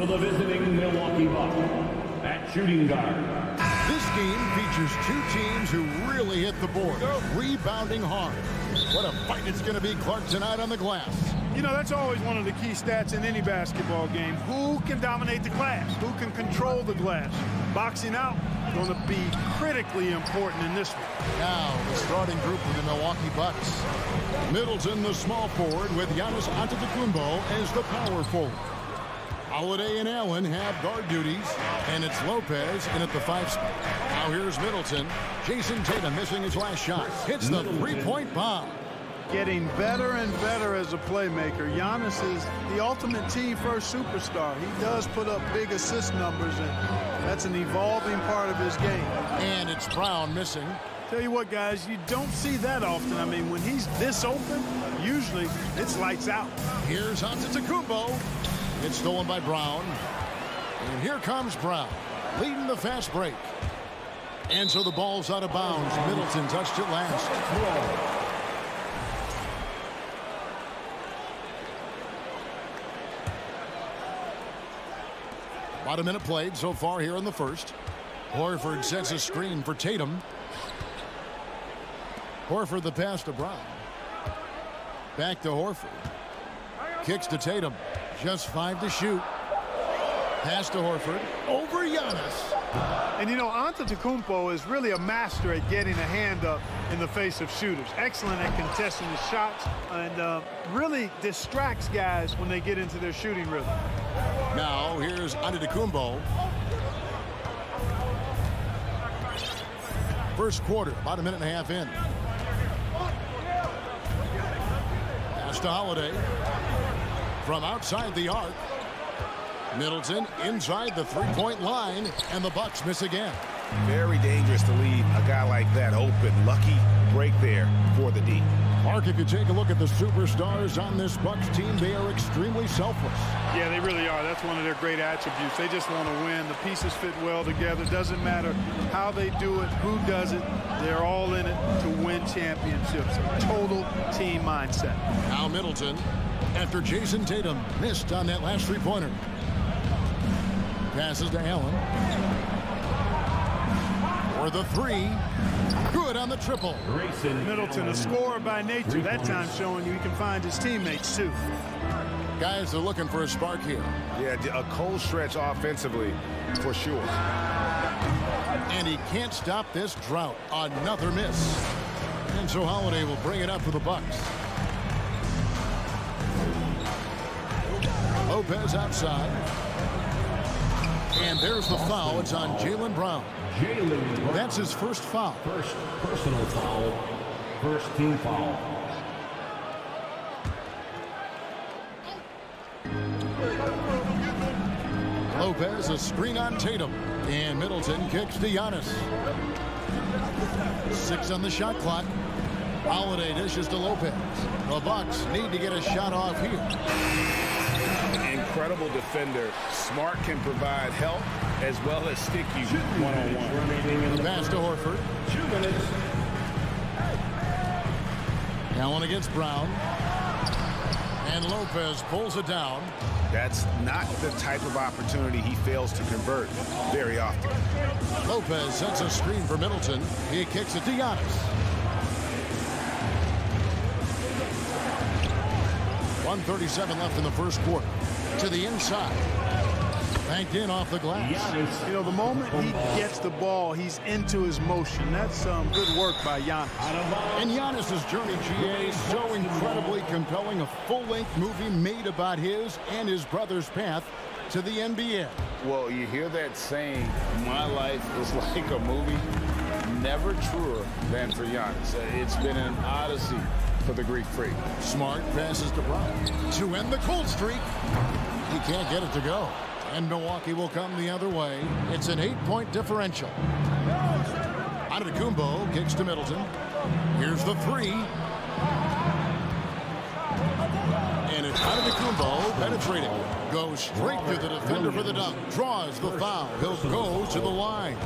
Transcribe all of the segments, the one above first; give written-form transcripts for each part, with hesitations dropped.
for the visiting Milwaukee Bucks at shooting guard. This game features two teams who really hit the board, rebounding hard. What a fight it's going to be, Clark, tonight on the glass. You know, that's always one of the key stats in any basketball game. Who can dominate the glass? Who can control the glass? Boxing out going to be critically important in this one. Now, the starting group for the Milwaukee Bucks. Middleton, the small forward, with Giannis Antetokounmpo as the power forward. Holiday and Allen have guard duties, and it's Lopez in at the 5 spot. Now here's Middleton. Jason Tatum missing his last shot. Hits the three-point bomb. Getting better and better as a playmaker. Giannis is the ultimate team-first superstar. He does put up big assist numbers, and that's an evolving part of his game. And it's Brown missing. Tell you what, guys, you don't see that often. I mean, when he's this open, usually it's lights out. Here's Antetokounmpo. It's stolen by Brown. And here comes Brown, leading the fast break. And so the ball's out of bounds. Middleton touched it last. About a minute played so far here in the first. Horford sets a screen for Tatum. Horford the pass to Brown. Back to Horford. Kicks to Tatum. Just 5 to shoot. Pass to Horford. Over Giannis. And you know, Antetokounmpo is really a master at getting a hand up in the face of shooters. Excellent at contesting his shots and really distracts guys when they get into their shooting rhythm. Now here's Antetokounmpo. First quarter, about a minute and a half in. Pass to Holiday. From outside the arc. Middleton inside the three-point line, and the Bucks miss again. Very dangerous to leave a guy like that open. Lucky break there for the D. Mark, if you take a look at the superstars on this Bucks team, they are extremely selfless. Yeah, they really are. That's one of their great attributes. They just want to win. The pieces fit well together. Doesn't matter how they do it, who does it. They're all in it to win championships. Total team mindset. Now Middleton, after Jason Tatum missed on that last three-pointer. Passes to Allen. For the three. Good on the triple. Middleton, a scorer by nature. That time showing you he can find his teammates, too. Guys are looking for a spark here. Yeah, a cold stretch offensively, for sure. And he can't stop this drought. Another miss. And so Holiday will bring it up for the Bucks. Lopez outside. And there's the foul. It's on Jaylen Brown. That's his first foul. First personal foul. First team foul. Lopez, a screen on Tatum. And Middleton kicks to Giannis. 6 on the shot clock. Holiday dishes to Lopez. The Bucks need to get a shot off here. Incredible defender. Smart can provide help as well as stick you one-on-one. The pass to Horford. 2 minutes. Allen against Brown. And Lopez pulls it down. That's not the type of opportunity he fails to convert very often. Lopez sets a screen for Middleton. He kicks it to Giannis. 1:37 left in the first quarter. To the inside. Banked in off the glass. You know, the moment he gets the ball, he's into his motion. That's good work by Giannis. And Giannis's journey, GA, so incredibly compelling. A full-length movie made about his and his brother's path to the NBA. Well, you hear that saying, my life is like a movie. Never truer than for Giannis. It's been an odyssey for the Greek freak. Smart passes to Brown to end the cold streak. He can't get it to go. And Milwaukee will come the other way. It's an 8-point differential. Antetokounmpo kicks to Middleton. Here's the three. And it's Antetokounmpo penetrating. Goes straight to the defender for the dunk. Draws the foul. He'll go to the line.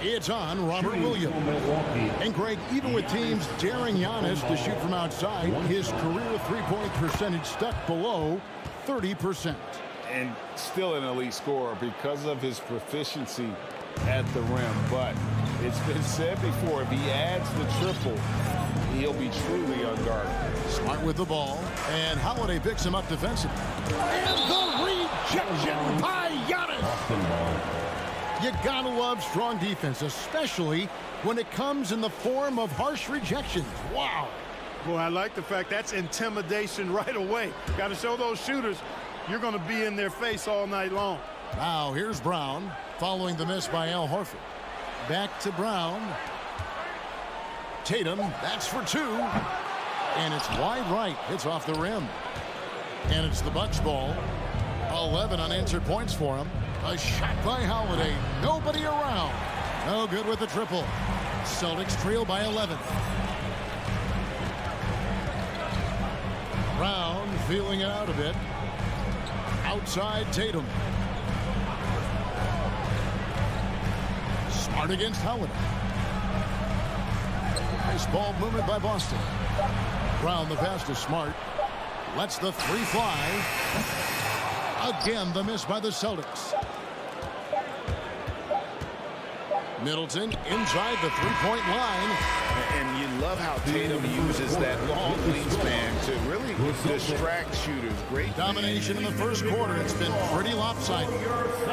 It's on Robert Williams. And Greg, even with teams daring Giannis to shoot from outside, his career three-point percentage stuck below 30%. and still an elite scorer because of his proficiency at the rim. But it's been said before, if he adds the triple, he'll be truly unguardable. Smart with the ball, and Holiday picks him up defensively. And the rejection by Giannis. You gotta love strong defense, especially when it comes in the form of harsh rejections. Wow. Boy, I like the fact that's intimidation right away. Got to show those shooters you're going to be in their face all night long. Now here's Brown following the miss by Al Horford. Back to Brown. Tatum, that's for two. And it's wide right. It's off the rim. And it's the Bucks ball. 11 unanswered points for him. A shot by Holiday. Nobody around. No good with the triple. Celtics trail by 11. Brown feeling it out a bit. Outside Tatum. Smart against Holiday. Nice ball movement by Boston. Brown the pass to Smart. Lets the three fly. Again the miss by the Celtics. Middleton inside the three-point line. And you love how Tatum uses that long wingspan to really distract shooters. Great Domination in the first quarter. It's been pretty lopsided.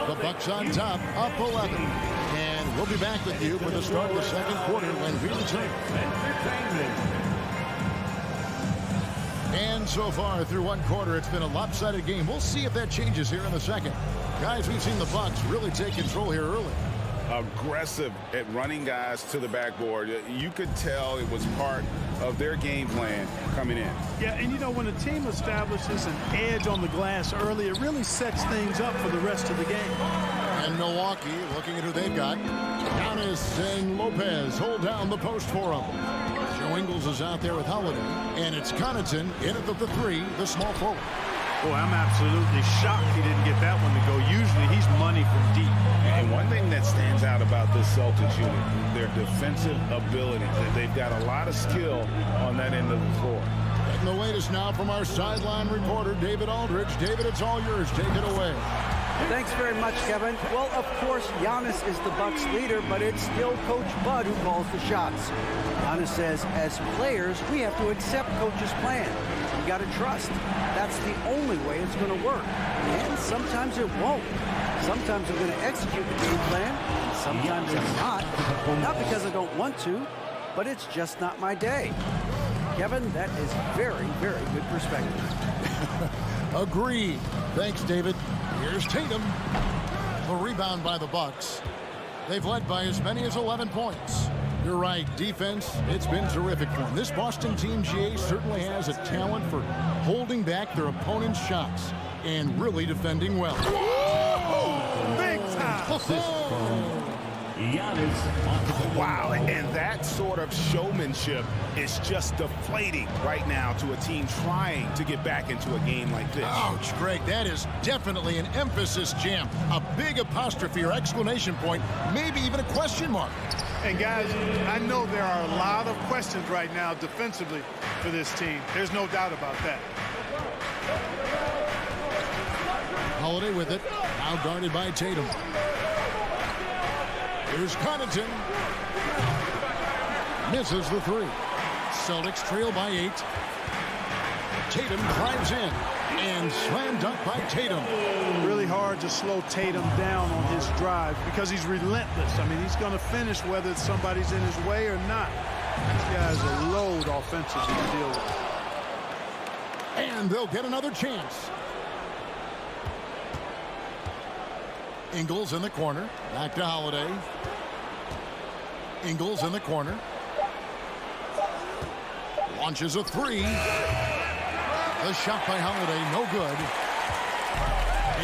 The Bucks on top, up 11. And we'll be back with you for the start of the second quarter when we return. And so far through one quarter, it's been a lopsided game. We'll see if that changes here in the second. Guys, we've seen the Bucks really take control here early. Aggressive at running guys to the backboard. You could tell it was part of their game plan coming in. Yeah, and you know, when a team establishes an edge on the glass early, it really sets things up for the rest of the game. And Milwaukee, looking at who they've got. Giannis and Lopez hold down the post for him. Joe Ingles is out there with Holiday. And it's Connaughton in at the three, the small forward. Boy, I'm absolutely shocked he didn't get that one to go. Usually he's money from deep. And one thing that stands out about this Celtics unit, their defensive ability. They've got a lot of skill on that end of the floor. Getting the latest now from our sideline reporter, David Aldridge. David, it's all yours. Take it away. Thanks very much, Kevin. Well, of course, Giannis is the Bucks leader, but it's still Coach Bud who calls the shots. Giannis says, as players, we have to accept Coach's plan. We got to trust. That's the only way it's going to work. And sometimes it won't. Sometimes I'm going to execute the game plan, and sometimes I'm not. Not because I don't want to, but it's just not my day. Kevin, that is very, very good perspective. Agreed. Thanks, David. Here's Tatum. The rebound by the Bucks. They've led by as many as 11 points. You're right, defense, it's been terrific for them. This Boston team, GA, certainly has a talent for holding back their opponent's shots and really defending well. Whoa! Big time! Wow, and that sort of showmanship is just deflating right now to a team trying to get back into a game like this. Ouch, Greg, that is definitely an emphasis jam. A big apostrophe or exclamation point, maybe even a question mark. And guys, I know there are a lot of questions right now defensively for this team. There's no doubt about that. Holiday with it, now guarded by Tatum. Here's Connaughton. Misses the three. Celtics trail by 8. Tatum drives in. And slam dunk by Tatum. Really hard to slow Tatum down on his drive because he's relentless. I mean, he's going to finish whether somebody's in his way or not. This guy's a load offensively to deal with. And they'll get another chance. Ingles in the corner. Back to Holiday. Ingles in the corner. Launches a three. The shot by Holiday, no good.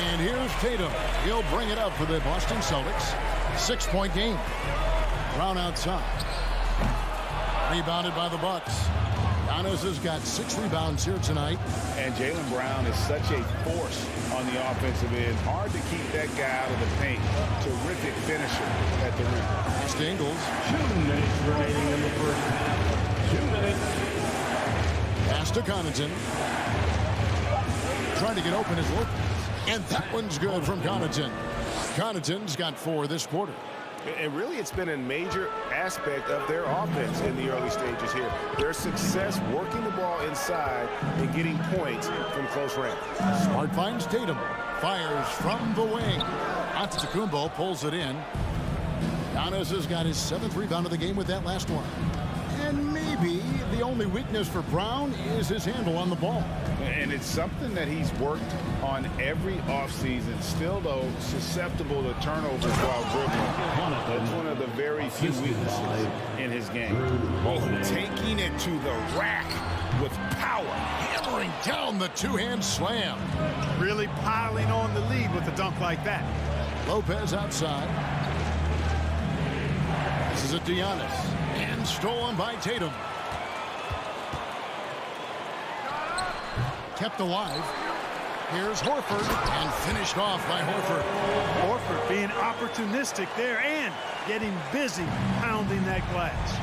And here's Tatum. He'll bring it up for the Boston Celtics. 6-point game. Brown outside. Rebounded by the Bucks. Giannis has got 6 rebounds here tonight. And Jaylen Brown is such a force on the offensive end. Hard to keep that guy out of the paint. Terrific finisher at the rim. Pass to Ingles. 2 minutes remaining in the first half. 2 minutes. Pass to Connaughton. Trying to get open is Lopez. And that one's good from Connaughton. Connaughton's got 4 this quarter. And really, it's been a major aspect of their offense in the early stages here. Their success working the ball inside and getting points from close range. Smart finds Tatum. Fires from the wing. Antetokounmpo pulls it in. Giannis has got his 7th rebound of the game with that last one. And maybe the only weakness for Brown is his handle on the ball. And it's something that he's worked on every offseason. Still, though, susceptible to turnovers while dribbling. That's one of the very few weaknesses in his game. Oh, taking it to the rack with power. Hammering down the two-hand slam. Really piling on the lead with a dunk like that. Lopez outside. This is a Giannis. And stolen by Tatum. Kept alive. Here's Horford. And finished off by Horford. Horford being opportunistic there and getting busy pounding that glass.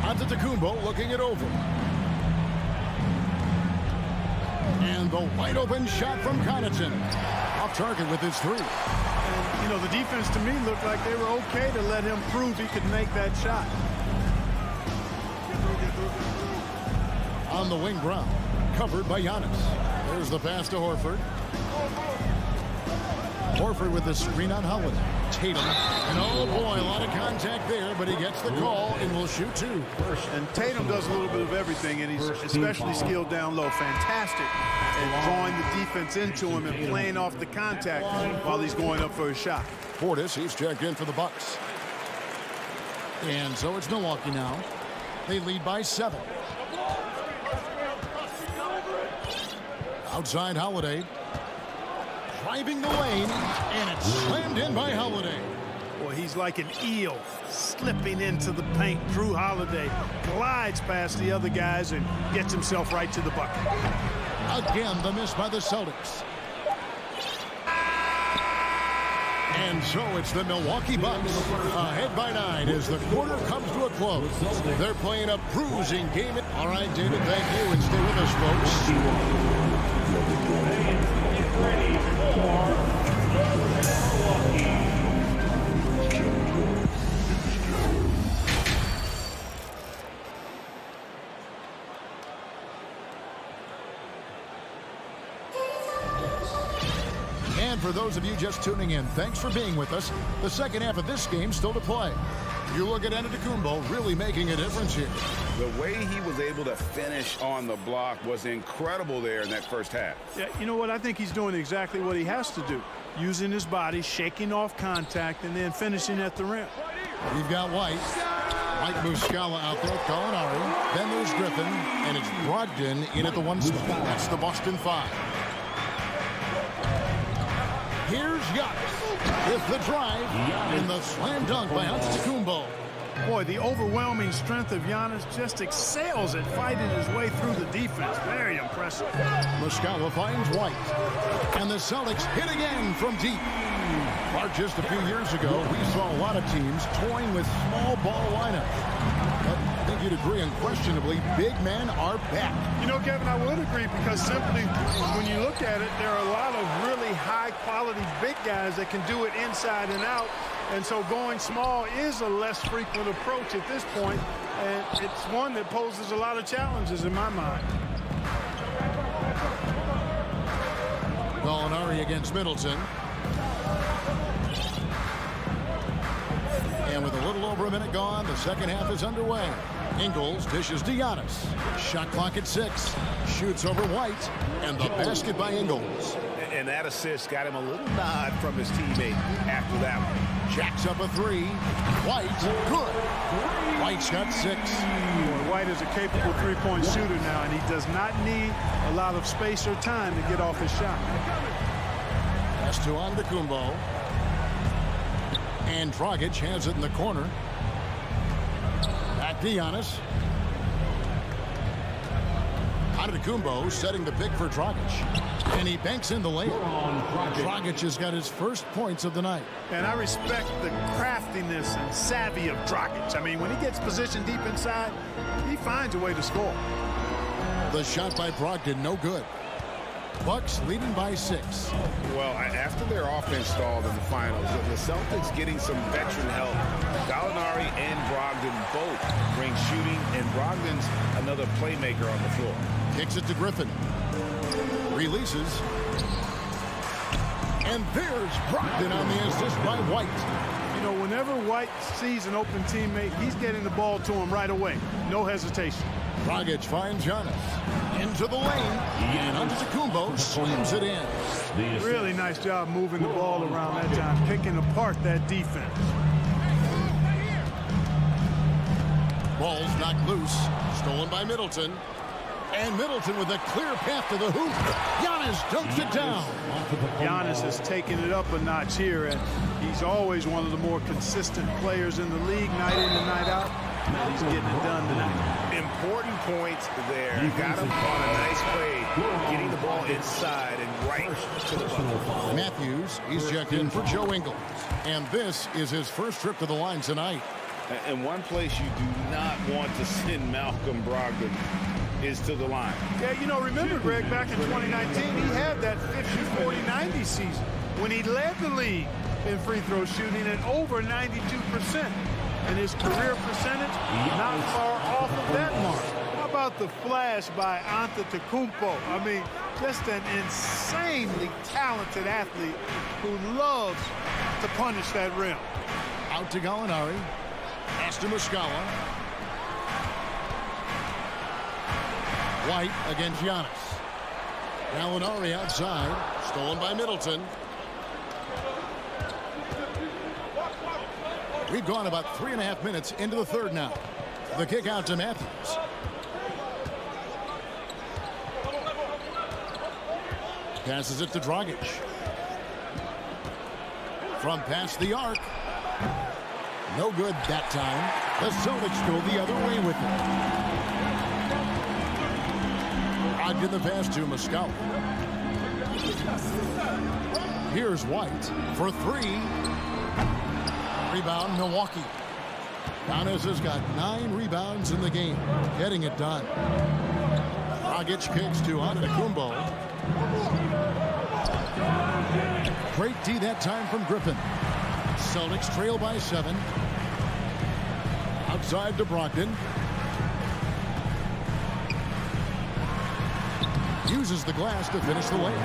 Antetokounmpo looking it over. And the wide open shot from Connaughton. Off target with his 3. And, you know, the defense to me looked like they were okay to let him prove he could make that shot. On the wing, Brown. Covered by Giannis. There's the pass to Horford. Horford with the screen on Holiday. Tatum. And oh boy, a lot of contact there, but he gets the call and will shoot 2. And Tatum does a little bit of everything, and he's especially skilled down low. Fantastic at drawing the defense into him and playing off the contact while he's going up for a shot. Portis, he's checked in for the Bucks. And so it's Milwaukee now. They lead by 7. Outside Holiday. Driving the lane, and it's slammed in by Holiday. Boy, he's like an eel slipping into the paint. Drew Holiday glides past the other guys and gets himself right to the bucket. Again, the miss by the Celtics. And so it's the Milwaukee Bucks ahead by 9 as the quarter comes to a close. They're playing a bruising game. All right, David, thank you, and stay with us, folks. Ready for Milwaukee. And for those of you just tuning in, thanks for being with us. The second half of this game still to play. You look at Antetokounmpo really making a difference here. The way he was able to finish on the block was incredible there in that first half. Yeah, you know what? I think he's doing exactly what he has to do. Using his body, shaking off contact, and then finishing at the rim. We've got White. Mike Muscala out there, Gallinari. Then there's Griffin, and it's Brogdon in at the 1 spot. That's the Boston 5. Here's Giannis with the drive and the slam dunk by Antetokounmpo. Boy, the overwhelming strength of Giannis just excels at fighting his way through the defense. Very impressive. Muscala finds White. And the Celtics hit again from deep. Clark, just a few years ago, we saw a lot of teams toying with small ball lineups. But I think you'd agree unquestionably, big men are back. You know, Kevin, I would agree because simply when you look at it, there are a lot of really high-quality big guys that can do it inside and out. And so going small is a less frequent approach at this point, and it's one that poses a lot of challenges in my mind. Gallinari against Middleton. And with a little over a minute gone, the second half is underway. Ingles dishes to Giannis. Shot clock at 6. Shoots over White. And the basket by Ingles. And that assist got him a little nod from his teammate after that one. Jacks up a 3. White, good. White's got 6. White is a capable three-point shooter now, and he does not need a lot of space or time to get off his shot. Pass to Antetokounmpo. And Dragic has it in the corner. Back to Giannis. Antetokounmpo setting the pick for Dragic. And he banks in the layup. Dragic has got his first points of the night. And I respect the craftiness and savvy of Dragic. I mean, when he gets positioned deep inside, he finds a way to score. The shot by Brogdon, no good. Bucks leading by 6. Well, after their offense stalled in the finals, the Celtics getting some veteran help. Gallinari and Brogdon both bring shooting, and Brogdon's another playmaker on the floor. Kicks it to Griffin. Releases. And there's Brogdon on the assist by White. You know, whenever White sees an open teammate, he's getting the ball to him right away. No hesitation. Dragic finds Giannis. Into the lane. And Antetokounmpo slams it in. Really nice job moving the ball around that time, picking apart that defense. Ball's knocked loose. Stolen by Middleton. And Middleton with a clear path to the hoop. Giannis dunks it down. Giannis has taken it up a notch here, and he's always one of the more consistent players in the league, night in and night out. And he's getting it done tonight. Important points there. Got him on a nice play, getting the ball inside and right to the bucket. Matthews, he's checked in for Joe Ingles. And this is his first trip to the line tonight. And one place you do not want to send Malcolm Brogdon is to the line. Yeah, you know, remember, Greg, back in 2019, he had that 50-40-90 season when he led the league in free throw shooting at over 92%. And his career percentage not far off of that mark. How about the flash by Antetokounmpo? I mean, just an insanely talented athlete who loves to punish that rim. Out to Gallinari. Pass to Muscala. White against Giannis. Gallinari outside. Stolen by Middleton. We've gone about 3.5 minutes into the third now. The kick out to Matthews. Passes it to Dragic. From past the arc. No good that time. The Celtics go the other way with it. Brogdon the pass to Muscala. Here's White for 3. Rebound, Milwaukee. Giannis has got 9 rebounds in the game, getting it done. Dragic kicks to Antetokounmpo. Great D that time from Griffin. Celtics trail by 7. Outside to Brogdon. Uses the glass to finish the lane.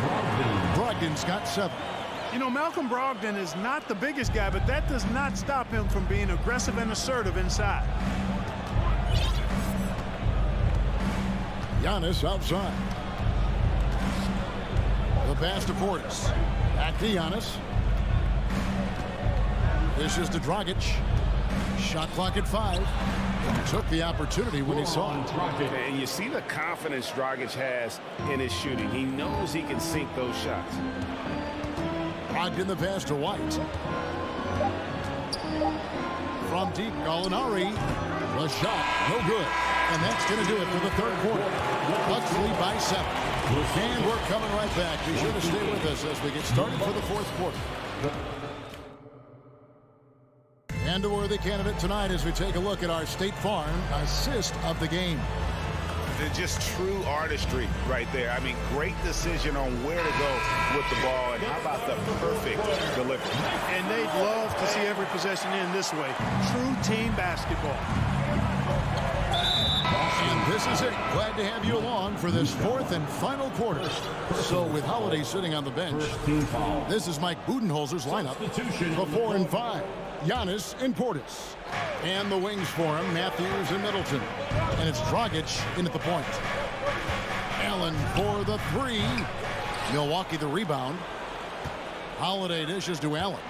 Brogdon's got 7. You know, Malcolm Brogdon is not the biggest guy, but that does not stop him from being aggressive and assertive inside. Giannis outside. The pass to Portis. Back to Giannis. This is to Dragic. Shot clock at 5. Took the opportunity when he saw it. And you see the confidence Dragic has in his shooting. He knows he can sink those shots. Brogdon the pass to White. From deep, Gallinari. The shot, no good. And that's going to do it for the third quarter. Bucks lead by 7. And we're coming right back. Be sure to stay with us as we get started for the fourth quarter. And a worthy candidate tonight as we take a look at our State Farm assist of the game. They're just true artistry right there. I mean, great decision on where to go with the ball, and how about the perfect delivery. And they'd love to see every possession in this way. True team basketball. And this is it. Glad to have you along for this fourth and final quarter. So with Holiday sitting on the bench, this is Mike Budenholzer's lineup. The 4 and 5. Giannis and Portis. And the wings for him, Matthews and Middleton. And it's Dragic in at the point. Allen for the 3. Milwaukee the rebound. Holiday dishes to Allen.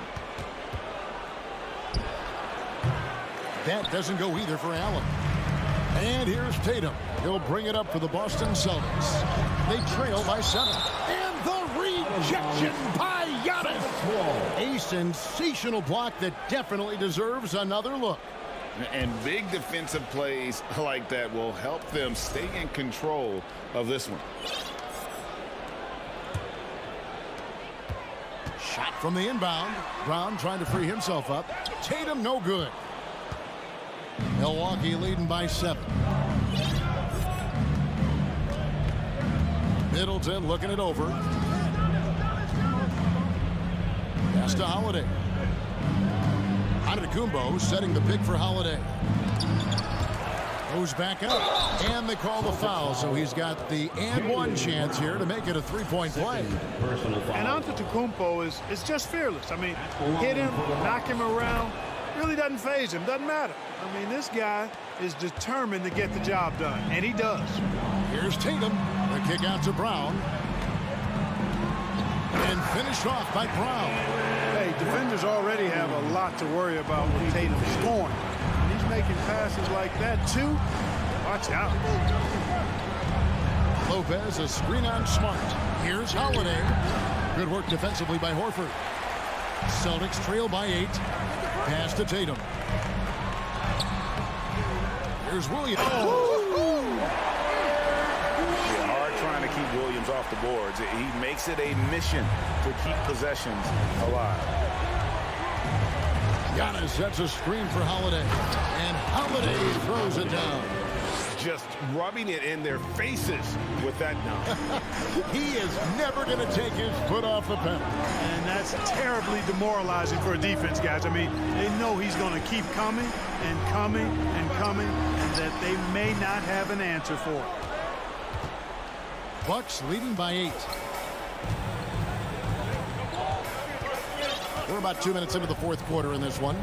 That doesn't go either for Allen. And here's Tatum. He'll bring it up for the Boston Celtics. They trail by 7. And the rejection by Giannis. A sensational block that definitely deserves another look. And big defensive plays like that will help them stay in control of this one. Shot from the inbound. Brown trying to free himself up. Tatum no good. Milwaukee leading by 7. Middleton looking it over. Pass to Holiday. Antetokounmpo setting the pick for Holiday. Goes back up, and they call the foul, so he's got the and one chance here to make it a three-point play. And Antetokounmpo is just fearless. I mean, hit him, knock him around, really doesn't faze him, doesn't matter. I mean, this guy is determined to get the job done, and he does. Here's Tatum, the kick out to Brown. And finished off by Brown. Hey, defenders already have a lot to worry about with Tatum scoring. He's making passes like that, too. Watch out. Lopez, a screen on Smart. Here's Holiday. Good work defensively by Horford. Celtics trail by 8. Pass to Tatum. Here's Williams. Hard trying to keep Williams off the boards. He makes it a mission to keep possessions alive. Giannis sets a screen for Holiday. And Holiday throws it down. Just rubbing it in their faces with that dunk. He is never going to take his foot off the pedal. And that's terribly demoralizing for a defense, guys. I mean, they know he's going to keep coming and coming and coming, and that they may not have an answer for it. Bucks leading by 8. We're about 2 minutes into the fourth quarter in this one.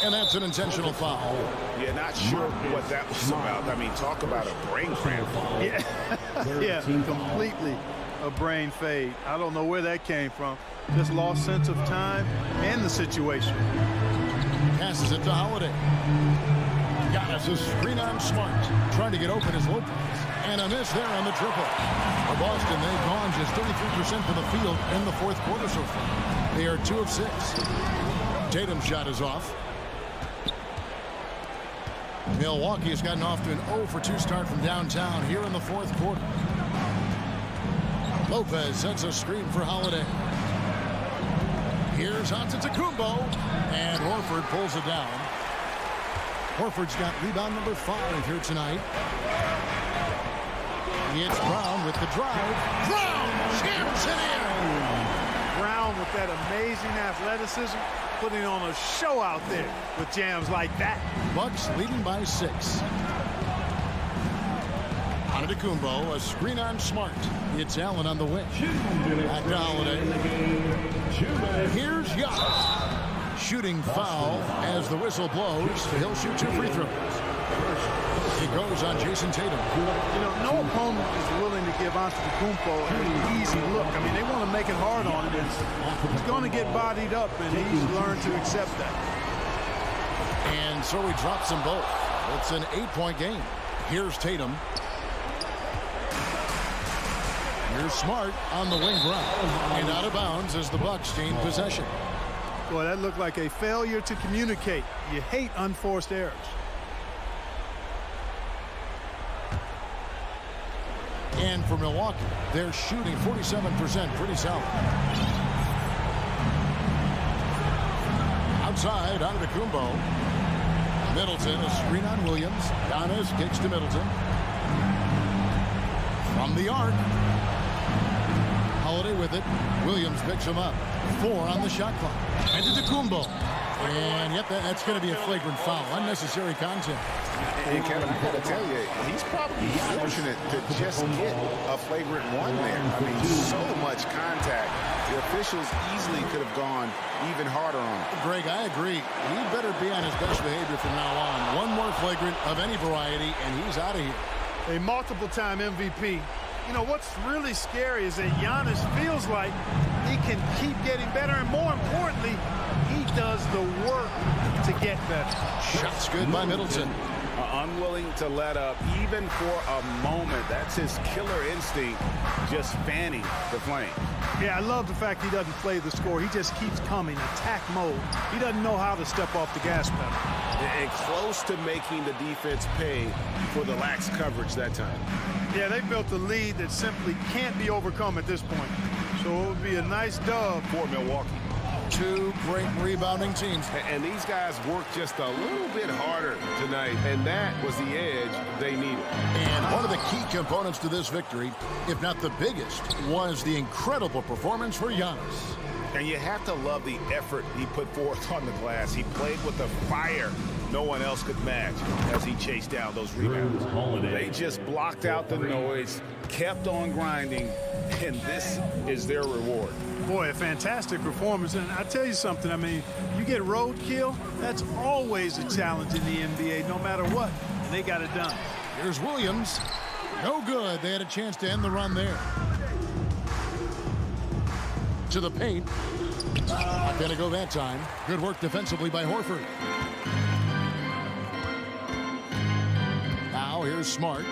And that's an intentional foul. Yeah, not sure what that was about. I mean, talk about a brain cramp. Yeah, completely a brain fade. I don't know where that came from. Just lost sense of time and the situation. Passes it to Holiday. Giannis is screen on Smart. Trying to get open as Lopez. And a miss there on the triple. For Boston, they've gone just 33% from the field in the fourth quarter so far. They are 2 of 6. Tatum's shot is off. Milwaukee has gotten off to an 0-for-2 start from downtown here in the fourth quarter. Lopez sets a screen for Holiday. Here's Antetokounmpo, and Horford pulls it down. Horford's got rebound number 5 here tonight. It's Brown with the drive. Brown jams it in. Brown with that amazing athleticism, putting on a show out there with jams like that. Bucks leading by 6. Antetokounmpo, a screen on Smart. It's Allen on the wing. Back to Holiday. Here's Giannis. Shooting foul as the whistle blows. He'll shoot 2 free throws. It goes on Jason Tatum. You know, no opponent is willing to give Antetokounmpo an easy look. I mean, they want to make it hard on him. He's going to get bodied up, and he's learned to accept that. And so he drops them both. It's an 8-point game. Here's Tatum. Here's Smart on the wing ground. And out of bounds as the Bucks gain possession. Boy, that looked like a failure to communicate. You hate unforced errors. And for Milwaukee, they're shooting 47%, pretty solid. Outside, Antetokounmpo. Middleton, a screen on Williams. Giannis kicks to Middleton. From the arc. Holiday with it. Williams picks him up. 4 on the shot clock. Antetokounmpo. And yep, that's going to be a flagrant foul. Unnecessary contact. And Kevin, I got to tell you, he's probably fortunate to just get a flagrant 1 there. I mean, so much contact. The officials easily could have gone even harder on him. Greg, I agree. He better be on his best behavior from now on. 1 more flagrant of any variety, and he's out of here. A multiple-time MVP. You know, what's really scary is that Giannis feels like he can keep getting better, and more importantly, he does the work to get better. Shots good by Middleton. Unwilling to let up even for a moment. That's his killer instinct, just fanning the flame. Yeah, I love the fact he doesn't play the score. He just keeps coming, attack mode. He doesn't know how to step off the gas pedal. And close to making the defense pay for the lax coverage that time. Yeah, they built a lead that simply can't be overcome at this point. So it would be a nice dub for Milwaukee. Two great rebounding teams. And these guys worked just a little bit harder tonight, and that was the edge they needed. And one of the key components to this victory, if not the biggest, was the incredible performance for Giannis. And you have to love the effort he put forth on the glass. He played with a fire no one else could match as he chased down those rebounds. They just blocked out the noise, kept on grinding, and this is their reward. Boy, a fantastic performance. And I tell you something, I mean, you get roadkill, that's always a challenge in the NBA, no matter what. And they got it done. Here's Williams. No good. They had a chance to end the run there. To the paint. Not going to go that time. Good work defensively by Horford. Now here's Smart.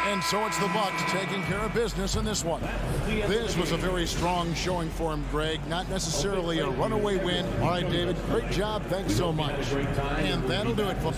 And so it's the Bucks taking care of business in this one. This was a very strong showing for him, Greg. Not necessarily a runaway win. All right, David, great job. Thanks so much. And that'll do it for...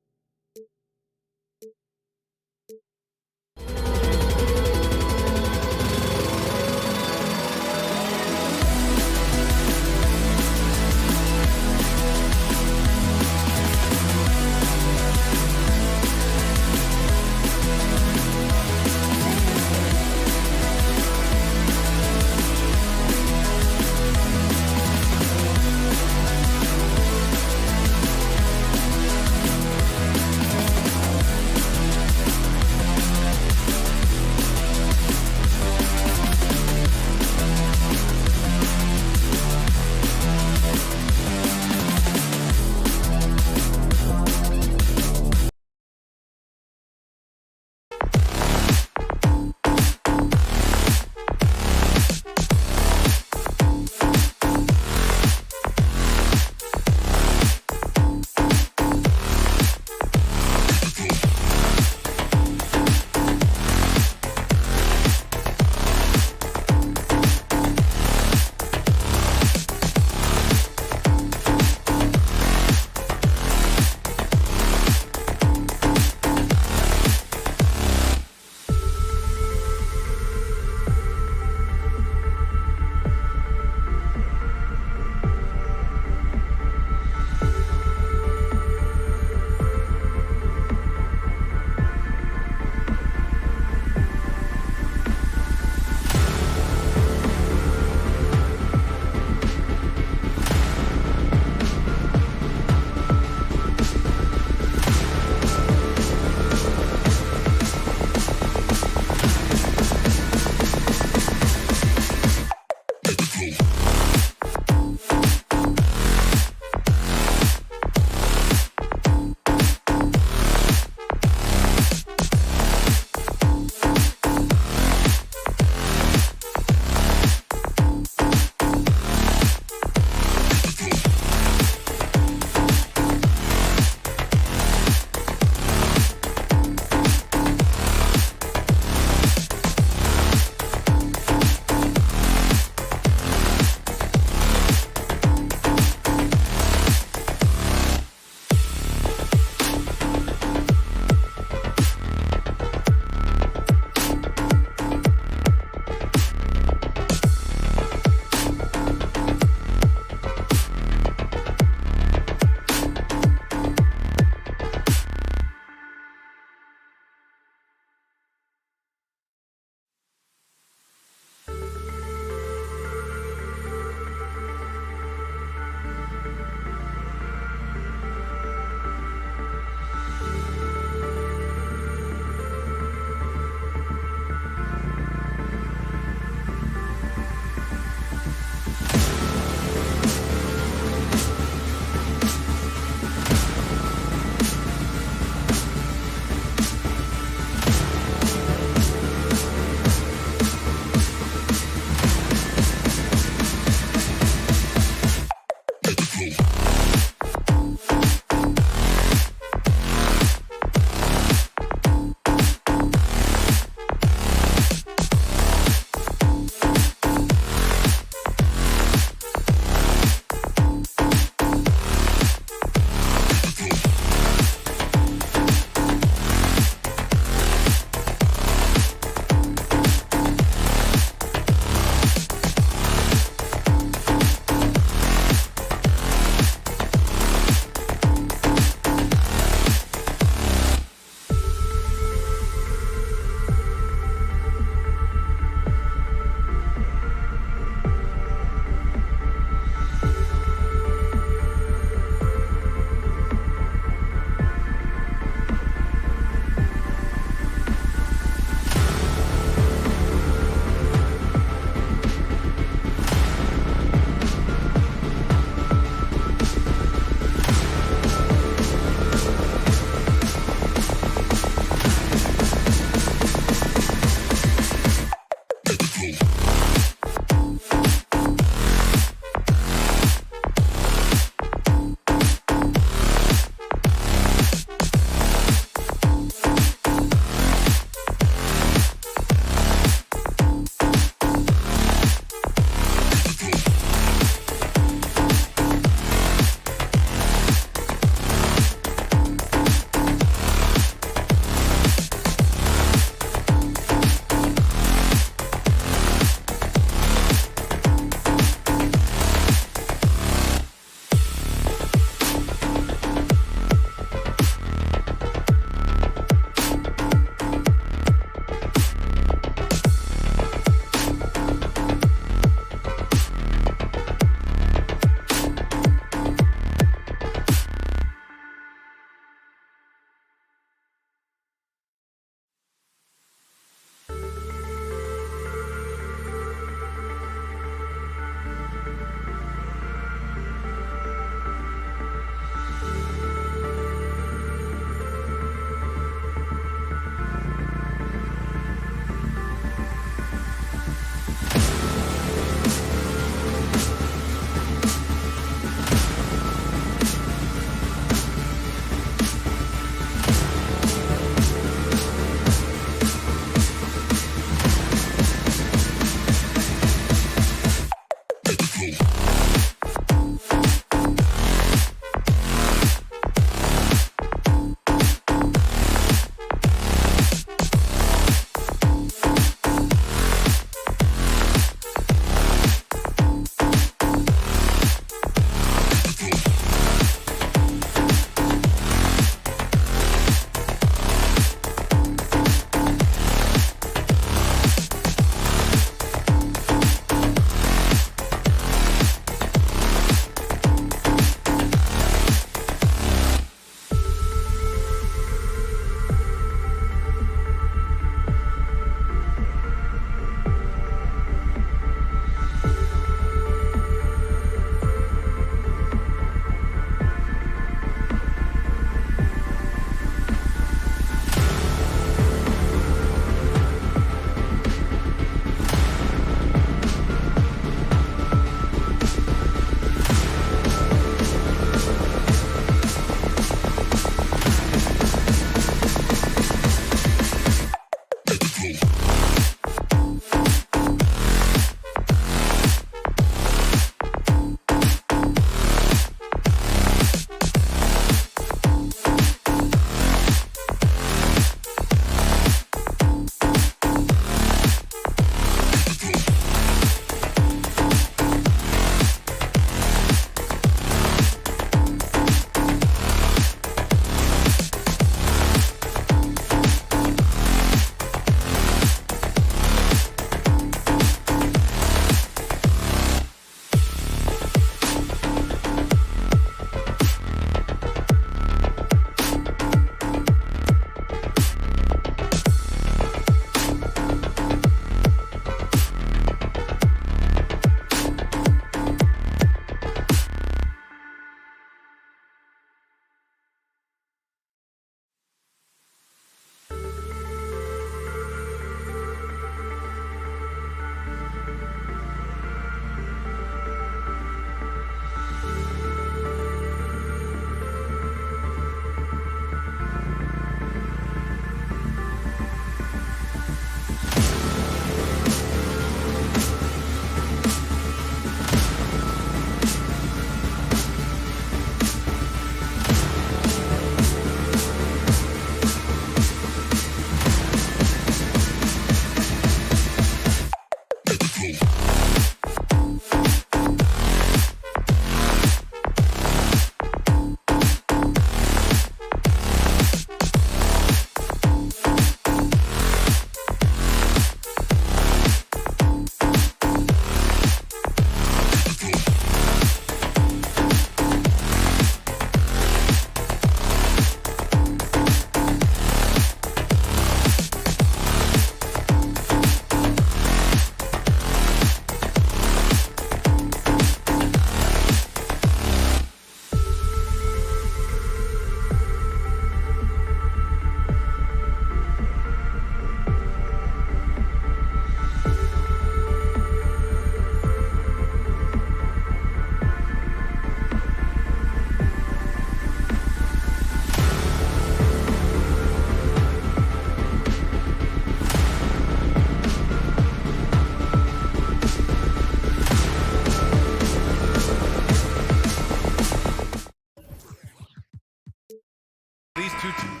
two teams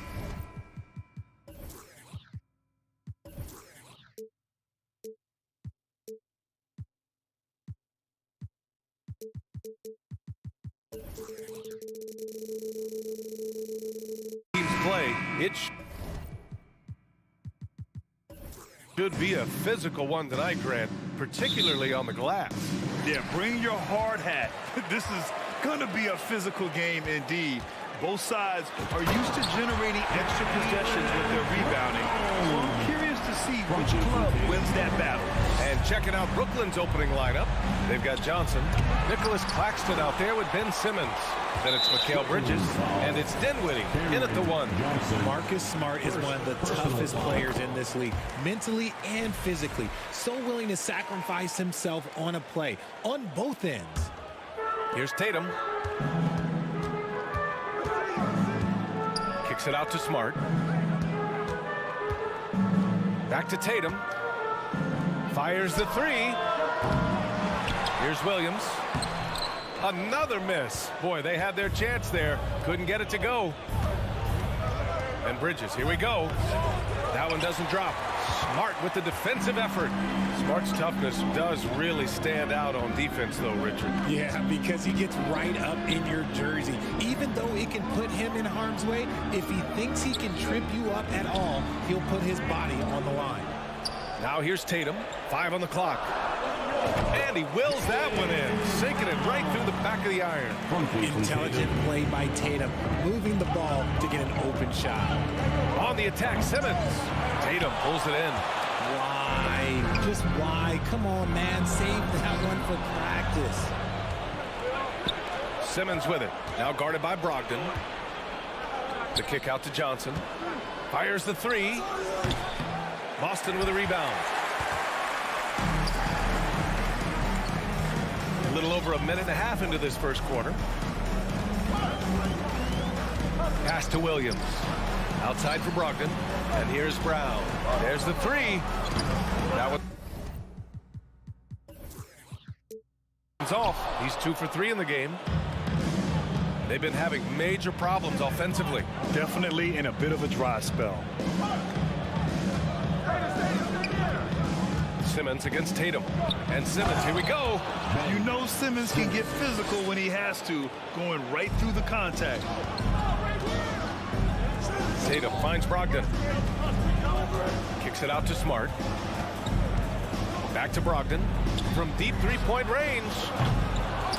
play. It should be a physical one tonight, Grant, particularly on the glass. Yeah, bring your hard hat. This is going to be a physical game indeed. Both sides are used to generating extra possessions with their rebounding. So I'm curious to see which club wins that battle. And checking out Brooklyn's opening lineup, they've got Johnson, Nicholas Claxton out there with Ben Simmons. Then it's Mikal Bridges, and it's Dinwiddie in at the 1. Marcus Smart is one of the toughest players in this league, mentally and physically. So willing to sacrifice himself on a play, on both ends. Here's Tatum. Kicks it out to Smart. Back to Tatum. Fires the 3. Here's Williams. Another miss. Boy, they had their chance there. Couldn't get it to go. And Bridges, here we go. That one doesn't drop. Smart with the defensive effort. Smart's toughness does really stand out on defense, though, Richard. Yeah, because he gets right up in your jersey. Even though it can put him in harm's way, if he thinks he can trip you up at all, he'll put his body on the line. Now here's Tatum. 5 on the clock. And he wills that one in, sinking it right through the back of the iron. Intelligent play by Tatum, moving the ball to get an open shot. On the attack, Simmons. Tatum pulls it in. Why? Just why? Come on, man. Save that one for practice. Simmons with it. Now guarded by Brogdon. The kick out to Johnson. Fires the 3. Boston with a rebound. A little over a minute and a half into this first quarter. Pass to Williams. Outside for Brogdon. And here's Brown. There's the 3. That one's off. He's 2 for 3 in the game. They've been having major problems offensively. Definitely in a bit of a dry spell. Simmons against Tatum. And Simmons, here we go. You know Simmons can get physical when he has to, going right through the contact. Tatum finds Brogdon. Kicks it out to Smart. Back to Brogdon. From deep three-point range.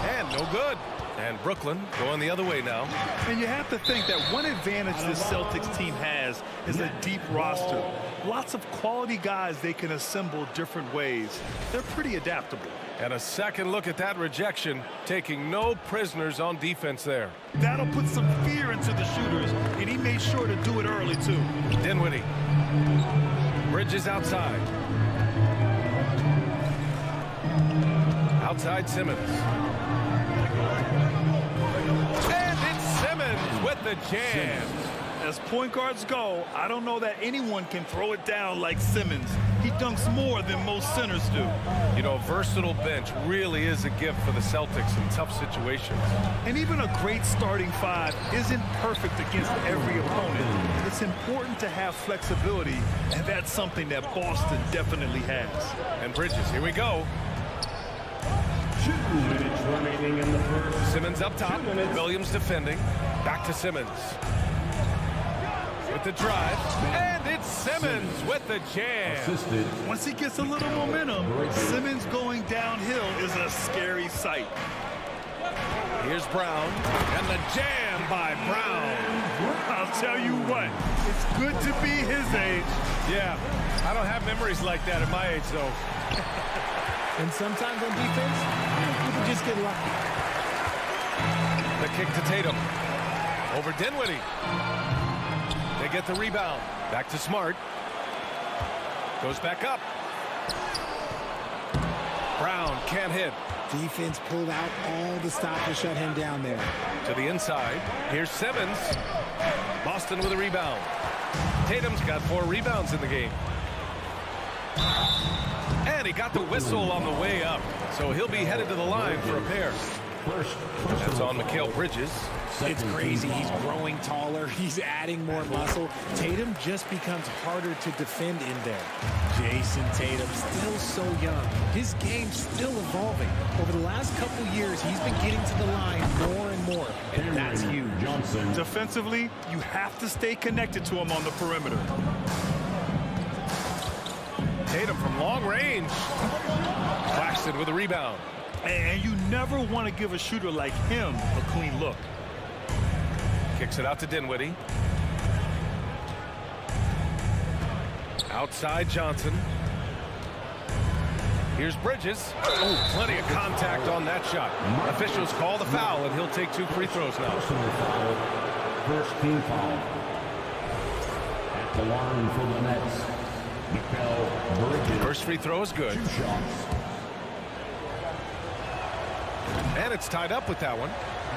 And no good. And Brooklyn going the other way now. And you have to think that one advantage this Celtics team has is a deep roster. Lots of quality guys they can assemble different ways. They're pretty adaptable. And a second look at that rejection, taking no prisoners on defense there. That'll put some fear into the shooters, and he made sure to do it early, too. Dinwiddie. Bridges outside. Outside Simmons. And it's Simmons with the jam. As point guards go, I don't know that anyone can throw it down like Simmons. He dunks more than most centers do. You know, a versatile bench really is a gift for the Celtics in tough situations. And even a great starting 5 isn't perfect against every opponent. It's important to have flexibility, and that's something that Boston definitely has. And Bridges, here we go. 2 minutes remaining in the first. Simmons up top. Williams defending. Back to Simmons. With the drive. And it's Simmons with the jam. Once he gets a little momentum, Simmons going downhill is a scary sight. Here's Brown. And the jam by Brown. I'll tell you what, it's good to be his age. Yeah, I don't have memories like that at my age, though. And sometimes on defense, you can just get lucky. The kick to Tatum. Over Dinwiddie. They get the rebound. Back to Smart. Goes back up. Brown can't hit. Defense pulled out all the stop to shut him down there. To the inside. Here's Simmons. Boston with a rebound. Tatum's got 4 rebounds in the game. And he got the whistle on the way up. So he'll be headed to the line for a pair. That's on Mikal Bridges. It's crazy. He's growing taller. He's adding more muscle. Tatum just becomes harder to defend in there. Jason Tatum, still so young. His game's still evolving. Over the last couple years, he's been getting to the line more and more, and that's huge. Defensively, you have to stay connected to him on the perimeter. Tatum from long range. Claxton with a rebound. And you never want to give a shooter like him a clean look. Kicks it out to Dinwiddie. Outside Johnson. Here's Bridges. Oh, plenty of contact on that shot. Officials call the foul, and he'll take 2 free throws now. First team foul. At the line for the Nets, Mikal Bridges. First free throw is good. 2 shots. And it's tied up with that one.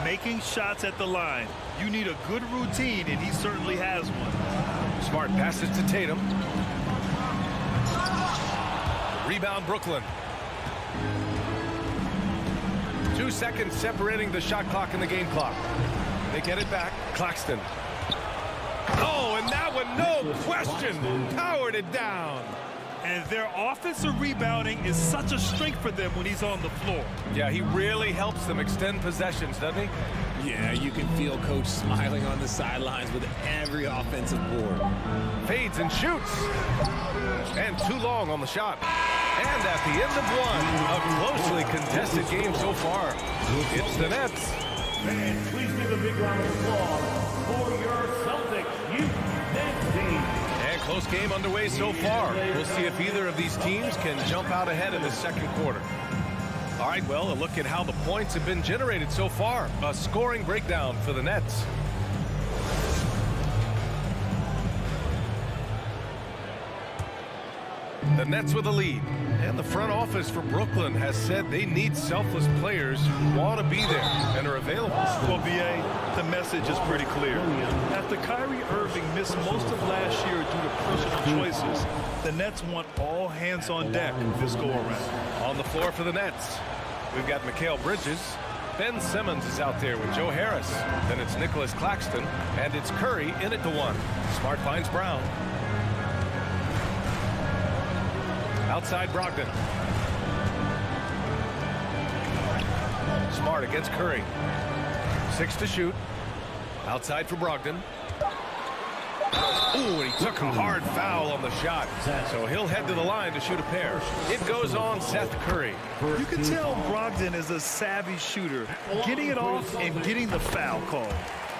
Making shots at the line. You need a good routine, and he certainly has one. Smart passes to Tatum. Rebound Brooklyn. 2 seconds separating the shot clock and the game clock. They get it back. Claxton. Oh, and that one, no question, powered it down. And their offensive rebounding is such a strength for them when he's on the floor. Yeah, he really helps them extend possessions, doesn't he? Yeah, you can feel Coach smiling on the sidelines with every offensive board. Fades and shoots. And too long on the shot. And at the end of one, a closely contested game so far. It's the Nets. Fans, please give a big round of applause for your Celtics youth Nets team. And close game underway so far. We'll see if either of these teams can jump out ahead in the second quarter. All right, well, a look at how the points have been generated so far. A scoring breakdown for the Nets. The Nets with a lead. And the front office for Brooklyn has said they need selfless players who want to be there and are available. Well, BA, the message is pretty clear. After Kyrie Irving missed most of last year due to personal choices, the Nets want all hands on deck this go-around. On the floor for the Nets, we've got Mikal Bridges. Ben Simmons is out there with Joe Harris. Then it's Nicholas Claxton, and it's Curry in at the 1. Smart finds Brown. Outside Brogdon. Smart against Curry. 6 to shoot. Outside for Brogdon. Ooh, and he took a hard foul on the shot. So he'll head to the line to shoot a pair. It goes on Seth Curry. You can tell Brogdon is a savvy shooter, getting it off and getting the foul call.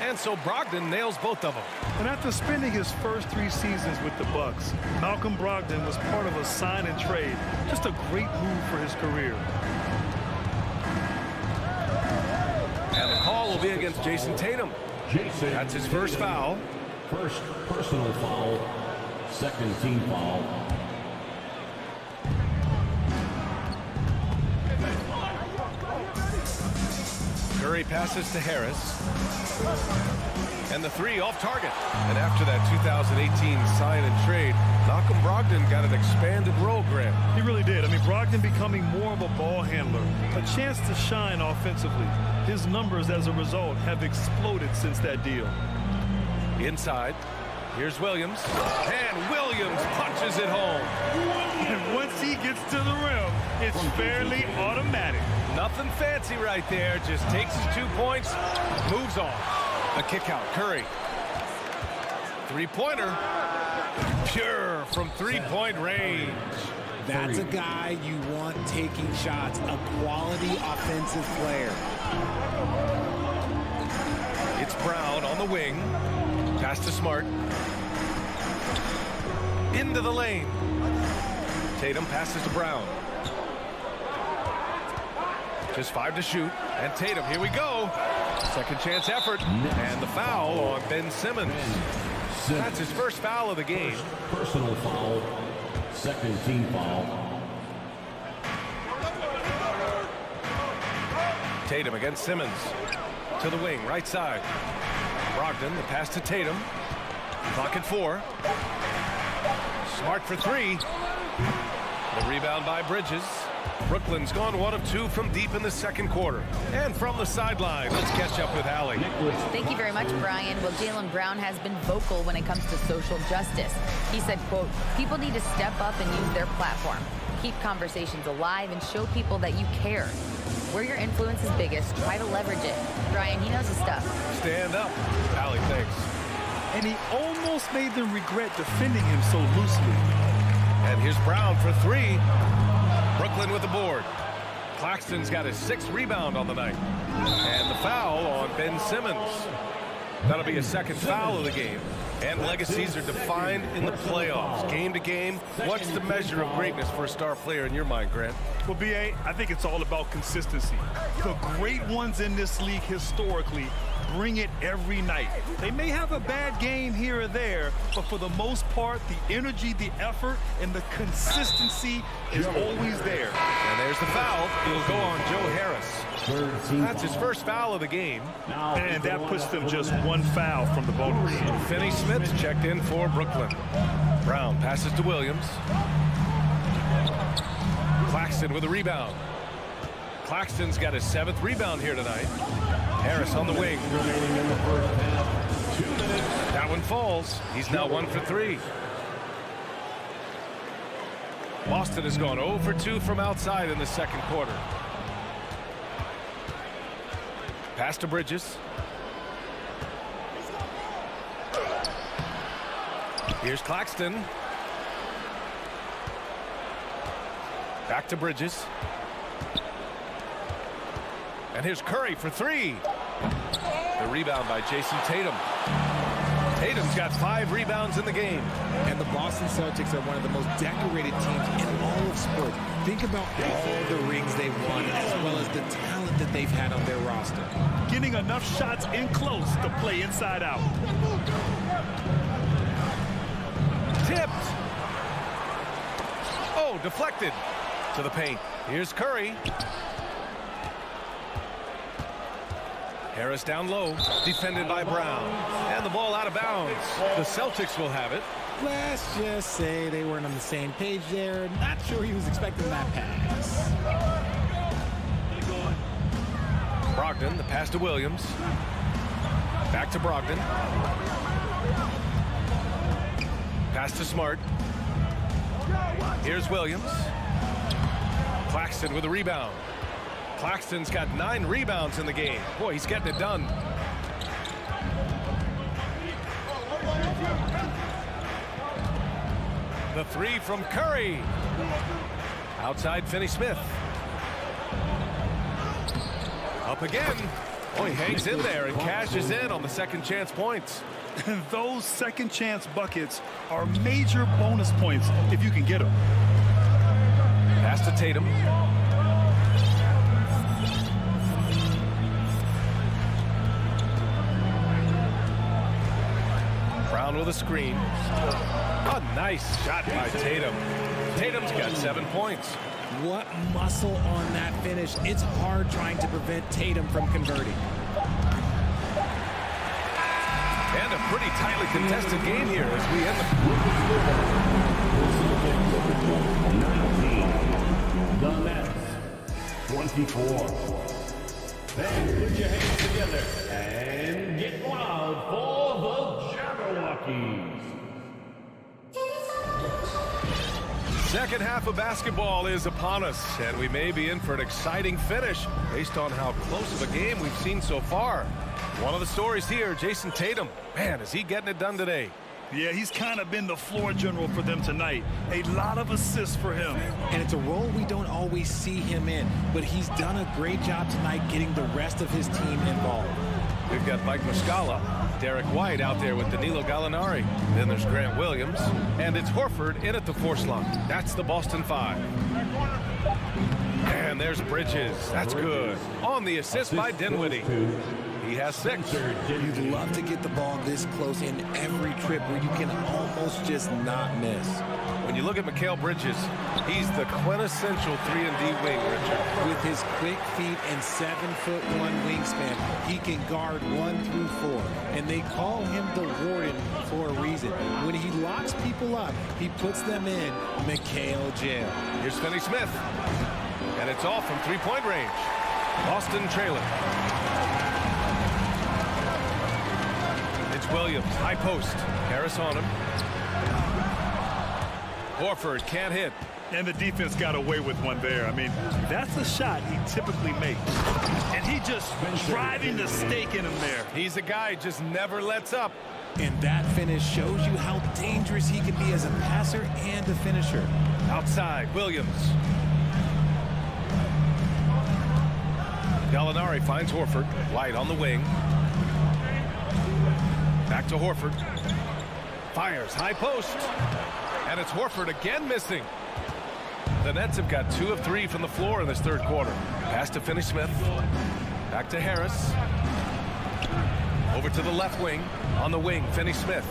And so Brogdon nails both of them. And after spending his first 3 seasons with the Bucks, Malcolm Brogdon was part of a sign and trade. Just a great move for his career. And the call will be against Jason Tatum. That's his first foul. First personal foul, second team foul. Curry passes to Harris. And the 3 off target. And after that 2018 sign and trade, Malcolm Brogdon got an expanded role, Grant. He really did. I mean, Brogdon becoming more of a ball handler, a chance to shine offensively. His numbers as a result have exploded since that deal. Inside, here's Williams. And Williams punches it home. And once he gets to the rim, it's fairly automatic. Nothing fancy right there. Just takes his 2 points, moves on. The kick out, Curry. 3-pointer. Pure from 3-point range. That's a guy you want taking shots, a quality offensive player. It's Brown on the wing. Pass to Smart. Into the lane. Tatum passes to Brown. Just 5 to shoot. And Tatum, here we go. Second chance effort. And the foul on Ben Simmons. That's his first foul of the game. Personal foul, second team foul. Tatum against Simmons. To the wing, right side. Brogdon, the pass to Tatum. Clock at 4. Smart for 3. The rebound by Bridges. Brooklyn's gone 1 of 2 from deep in the second quarter. And from the sideline, let's catch up with Allie. Thank you very much, Brian. Well, Jaylen Brown has been vocal when it comes to social justice. He said, quote, people need to step up and use their platform. Keep conversations alive and show people that you care. Where your influence is biggest, try to leverage it. Brian, he knows his stuff. Stand up. Allie, thanks. And he almost made them regret defending him so loosely. And here's Brown for 3. Brooklyn with the board. Claxton's got his 6th rebound on the night. And the foul on Ben Simmons. That'll be a second foul of the game. And legacies are defined in the playoffs, game to game. What's the measure of greatness for a star player in your mind, Grant? Well, B.A., I think it's all about consistency. The great ones in this league historically bring it every night. They may have a bad game here or there, but for the most part, the energy, the effort, and the consistency is always there. And there's the foul. It'll go on Joe Harris. That's his first foul of the game. And that puts them just 1 foul from the bonus. Finney Smith checked in for Brooklyn. Brown passes to Williams. Claxton with a rebound. Claxton's got his 7th rebound here tonight. Harris on the wing. That one falls. He's now 1 for 3. Boston has gone 0 for 2 from outside in the second quarter. Pass to Bridges. Here's Claxton. Back to Bridges. And here's Curry for 3. The rebound by Jason Tatum. Tatum's got 5 rebounds in the game. And the Boston Celtics are one of the most decorated teams in all of sports. Think about all the rings they've won, as well as the talent that they've had on their roster. Getting enough shots in close to play inside out. Tipped. Oh, deflected to the paint. Here's Curry. Harris down low, defended by Brown. And the ball out of bounds. The Celtics will have it. Let's just say they weren't on the same page there. Not sure he was expecting that pass. Brogdon, the pass to Williams. Back to Brogdon. Pass to Smart. Here's Williams. Claxton with a rebound. Claxton's got 9 rebounds in the game. Boy, he's getting it done. The 3 from Curry. Outside Finney Smith. Up again. Oh, he hangs in there and cashes in on the second chance points. Those second chance buckets are major bonus points if you can get them. Pass to Tatum. Brown with a screen. A nice shot by Tatum. Tatum's got 7 points. What muscle on that finish. It's hard trying to prevent Tatum from converting. And a pretty tightly contested game here as we end The Nets, 24. Then put your hands together and get wild for the Jabberwockies. Second half of basketball is upon us, and we may be in for an exciting finish based on how close of a game we've seen so far. One of the stories here, Jason Tatum. Man, is he getting it done today? Yeah, he's kind of been the floor general for them tonight. A lot of assists for him. And it's a role we don't always see him in, but he's done a great job tonight getting the rest of his team involved. We've got Mike Muscala, Derek White out there with Danilo Gallinari. Then there's Grant Williams, and it's Horford in at the 4 slot. That's the Boston 5. And there's Bridges. That's good. On the assist by Dinwiddie. He has 6. You'd love to get the ball this close in every trip where you can almost just not miss. When you look at Mikal Bridges, he's the quintessential 3-and-D wing, Richard. With his quick feet and 7'1" wingspan, he can guard 1 through 4. And they call him the Warden for a reason. When he locks people up, he puts them in Mikal jail. Here's Finney Smith. And it's off from three-point range. Boston trailing. It's Williams, high post. Harris on him. Horford can't hit. And the defense got away with one there. I mean, that's a shot he typically makes. And he just driving the stake in him there. He's a guy who just never lets up. And that finish shows you how dangerous he can be as a passer and a finisher. Outside, Williams. Gallinari finds Horford. White on the wing. Back to Horford. Fires, high post. And it's Horford again missing. The Nets have got 2 of 3 from the floor in this third quarter. Pass to Finney-Smith. Back to Harris. Over to the left wing. On the wing, Finney-Smith.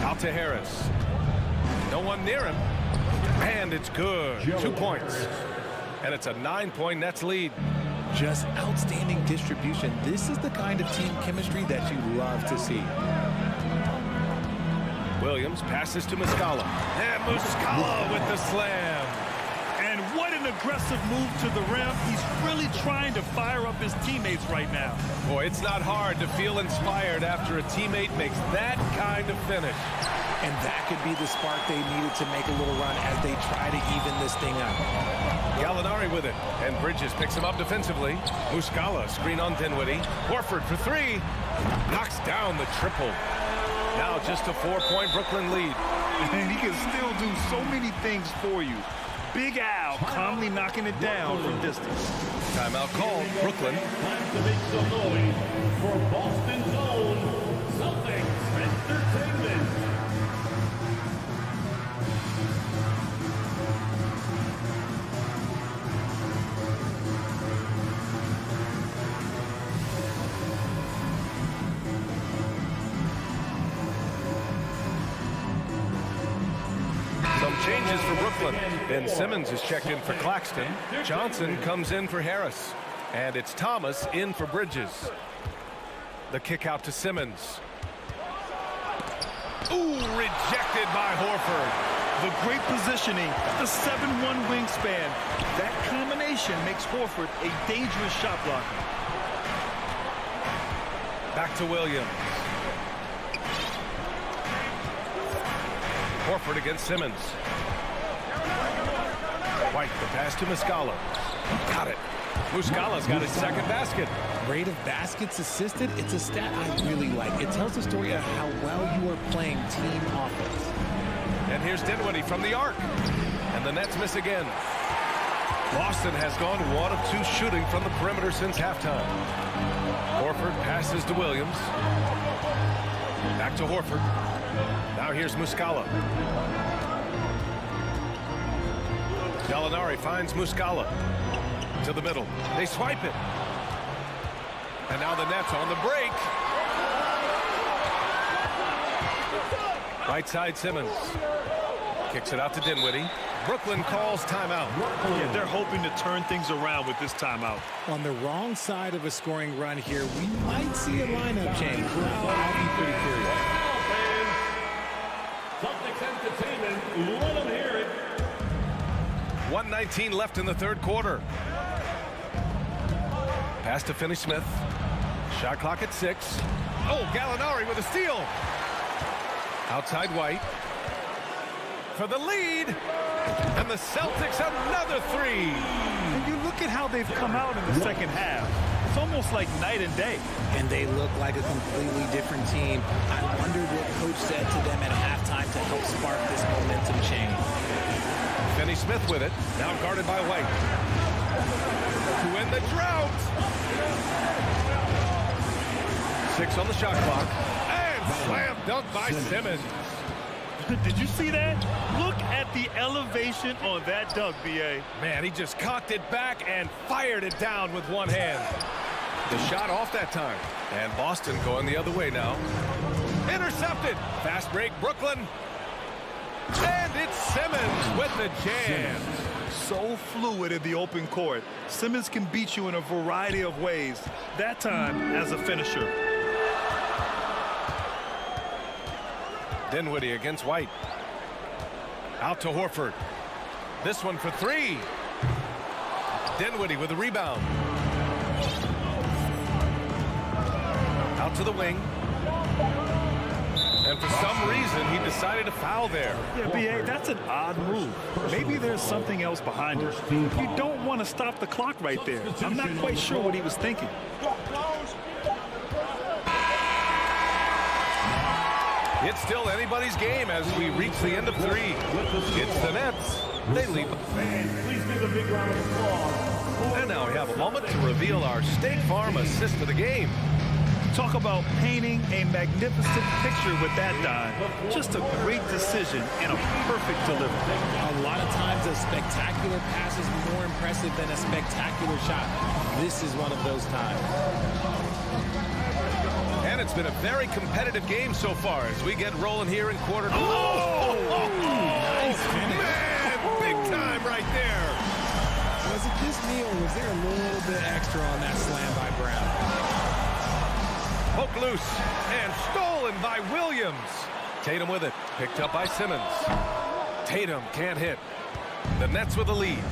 Out to Harris. No one near him. And it's good. 2 points. And it's a 9-point Nets lead. Just outstanding distribution. This is the kind of team chemistry that you love to see. Williams passes to Muscala. And Muscala with the slam. And what an aggressive move to the rim. He's really trying to fire up his teammates right now. Boy, it's not hard to feel inspired after a teammate makes that kind of finish. And that could be the spark they needed to make a little run as they try to even this thing up. Gallinari with it. And Bridges picks him up defensively. Muscala, screen on Dinwiddie. Horford for 3. Knocks down the triple. Now just a 4-point Brooklyn lead. And he can still do so many things for you. Big Al calmly knocking it down from distance. Timeout called. Brooklyn. Time to make some noise for Boston's own Celtics Entertainment. Changes for Brooklyn. Ben Simmons is checked in for Claxton. Johnson comes in for Harris. And it's Thomas in for Bridges. The kick out to Simmons. Ooh, rejected by Horford. The great positioning, the 7'1" wingspan. That combination makes Horford a dangerous shot blocker. Back to Williams. Horford against Simmons. White, the pass to Muscala. Got it. Muscala's got his second basket. Rate of baskets assisted, it's a stat I really like. It tells the story of how well you are playing team offense. And here's Dinwiddie from the arc. And the Nets miss again. Boston has gone 1 of 2 shooting from the perimeter since halftime. Horford passes to Williams. Back to Horford. Now here's Muscala. Gallinari finds Muscala to the middle. They swipe it. And now the Nets on the break. Right side Simmons. Kicks it out to Dinwiddie. Brooklyn calls timeout. Yeah, they're hoping to turn things around with this timeout. On the wrong side of a scoring run here, we might see a lineup change. I'll be pretty curious. Celtics Entertainment, let them hear it. 1:19 left in the third quarter. Pass to Finney-Smith. Shot clock at 6. Oh, Gallinari with a steal. Outside White. For the lead. And the Celtics another 3. And you look at how they've come out in the second half. It's almost like night and day. And they look like a completely different team. I wondered what coach said to them at halftime to help spark this momentum change. Finney-Smith with it. Now guarded by White. To end the drought. 6 on the shot clock. And slam dunk by Simmons. Did you see that? Look at the elevation on that dunk, B.A. Man, he just cocked it back and fired it down with one hand. The shot off that time. And Boston going the other way now. Intercepted. Fast break, Brooklyn. And it's Simmons with the jam. So fluid in the open court. Simmons can beat you in a variety of ways. That time as a finisher. Dinwiddie against White. Out to Horford. This one for three. Dinwiddie with the rebound. Out to the wing. And for some reason, he decided to foul there. Yeah, B.A., that's an odd move. Maybe there's something else behind it. You don't want to stop the clock right there. I'm not quite sure what he was thinking. It's still anybody's game as we reach the end of three. It's the Nets. They lead. Please give a big round of applause. And now we have a moment to reveal our State Farm assist of the game. Talk about painting a magnificent picture with that dime. Just a great decision and a perfect delivery. A lot of times a spectacular pass is more impressive than a spectacular shot. This is one of those times. And it's been a very competitive game so far as we get rolling here in quarter. Nice finish. Man, big time right there. Was it just me or was there a little bit extra on that slam by Brown? Poke loose and stolen by Williams. Tatum with it, picked up by Simmons. Tatum can't hit. The Nets with the lead.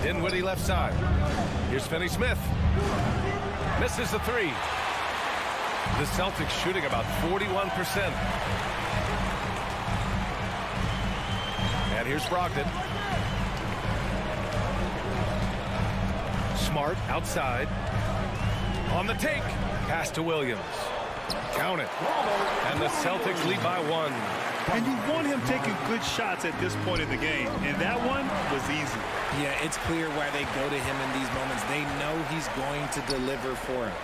Dinwiddie left side. Here's Finney-Smith. Misses the three. The Celtics shooting about 41%. And here's Brogdon. Smart outside. On the take. Pass to Williams. Count it. And the Celtics lead by one. And you want him taking good shots at this point in the game. And that one was easy. Yeah, it's clear why they go to him in these moments. They know he's going to deliver for him.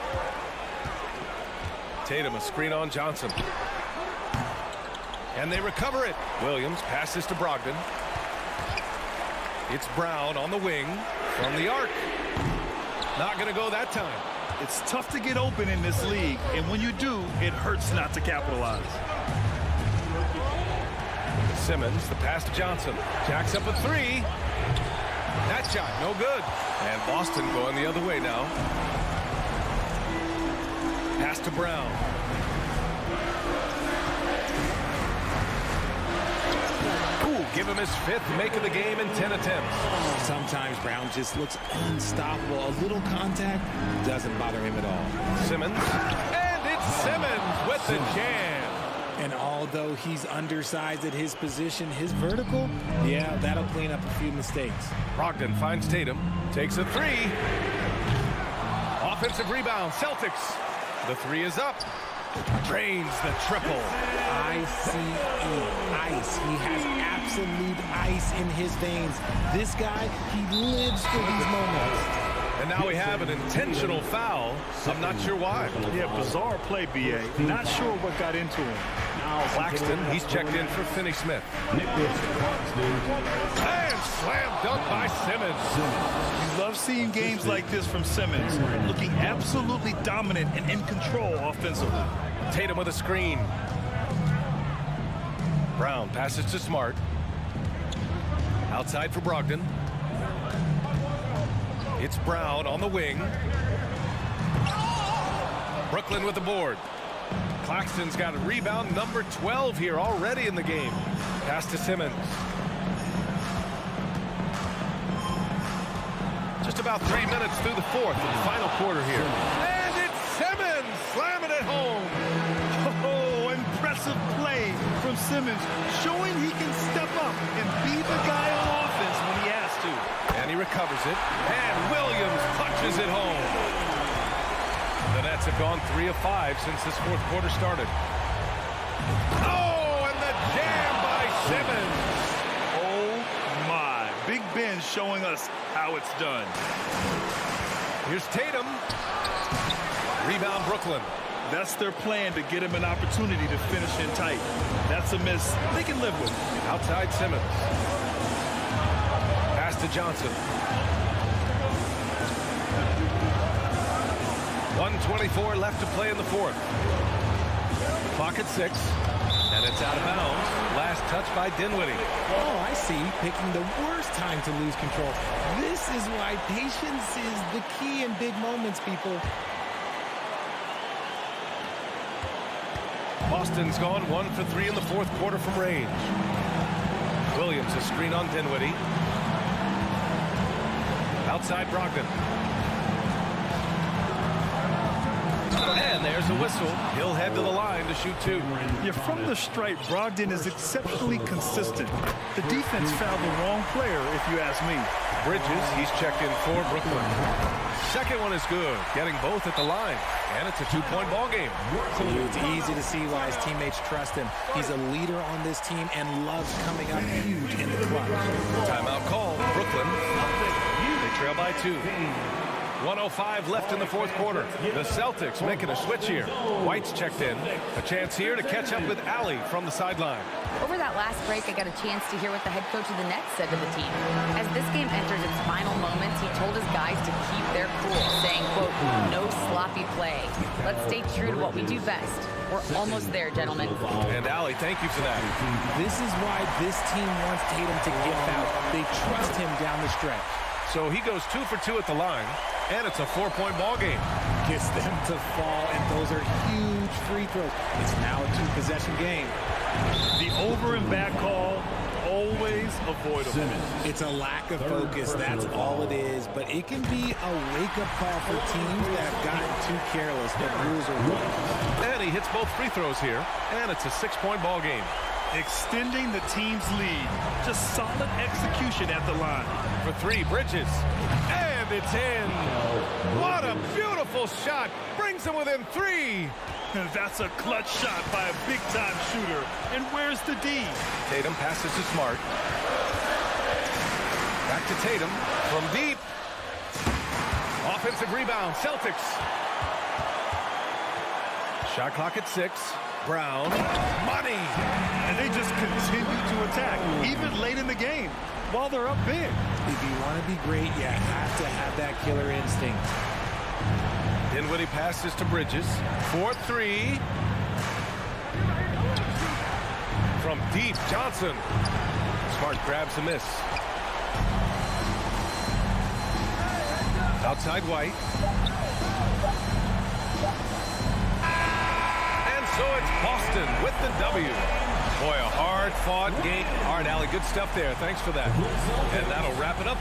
Tatum, a screen on Johnson. And they recover it. Williams passes to Brogdon. It's Brown on the wing from the arc. Not going to go that time. It's tough to get open in this league, and when you do, it hurts not to capitalize. Simmons, the pass to Johnson. Jacks up a three. That shot, no good. And Boston going the other way now. Pass to Brown. Ooh, give him his fifth make of the game in 10 attempts. Sometimes Brown just looks unstoppable. A little contact doesn't bother him at all. Simmons. And it's Simmons with the jam. And although he's undersized at his position, his vertical, yeah, that'll clean up a few mistakes. Brogdon finds Tatum. Takes a three. Offensive rebound. Celtics. The three is up. Drains the triple. ICE. Ice. He has absolute ice in his veins. This guy, he lives for these moments. And now we have an intentional foul. I'm not sure why. Yeah, bizarre play, B.A. Not sure what got into him. Claxton, he's checked in for Finney-Smith. And slam dunk by Simmons. You love seeing games like this from Simmons, looking absolutely dominant and in control offensively. Tatum with a screen. Brown passes to Smart. Outside for Brogdon. It's Brown on the wing. Brooklyn with the board. Claxton's got a rebound, number 12 here already in the game. Pass to Simmons. Just about 3 minutes through the fourth, the final quarter here. And it's Simmons slamming it home. Oh, impressive play from Simmons, showing he can step up and be the guy on offense when he has to. And he recovers it. And Williams punches it home. The Nets have gone 3 of 5 since this fourth quarter started. Oh, and the jam by Simmons. Oh, my. Big Ben showing us how it's done. Here's Tatum. Rebound, Brooklyn. That's their plan, to get him an opportunity to finish in tight. That's a miss they can live with. Outside Simmons. Pass to Johnson. 1:24 left to play in the fourth. Clock at 6. And it's out of bounds. Last touch by Dinwiddie. Oh, I see. Picking the worst time to lose control. This is why patience is the key in big moments, people. Boston's gone 1 for 3 in the fourth quarter from range. Williams, a screen on Dinwiddie. Outside Brogdon. And there's a whistle. He'll head to the line to shoot 2. Yeah, from the stripe, Brogdon is exceptionally consistent. The defense fouled the wrong player, if you ask me. Bridges, he's checked in for Brooklyn. Second one is good, getting both at the line. And it's a 2-point ball game. It's easy to see why his teammates trust him. He's a leader on this team and loves coming up huge in the clutch. Timeout call, Brooklyn. They trail by 2. 1:05 left in the fourth quarter. The Celtics making a switch here. White's checked in. A chance here to catch up with Allie from the sideline. Over that last break, I got a chance to hear what the head coach of the Nets said to the team. As this game enters its final moments, he told his guys to keep their cool, saying, quote, no sloppy play. Let's stay true to what we do best. We're almost there, gentlemen. And Allie, thank you for that. This is why this team wants Tatum to get fouled. They trust him down the stretch. So he goes 2 for 2 at the line, and it's a 4-point ball game. Gets them to fall, and those are huge free throws. It's now a 2-possession game. The over and back call, always avoidable. It's a lack of focus, that's all it is. But it can be a wake-up call for teams that have gotten too careless. The rules are wrong. And he hits both free throws here, and it's a 6-point ball game. Extending the team's lead. Just solid execution at the line. For 3, Bridges. And it's in. What a beautiful shot. Brings him within 3. That's a clutch shot by a big-time shooter. And where's the D? Tatum passes to Smart. Back to Tatum from deep. Offensive rebound, Celtics. Shot clock at 6. Brown, money. And they just continue to attack, even late in the game, while they're up big. If you want to be great, you have to have that killer instinct. Dinwiddie passes to Bridges. 4-3. From deep, Johnson. Smart grabs a miss. Outside White. So it's Boston with the W. Boy, a hard-fought game. All right, Allie, good stuff there. Thanks for that. And that'll wrap it up.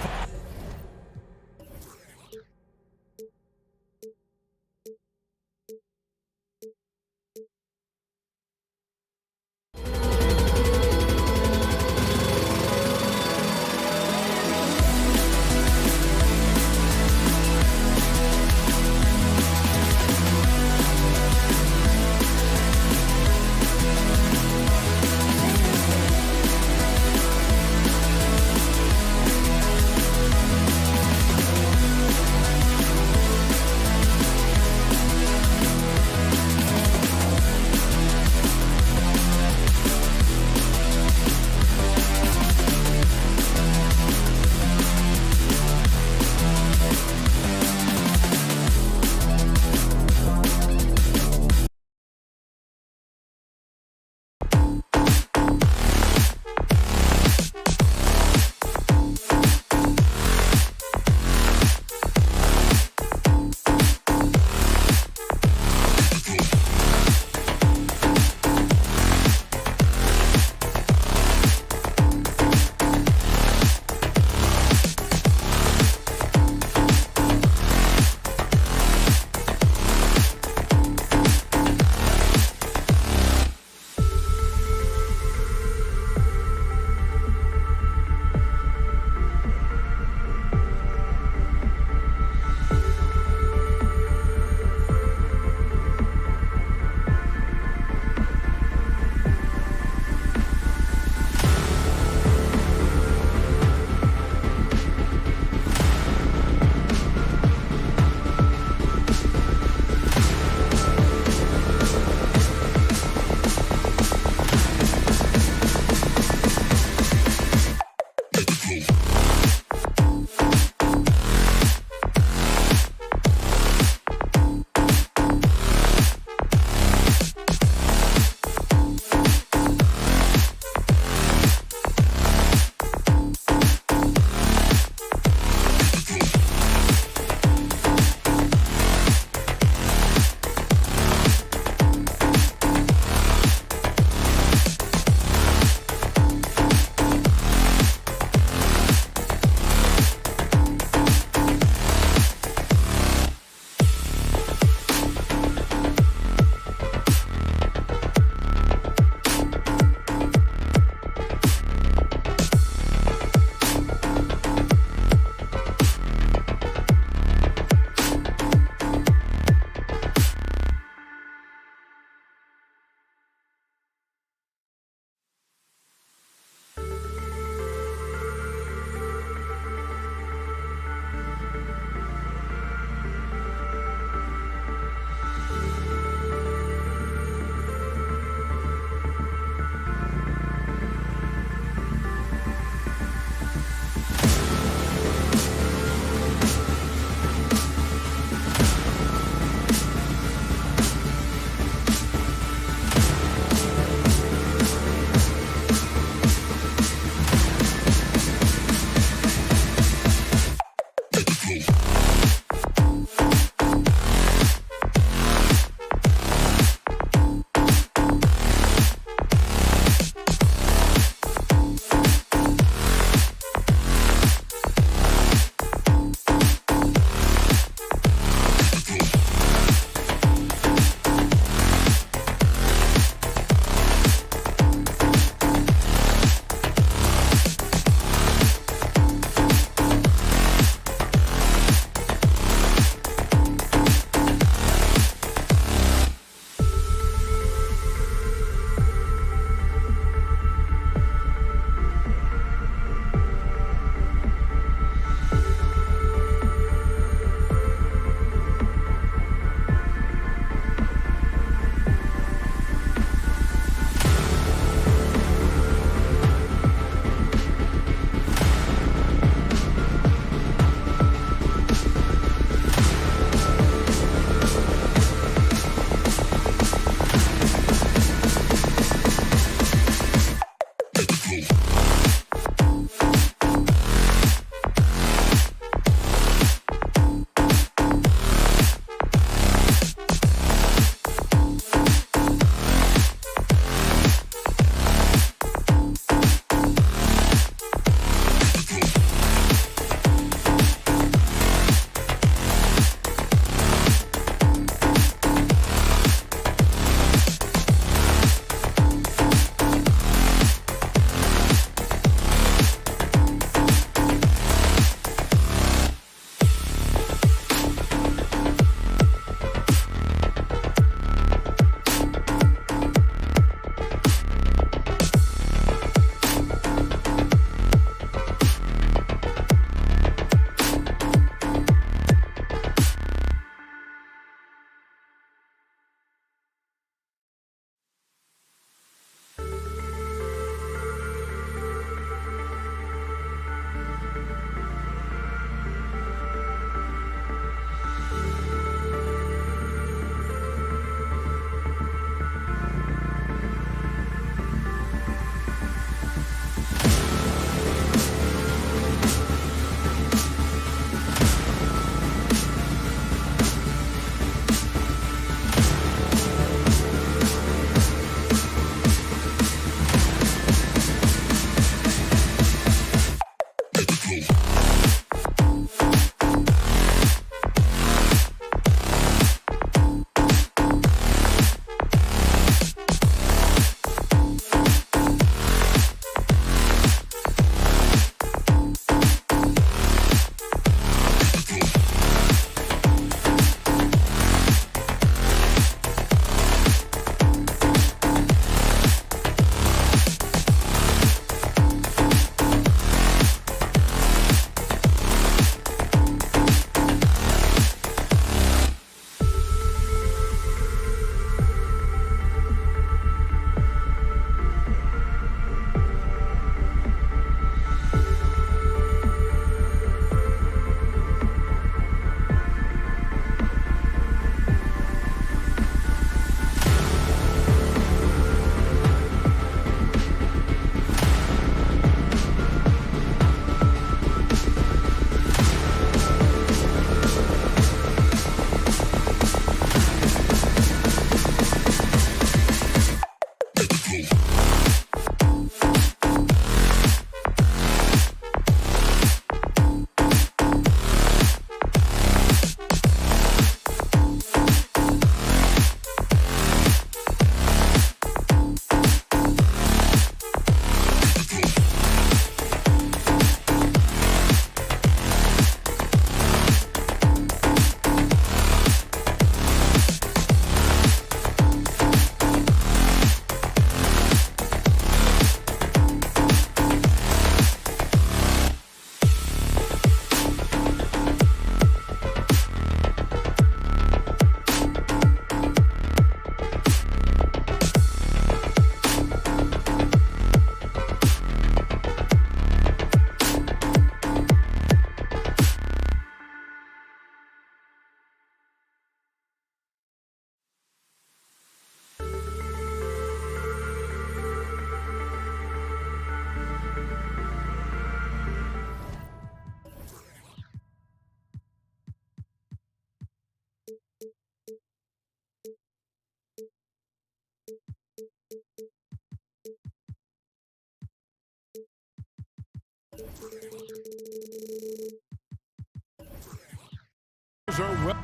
Well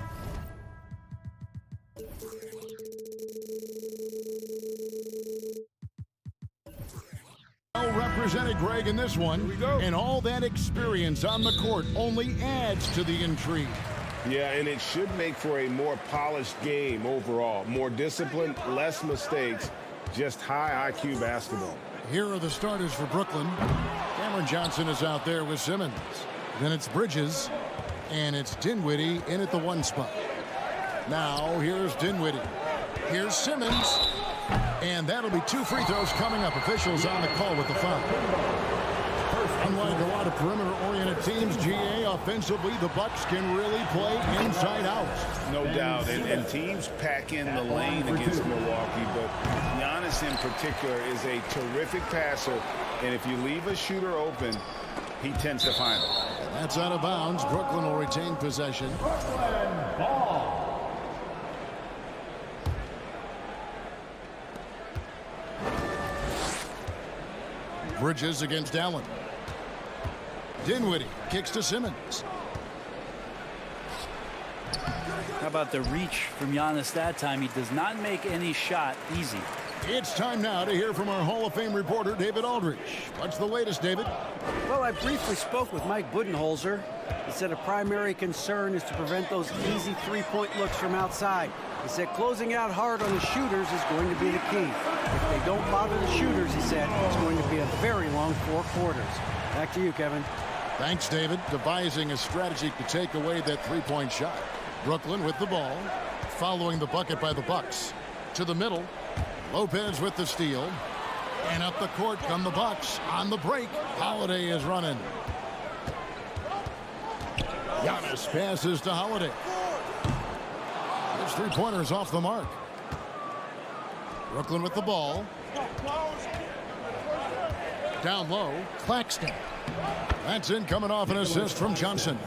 represented, Greg, in this one. Here we go. And all that experience on the court only adds to the intrigue. Yeah, and it should make for a more polished game overall. More discipline, less mistakes, just high IQ basketball. Here are the starters for Brooklyn. Cameron Johnson is out there with Simmons. Then it's Bridges, and it's Dinwiddie in at the 1 spot. Now here's Dinwiddie. Here's Simmons. And that'll be 2 free throws coming up. Officials on the call with the foul. Unlike a lot of perimeter-oriented teams, GA, offensively, the Bucks can really play inside out. No doubt, and teams pack in the lane against Milwaukee, but Giannis in particular is a terrific passer, and if you leave a shooter open, he tends to find it. That's out of bounds. Brooklyn will retain possession. Bridges against Allen. Dinwiddie kicks to Simmons. How about the reach from Giannis that time? He does not make any shot easy. It's time now to hear from our Hall of Fame reporter, David Aldridge. What's the latest, David? Well, I briefly spoke with Mike Budenholzer. He said a primary concern is to prevent those easy three-point looks from outside. He said closing out hard on the shooters is going to be the key. If they don't bother the shooters, he said, it's going to be a very long 4 quarters. Back to you, Kevin. Thanks, David. Devising a strategy to take away that three-point shot. Brooklyn with the ball, following the bucket by the Bucks. To the middle, Lopez with the steal. And up the court come the Bucks. On the break, Holiday is running. Giannis passes to Holiday. His three-pointers off the mark. Brooklyn with the ball. Down low, Claxton. That's in, coming off an assist from Johnson.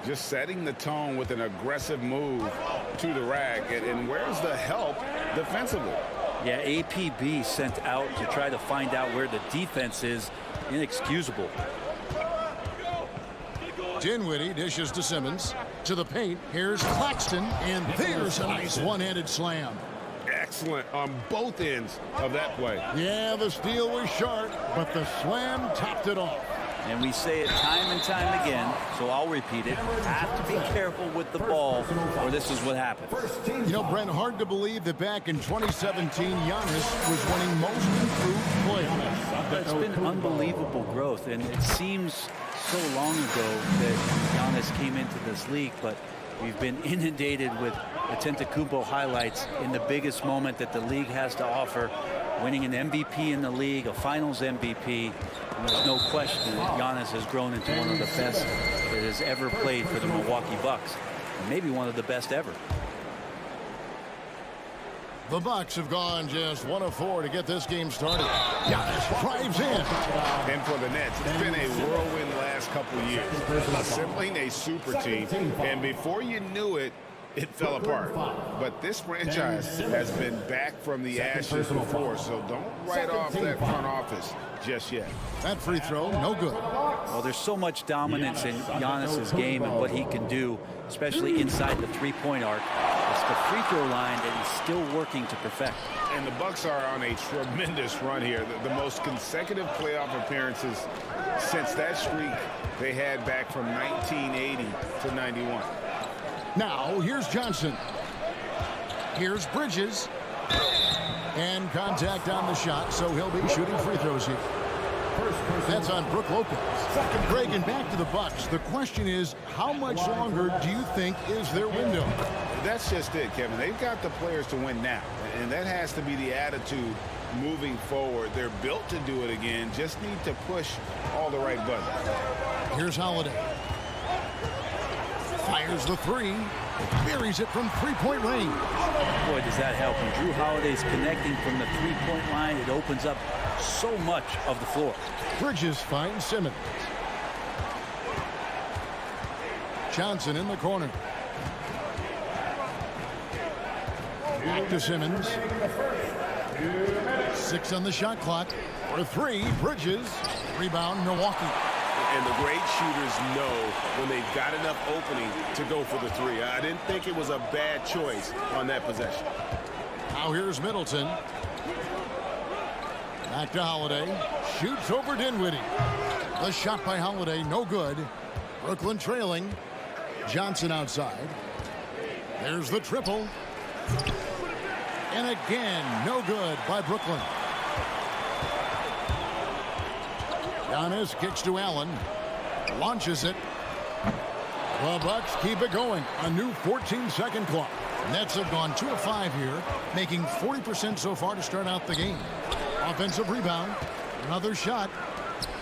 Just setting the tone with an aggressive move to the rack. And where's the help defensively? Yeah, APB sent out to try to find out where the defense is. Inexcusable. Dinwiddie dishes to Simmons. To the paint, here's Claxton, and there's a nice one-handed slam. Excellent on both ends of that play. Yeah, the steal was sharp, but the slam topped it off. And we say it time and time again, so I'll repeat it. Have to be careful with the ball, or this is what happens. You know, Brent, hard to believe that back in 2017, Giannis was winning most improved player. It's been unbelievable growth, and it seems so long ago that Giannis came into this league, but we've been inundated with Antetokounmpo highlights in the biggest moment that the league has to offer, winning an MVP in the league, a finals MVP. And there's no question that Giannis has grown into one of the best that has ever played for the Milwaukee Bucks, and maybe one of the best ever. The Bucks have gone just 1 of 4 to get this game started. Giannis drives in. And for the Nets, it's been a whirlwind last couple years. Assembling a super team, and before you knew it, it fell apart. But this franchise has been back from the ashes before, so don't write off that front office just yet. That free throw, no good. Well, there's so much dominance in Giannis's game and what he can do, especially inside the three-point arc. It's the free throw line that he's still working to perfect. And the Bucks are on a tremendous run here. The most consecutive playoff appearances since that streak they had back from 1980 to 91. Now, here's Johnson. Here's Bridges. And contact on the shot, so he'll be shooting free throws here. That's on Brook Lopez. Greg, and back to the Bucks. The question is, how much longer do you think is their window? That's just it, Kevin. They've got the players to win now, and that has to be the attitude moving forward. They're built to do it again, just need to push all the right buttons. Here's Holiday. Fires the three. Buries it from three-point range. Boy, does that help. When Drew Holiday's connecting from the three-point line, it opens up so much of the floor. Bridges finds Simmons. Johnson in the corner. Back to Simmons. 6 on the shot clock. For 3, Bridges. Rebound, Milwaukee. and the great shooters know when they've got enough opening to go for the three. I didn't think it was a bad choice on that possession. Now here's Middleton. Back to Holiday. Shoots over Dinwiddie. The shot by Holiday, no good. Brooklyn trailing. Johnson outside. There's the triple. And again, no good by Brooklyn. Giannis kicks to Allen. Launches it. The Bucks keep it going. A new 14-second clock. Nets have gone 2 of 5 here, making 40% so far to start out the game. Offensive rebound. Another shot.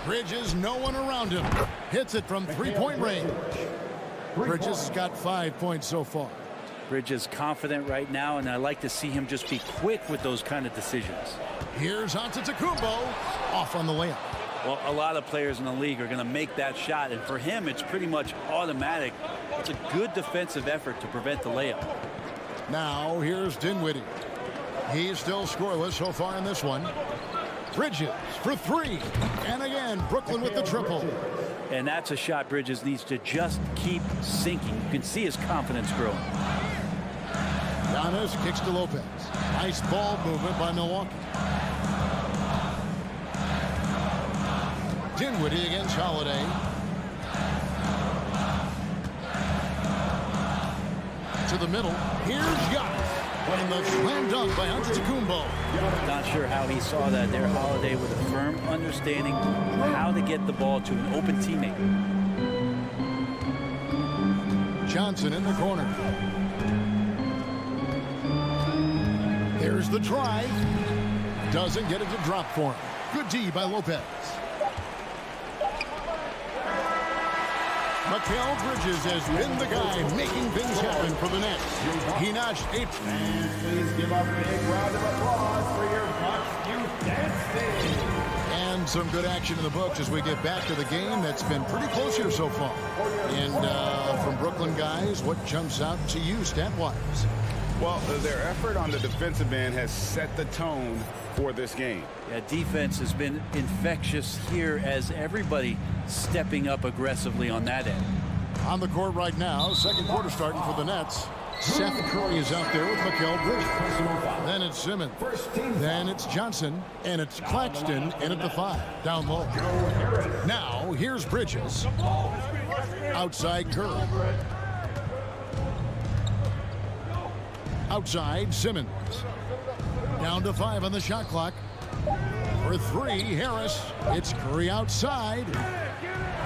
Bridges, no one around him. Hits it from three-point range. Bridges has got 5 points so far. Bridges confident right now, and I like to see him just be quick with those kind of decisions. Here's Antetokounmpo. Off on the layup. Well, a lot of players in the league are going to make that shot, and for him, it's pretty much automatic. It's a good defensive effort to prevent the layup. Now, here's Dinwiddie. He's still scoreless so far in this one. Bridges for three. And again, Brooklyn with the triple. And that's a shot Bridges needs to just keep sinking. You can see his confidence growing. Giannis kicks to Lopez. Nice ball movement by Milwaukee. Dinwiddie against Holiday. To the middle. Here's Giannis. Winning the slam dunk by Antetokounmpo. Not sure how he saw that there. Holiday with a firm understanding how to get the ball to an open teammate. Johnson in the corner. There's the drive. Doesn't get it to drop for him. Good D by Lopez. Mikal Bridges has been the guy making things happen for the Nets. He notched 8. Please give a big round of applause for your Bucks Youth Dance. And some good action in the books as we get back to the game that's been pretty close here so far. And from Brooklyn guys, what jumps out to you stat-wise? Well, their effort on the defensive end has set the tone for this game. Yeah, defense has been infectious here as everybody stepping up aggressively on that end. On the court right now, second quarter starting for the Nets. Seth Curry is out there with Mikal Bridges. Then it's Simmons. Then it's Johnson. And it's Claxton in at the 5. Down low. Now, here's Bridges. Outside Curry. Outside Simmons. Down to 5 on the shot clock. For 3, Harris. It's Curry outside.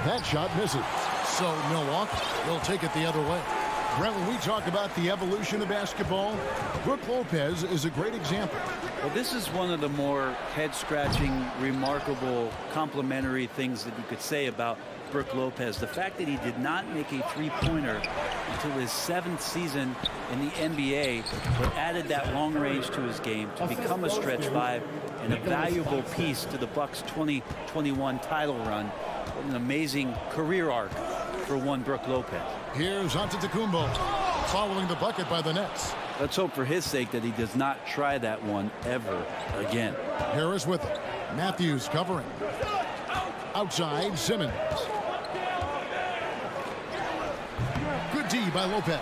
That shot misses. So Milwaukee will take it the other way. Brent, when we talk about the evolution of basketball, Brook Lopez is a great example. Well, this is one of the more head-scratching, remarkable, complimentary things that you could say about Brook Lopez. The fact that he did not make a three-pointer until his 7th season in the NBA, but added that long range to his game to become a stretch 5 and a valuable piece to the Bucks' 2021 title run. What an amazing career arc for one Brook Lopez. Here's Antetokounmpo following the bucket by the Nets. Let's hope for his sake that he does not try that one ever again. Harris with it. Matthews covering. Outside Simmons. Good D by Lopez.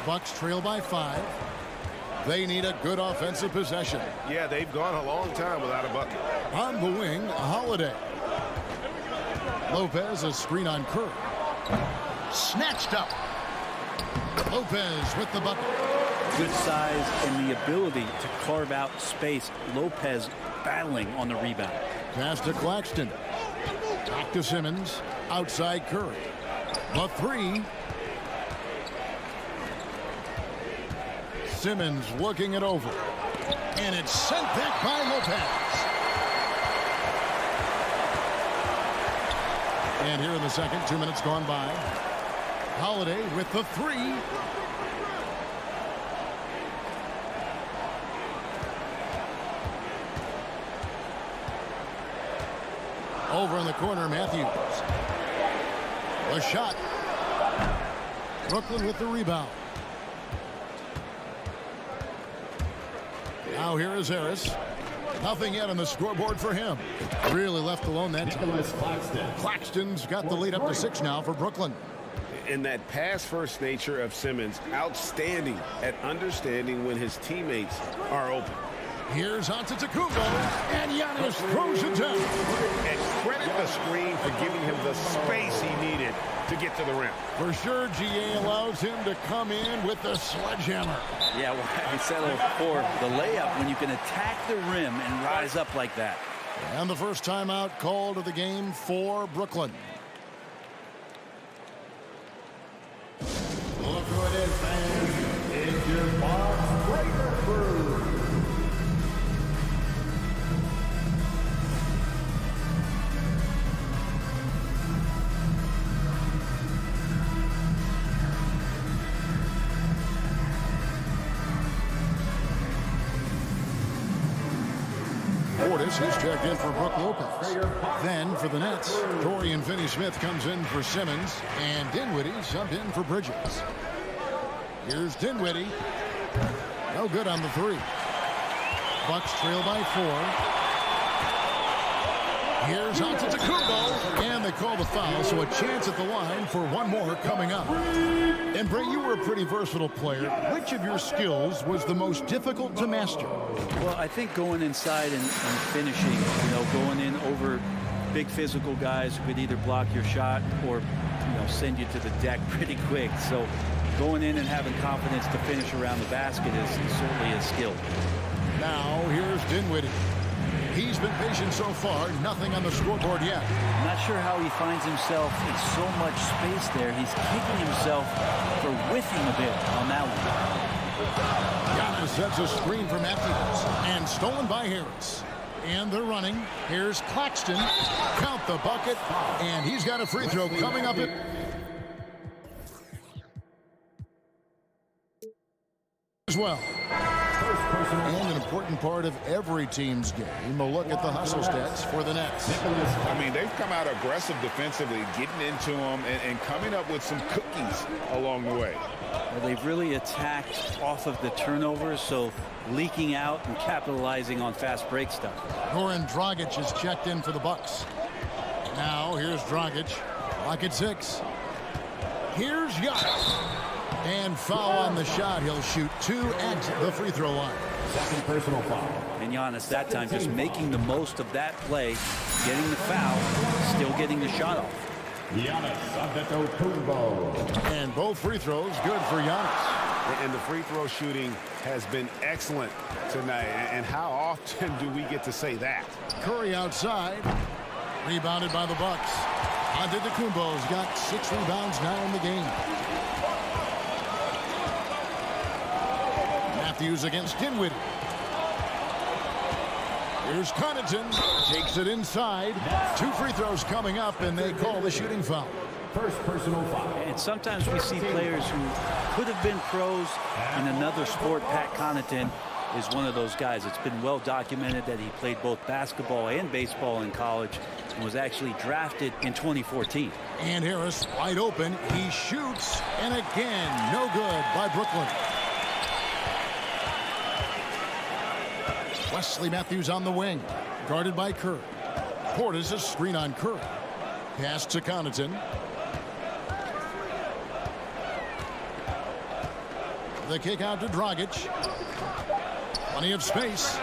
Bucks trail by 5. They need a good offensive possession. Yeah, they've gone a long time without a bucket. On the wing, Holiday. Lopez, a screen on Curry. Snatched up. Lopez with the bucket. Good size and the ability to carve out space. Lopez battling on the rebound. Pass to Claxton. Back to Simmons. Outside Curry. The 3. Simmons looking it over. And it's sent back by Lopez. And here in the second, 2 minutes gone by. Holiday with the 3. Over in the corner, Matthews. The shot. Brooklyn with the rebound. Now here is Harris. Nothing yet on the scoreboard for him. Really left alone that time. Claxton's got the lead up to 6 now for Brooklyn. And that pass-first nature of Simmons, outstanding at understanding when his teammates are open. Here's Antetokounmpo, and Giannis throws it down. And credit the screen for giving him the space he needed to get to the rim. For sure, GA allows him to come in with the sledgehammer. Yeah, well, I settled for the layup when you can attack the rim and rise up like that. And the first timeout called of the game for Brooklyn. Look who it is, man. It's your boss breaker crew. Portis is checked in for Brook Lopez. Then for the Nets, Dorian Finney-Smith comes in for Simmons, and Dinwiddie subbed in for Bridges. Here's Dinwiddie. No good on the 3. Bucks trail by 4. Here's Antetokounmpo, and they call the foul, so a chance at the line for one more coming up. And Bray, you were a pretty versatile player. Which of your skills was the most difficult to master? Well, I think going inside and finishing, going in over big physical guys who could either block your shot or, send you to the deck pretty quick. So going in and having confidence to finish around the basket is certainly a skill. Now here's Dinwiddie. He's been patient so far, nothing on the scoreboard yet. I'm not sure how he finds himself in so much space there. He's kicking himself for whiffing a bit on that one. Giannis sets a screen for Matthews, and stolen by Harris. And they're running. Here's Claxton. Count the bucket, and he's got a free throw coming up as well. And an important part of every team's game, a look at the hustle stats for the Nets. I mean, they've come out aggressive defensively, getting into them and coming up with some cookies along the way. Well, they've really attacked off of the turnovers, so leaking out and capitalizing on fast break stuff. Goran Dragic is checked in for the Bucks. Now here's Dragic. Lock at 6. Here's Giannis. And foul on the shot. He'll shoot 2 at the free throw line. Second personal foul. And Giannis that time just making the most of that play, getting the foul, still getting the shot off. Giannis Antetokounmpo. And both free throws good for Giannis. And the free throw shooting has been excellent tonight. And how often do we get to say that? Curry outside. Rebounded by the Bucks. Antetokounmpo's got 6 rebounds now in the game. Matthews against Dinwiddie. Here's Connaughton. Takes it inside. 2 free throws coming up, and they call the shooting foul. First personal foul. And sometimes we see players who could have been pros in another sport. Pat Connaughton is one of those guys. It's been well documented that he played both basketball and baseball in college and was actually drafted in 2014. And Harris wide open. He shoots, and again, no good by Brooklyn. Wesley Matthews on the wing, guarded by Curry. Portis a screen on Curry. Pass to Connaughton. The kick out to Dragic. Plenty of space.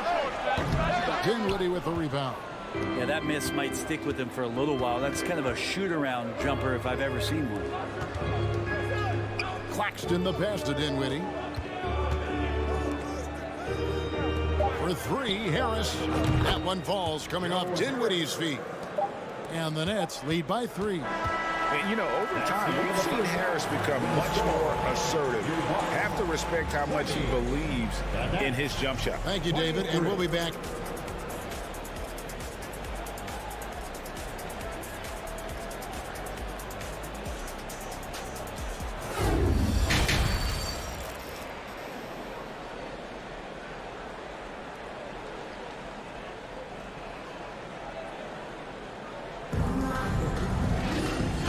Dinwiddie with the rebound. Yeah, that miss might stick with him for a little while. That's kind of a shoot-around jumper if I've ever seen one. Claxton the pass to Dinwiddie. For 3, Harris. That one falls, coming off Dinwiddie's feet. And the Nets lead by 3. And, over time, we've seen Harris become much more assertive. Have to respect how much he believes in his jump shot. Thank you, David, and we'll be back.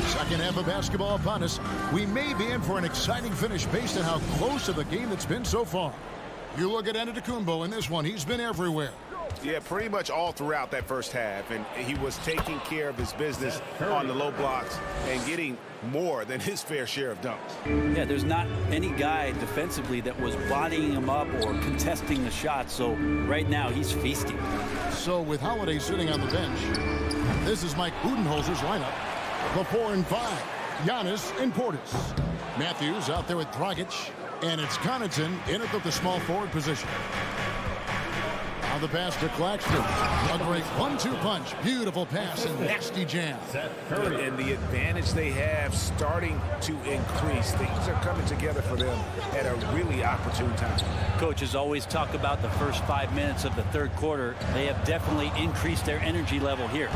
Second half of basketball upon us. We may be in for an exciting finish based on how close to the game it's been so far. You look at Antetokounmpo in this one. He's been everywhere. Yeah, pretty much all throughout that first half. And he was taking care of his business on the low blocks and getting more than his fair share of dunks. Yeah, there's not any guy defensively that was bodying him up or contesting the shot. So right now he's feasting. So with Holiday sitting on the bench, this is Mike Budenholzer's lineup. The 4 and 5, Giannis and Portis. Matthews out there with Dragic, and it's Connaughton in at the small forward position. Now the pass to Claxton. A great 1-2 punch. Beautiful pass and nasty jam. And the advantage they have starting to increase. Things are coming together for them at a really opportune time. Coaches always talk about the first 5 minutes of the third quarter. They have definitely increased their energy level here.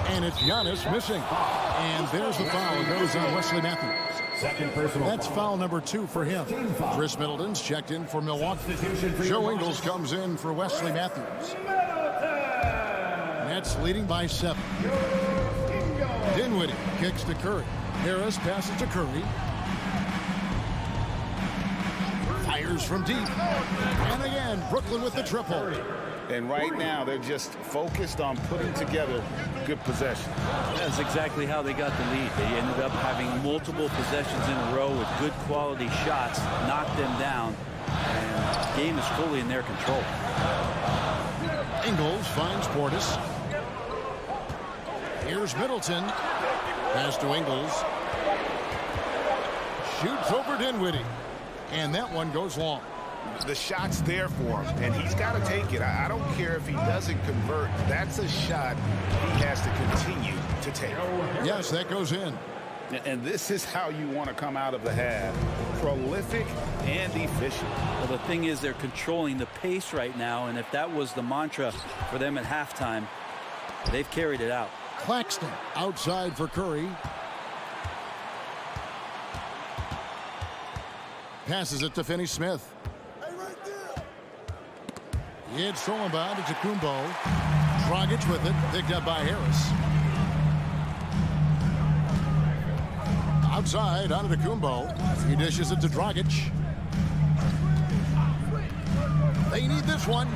And it's Giannis missing. And there's the foul. It goes on Wesley Matthews. Second personal. That's foul number 2 for him. Chris Middleton's checked in for Milwaukee. Joe Ingles comes in for Wesley Matthews. Nets leading by 7. Dinwiddie kicks to Curry. Harris passes to Curry. Fires from deep. And again, Brooklyn with the triple. And right now, they're just focused on putting together good possession. That's exactly how they got the lead. They ended up having multiple possessions in a row with good quality shots, knocked them down, and the game is fully in their control. Ingles finds Portis. Here's Middleton. Pass to Ingles. Shoots over Dinwiddie. And that one goes long. The shot's there for him, and he's got to take it. I don't care if he doesn't convert. That's a shot he has to continue to take. Yes, that goes in. And this is how you want to come out of the half. Prolific and efficient. Well, the thing is they're controlling the pace right now, and if that was the mantra for them at halftime, they've carried it out. Claxton outside for Curry. Passes it to Finney-Smith. It's thrown by to Kumbo. Dragic with it, picked up by Harris. Outside, onto Kumbo. He dishes it to Dragic. They need this one.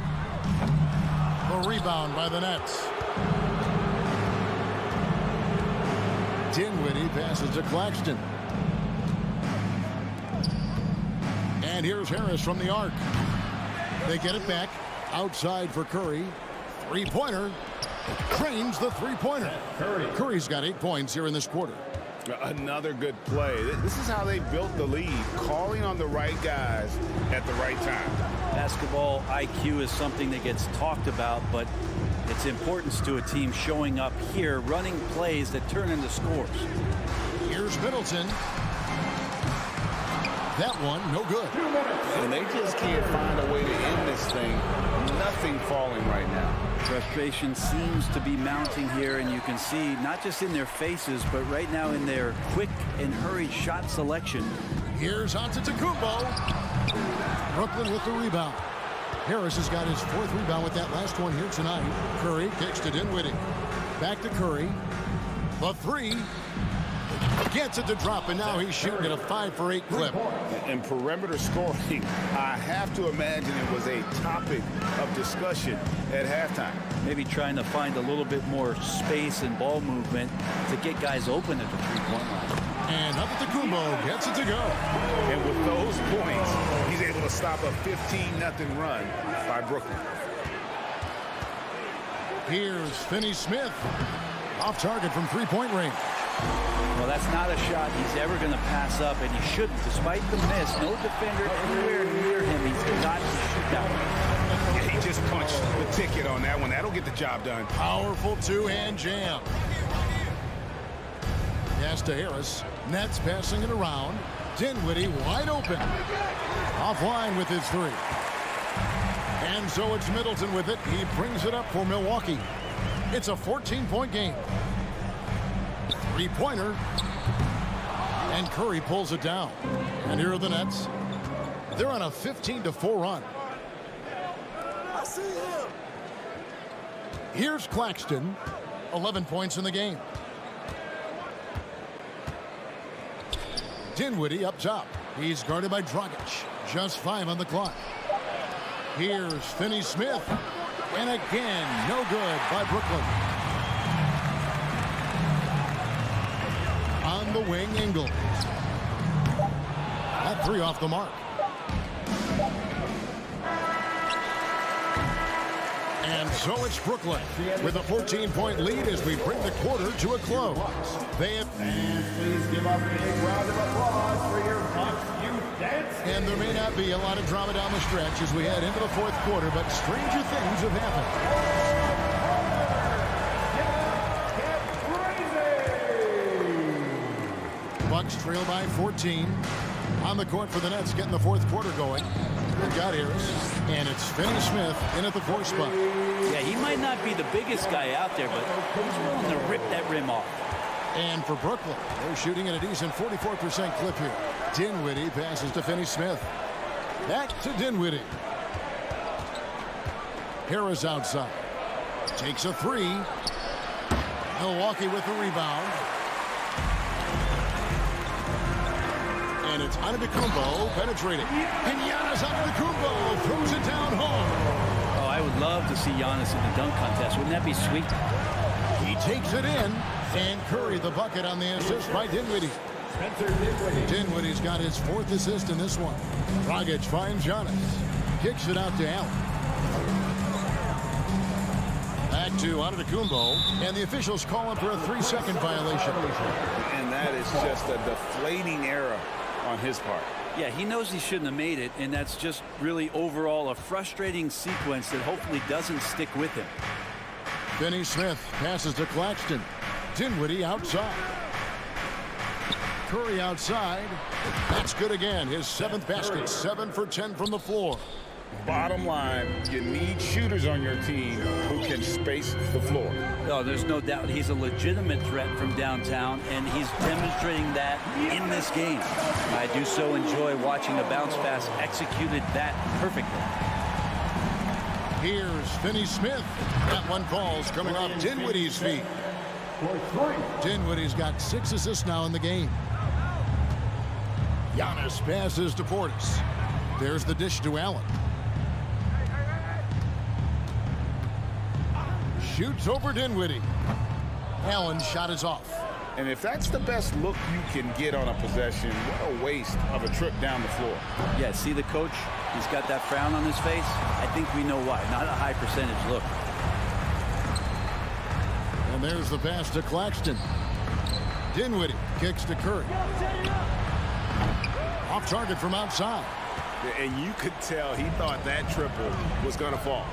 The rebound by the Nets. Dinwiddie passes to Claxton. And here's Harris from the arc. They get it back. Outside for Curry. Three-pointer. Cranes the three-pointer. Curry's got 8 points here in this quarter. Another good play. This is how they built the lead, calling on the right guys at the right time. Basketball IQ is something that gets talked about, but its importance to a team showing up here, running plays that turn into scores. Here's Middleton. That one, no good. And they just can't find a way to end this thing. Nothing falling right now. Frustration seems to be mounting here, and you can see not just in their faces, but right now in their quick and hurried shot selection. Here's Antetokounmpo. Brooklyn with the rebound. Harris has got his 4th rebound with that last one here tonight. Curry kicks to Dinwiddie. Back to Curry. The 3. Gets it to drop, and now he's shooting at a 5-for-8 clip. And perimeter scoring, I have to imagine it was a topic of discussion at halftime. Maybe trying to find a little bit more space and ball movement to get guys open at the three-point line. And Antetokounmpo gets it to go. And with those points, he's able to stop a 15-0 run by Brooklyn. Here's Finney-Smith. Off target from three-point range. Well, that's not a shot he's ever going to pass up, and he shouldn't. Despite the miss, no defender anywhere near him. He's got to shoot that one. Yeah, he just punched the ticket on that one. That'll get the job done. Powerful two-hand jam. Pass to Harris. Nets passing it around. Dinwiddie wide open. Offline with his 3. And so it's Middleton with it. He brings it up for Milwaukee. It's a 14-point game. Three-pointer. And Curry pulls it down. And here are the Nets. They're on a 15-4 run. I see him. Here's Claxton. 11 points in the game. Dinwiddie up top. He's guarded by Dragic. Just 5 on the clock. Here's Finney-Smith. And again, no good by Brooklyn. On the wing, Ingles. That three off the mark. And so it's Brooklyn with a 14-point lead as we bring the quarter to a close. They have... Please give up a big round of applause for your Bucks youth dance. And there may not be a lot of drama down the stretch as we head into the fourth quarter, but stranger things have happened. Bucks trail by 14. On the court for the Nets, getting the fourth quarter going. They've got Harris, and it's Finney Smith in at the 4 spot. Yeah, he might not be the biggest guy out there, but he's willing to rip that rim off. And for Brooklyn, they're shooting at a decent 44% clip here. Dinwiddie passes to Finney Smith. Back to Dinwiddie. Harris outside. Takes a three. Milwaukee with the rebound. And it's Antetokounmpo penetrating. And Giannis Antetokounmpo throws it down home. Oh, I would love to see Giannis in the dunk contest. Wouldn't that be sweet? He takes it in. And Curry the bucket on the assist by Dinwiddie. Dinwiddie's got his 4th assist in this one. Dragic finds Giannis. Kicks it out to Allen. Back to Antetokounmpo. And the officials call him for a 3-second violation. And that is just a deflating error on his part. Yeah, he knows he shouldn't have made it, and that's just really overall a frustrating sequence that hopefully doesn't stick with him. Finney Smith passes to Claxton. Dinwiddie outside. Curry outside. That's good again. His 7th basket. 7 for 10 from the floor. Bottom line, you need shooters on your team who can space the floor. Oh, there's no doubt he's a legitimate threat from downtown, and he's demonstrating that in this game. I do so enjoy watching a bounce pass executed that perfectly. Here's Finney Smith. That one falls coming off Dinwiddie's feet. Dinwiddie's got 6 assists now in the game. Giannis passes to Portis. There's the dish to Allen. Shoots over Dinwiddie. Allen's shot is off. And if that's the best look you can get on a possession, what a waste of a trip down the floor. Yeah, see the coach? He's got that frown on his face. I think we know why. Not a high percentage look. And there's the pass to Claxton. Dinwiddie kicks to Curry. Off target from outside. And you could tell he thought that triple was going to fall.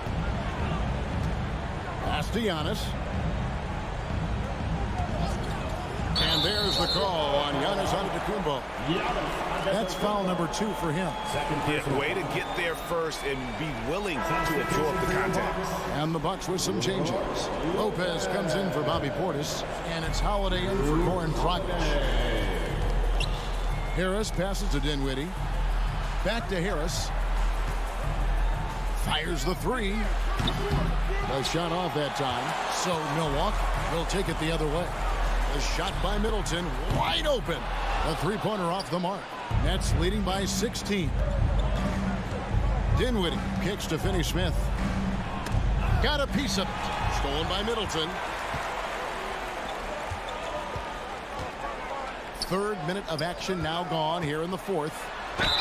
Pass to Giannis. And there's the call on Giannis Antetokounmpo. That's foul number 2 for him. Yeah, way to get there first and be willing to absorb the contact. And the Bucks with some changes. Lopez comes in for Bobby Portis, and it's Holiday in for Goran Dragic. Harris passes to Dinwiddie. Back to Harris. Fires the 3. The shot off that time. So Milwaukee will take it the other way. The shot by Middleton, wide open. A 3-pointer off the mark. Nets leading by 16. Dinwiddie kicks to Finney Smith. Got a piece of it. Stolen by Middleton. 3rd minute of action now gone here in the 4th.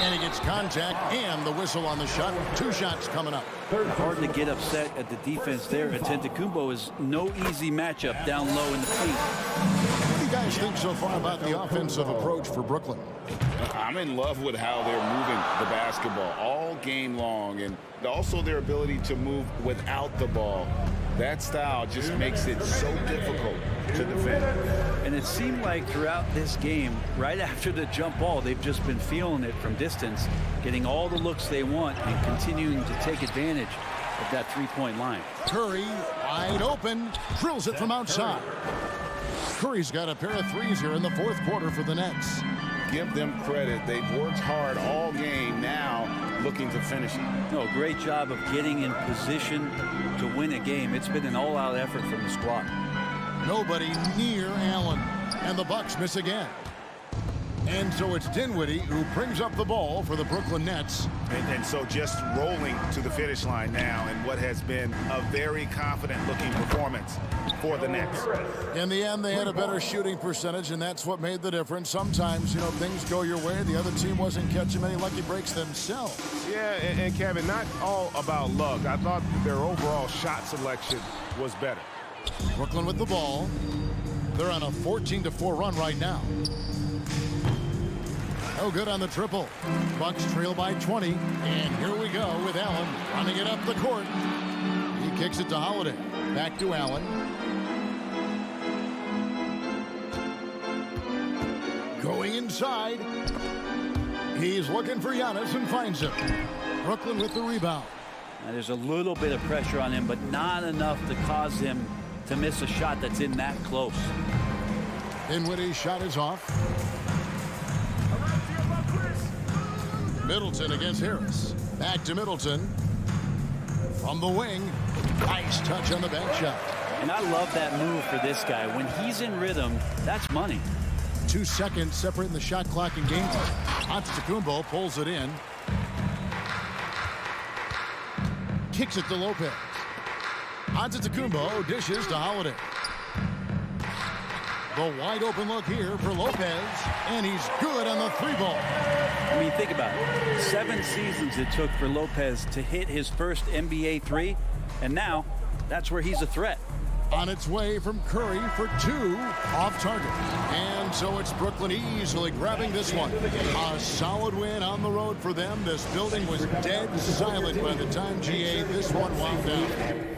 And he gets contact and the whistle on the shot. 2 shots coming up. Hard to get upset at the defense there. Antetokounmpo is no easy matchup down low in the paint. What do you guys think so far about the offensive approach for Brooklyn? I'm in love with how they're moving the basketball all game long, and also their ability to move without the ball. That style just makes it so difficult to defend. And it seemed like throughout this game, right after the jump ball, they've just been feeling it from distance, getting all the looks they want and continuing to take advantage of that 3-point line. Curry, wide open, drills it from outside. Curry's got a pair of 3s here in the 4th quarter for the Nets. Give them credit. They've worked hard all game, now looking to finish it. No, great job of getting in position to win a game. It's been an all-out effort from the squad. Nobody near Allen, and the Bucks miss again. And so it's Dinwiddie who brings up the ball for the Brooklyn Nets. And so just rolling to the finish line now in what has been a very confident-looking performance for the Nets. In the end, they had a better shooting percentage, and that's what made the difference. Sometimes, things go your way. The other team wasn't catching many lucky breaks themselves. Yeah, and Kevin, not all about luck. I thought their overall shot selection was better. Brooklyn with the ball. They're on a 14-4 run right now. No good on the triple. Bucks trail by 20. And here we go with Allen running it up the court. He kicks it to Holiday. Back to Allen. Going inside. He's looking for Giannis and finds him. Brooklyn with the rebound. Now, there's a little bit of pressure on him, but not enough to cause him to miss a shot that's in that close. Dinwiddie's shot is off. Middleton against Harris. Back to Middleton. From the wing. Nice touch on the back shot. And I love that move for this guy. When he's in rhythm, that's money. 2 seconds separating the shot clock and game time. Antetokounmpo pulls it in. Kicks it to Lopez. Antetokounmpo dishes to Holiday. The wide open look here for Lopez, and he's good on the 3-ball. I mean, think about it. 7 seasons it took for Lopez to hit his first NBA 3, and now that's where he's a threat. On its way from Curry for 2 off target. And so it's Brooklyn easily grabbing this one. A solid win on the road for them. This building was dead silent by the time GA this one wound down.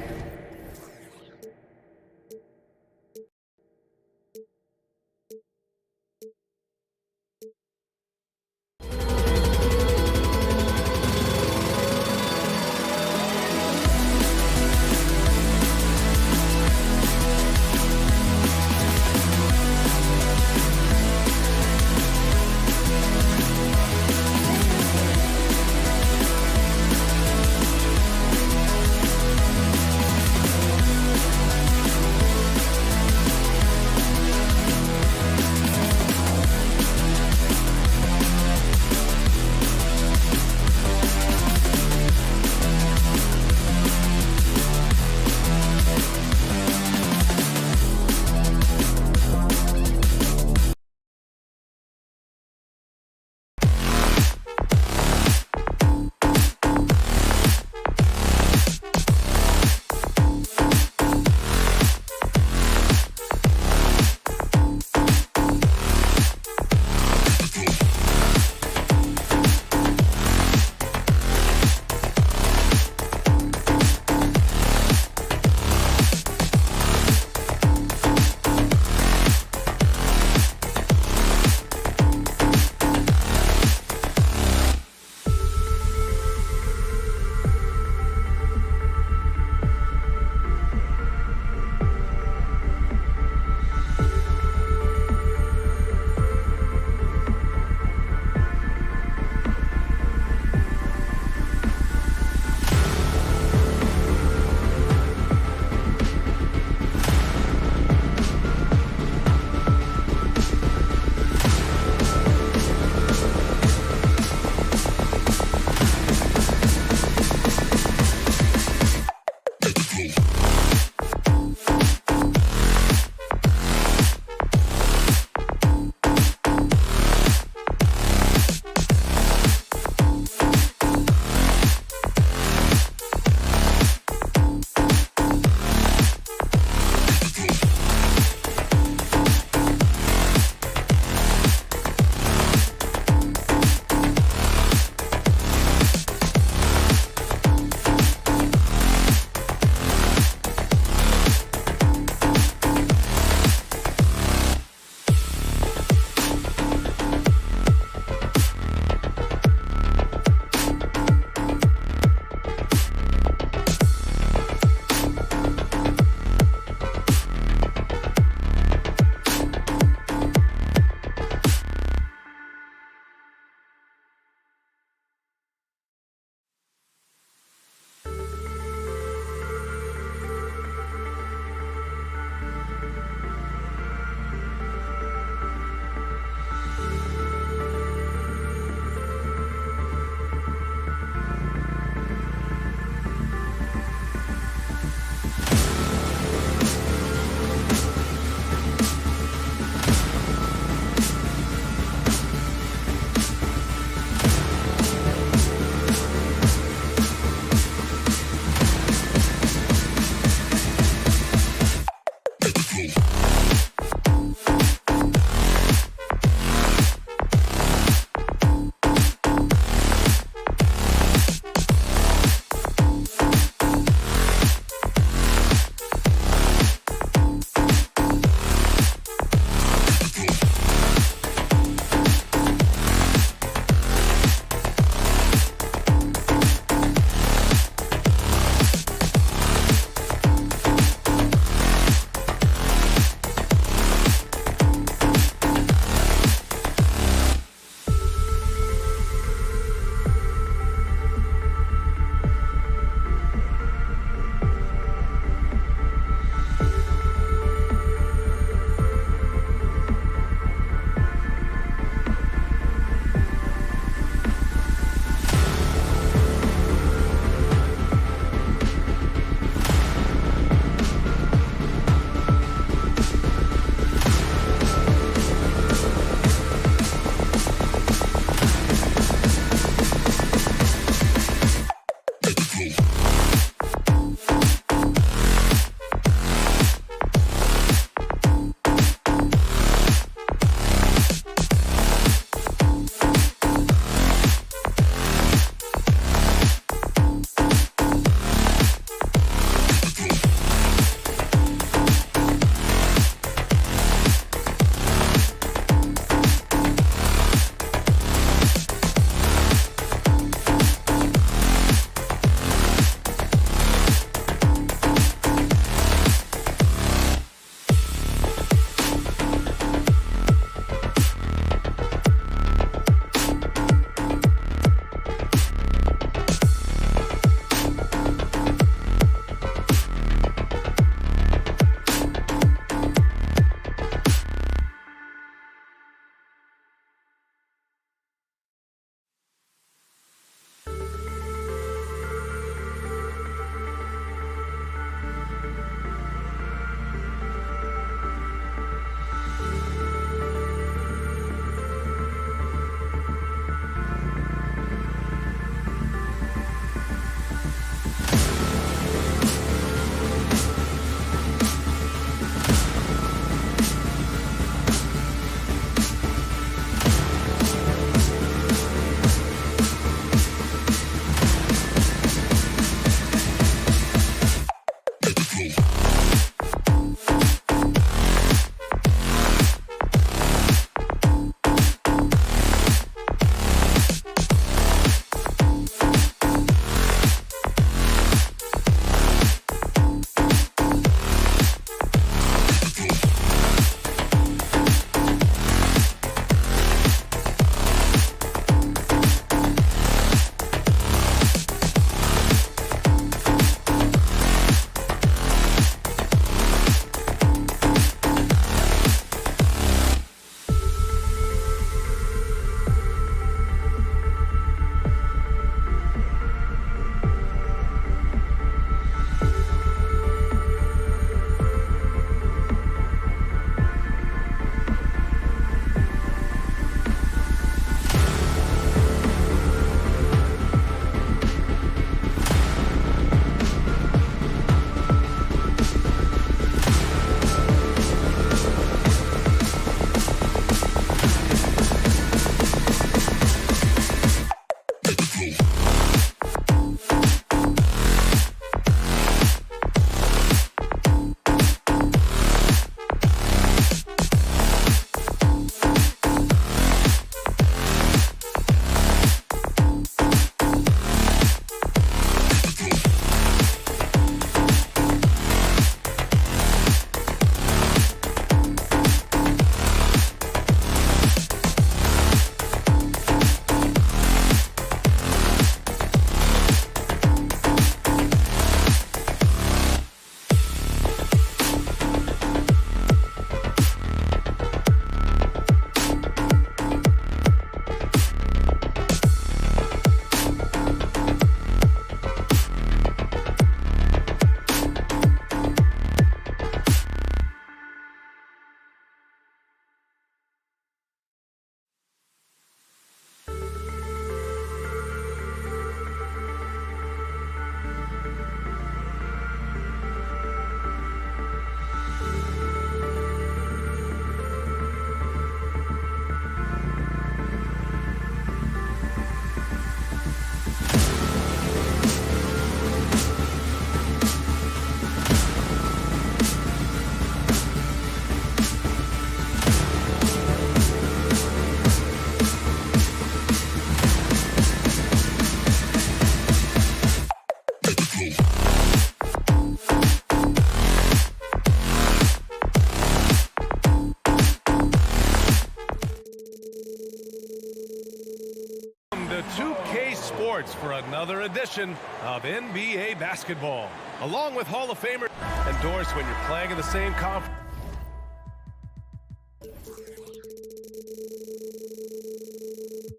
for another edition of NBA basketball. Along with Hall of Famer, endorsed when you're playing in the same conference.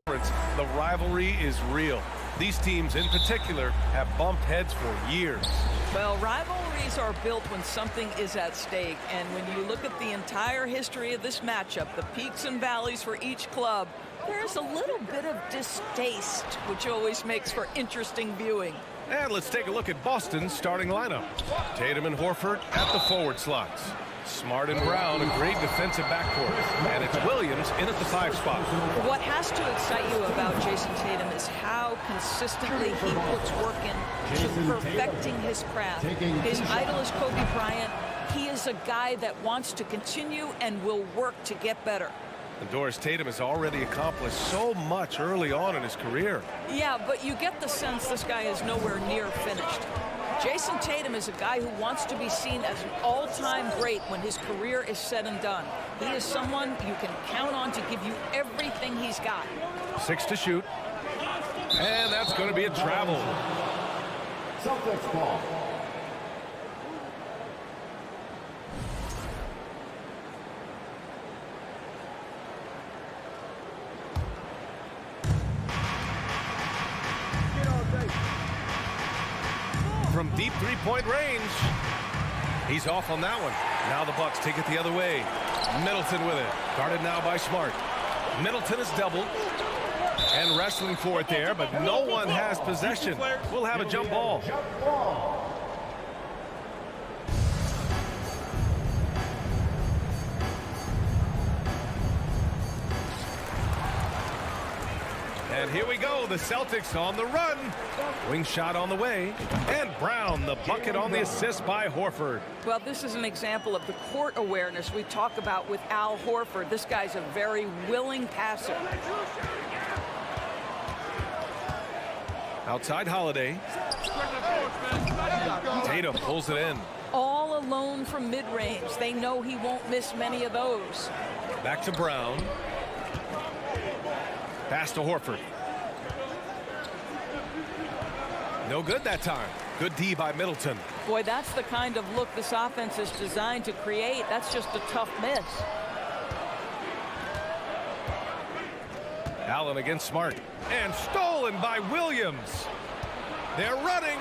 The rivalry is real. These teams in particular have bumped heads for years. Well, rivalries are built when something is at stake, and when you look at the entire history of this matchup, the peaks and valleys for each club, there's a little bit of distaste, which always makes for interesting viewing. And let's take a look at Boston's starting lineup. Tatum and Horford at the forward slots. Smart and Brown, a great defensive backcourt. And it's Williams in at the 5 spot. What has to excite you about Jason Tatum is how consistently he puts work into perfecting his craft. His idol is Kobe Bryant. He is a guy that wants to continue and will work to get better. And Doris, Tatum has already accomplished so much early on in his career. Yeah, but you get the sense this guy is nowhere near finished. Jason Tatum is a guy who wants to be seen as an all-time great when his career is said and done. He is someone you can count on to give you everything he's got. 6 to shoot. And that's going to be a travel. Celtics ball. From deep three-point range. He's off on that one. Now the Bucks take it the other way. Middleton with it. Guarded now by Smart. Middleton is doubled. And wrestling for it there, but no one has possession. We'll have a jump ball. And here we go, the Celtics on the run. Wing shot on the way. And Brown, the bucket on the assist by Horford. Well, this is an example of the court awareness we talk about with Al Horford. This guy's a very willing passer. Outside Holiday. Tatum pulls it in. All alone from mid-range. They know he won't miss many of those. Back to Brown. Pass to Horford. No good that time. Good D by Middleton. Boy, that's the kind of look this offense is designed to create. That's just a tough miss. Allen against Smart. And stolen by Williams. They're running.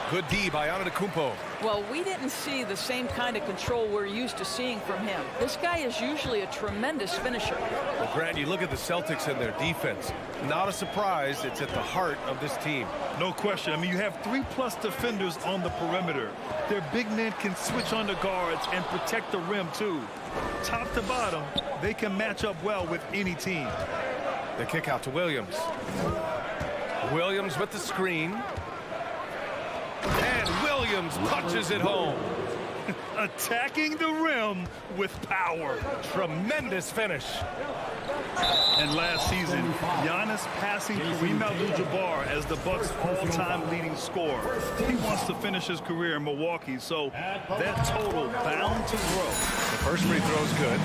Good D by Antetokounmpo. Well, we didn't see the same kind of control we're used to seeing from him. This guy is usually a tremendous finisher. Well, Grant, you look at the Celtics and their defense. Not a surprise. It's at the heart of this team. No question. I mean, you have 3+ defenders on the perimeter. Their big men can switch on the guards and protect the rim, too. Top to bottom, they can match up well with any team. The kick out to Williams. Williams with the screen. And Williams punches it home. Attacking the rim with power. Tremendous finish. And last season, Giannis passing Kareem Abdul-Jabbar as the Bucks' all-time leading scorer. He wants to finish his career in Milwaukee, so that total bound to grow. The first free throw is good.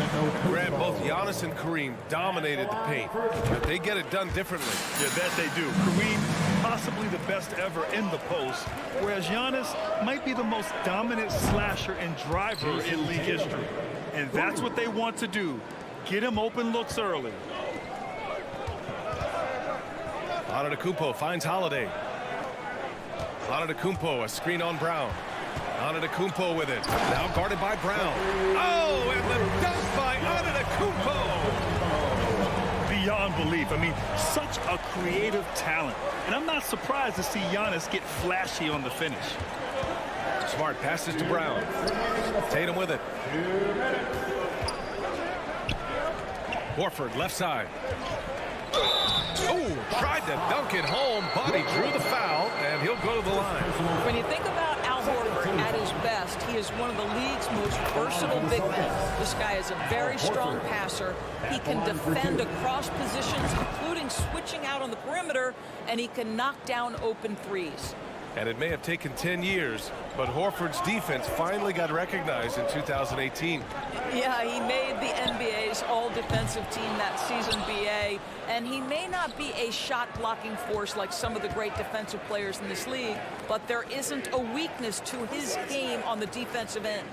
Grant, both Giannis and Kareem dominated the paint, but they get it done differently. Yeah, that they do. Kareem, possibly the best ever in the post, whereas Giannis might be the most dominant slasher and driver in league history. And that's what they want to do. Get him open looks early. Antetokounmpo finds Holiday. Antetokounmpo, a screen on Brown. Antetokounmpo with it. Now guarded by Brown. Oh, and the dunk by Antetokounmpo. Beyond belief. I mean, such a creative talent. And I'm not surprised to see Giannis get flashy on the finish. Smart passes to Brown. Tatum with it. Horford left side. Oh, tried to dunk it home, but he drew the foul, and he'll go to the line. When you think about Al Horford at his best, he is one of the league's most versatile big men. This guy is a very strong passer. He can defend across positions, including switching out on the perimeter, and he can knock down open threes. And it may have taken 10 years, but Horford's defense finally got recognized in 2018. Yeah, he made the NBA's all-defensive team that season, BA, and he may not be a shot-blocking force like some of the great defensive players in this league, but there isn't a weakness to his game on the defensive end.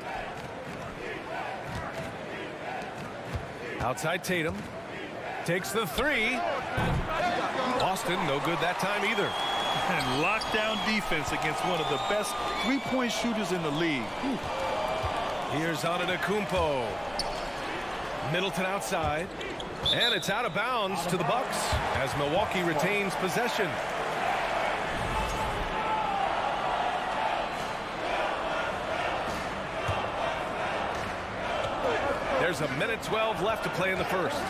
Outside Tatum. Takes the three. Boston, no good that time either. And lockdown defense against one of the best three-point shooters in the league. Here's Antetokounmpo. Middleton outside. And it's out of bounds to the Bucks as Milwaukee retains possession. There's 1:12 left to play in the first.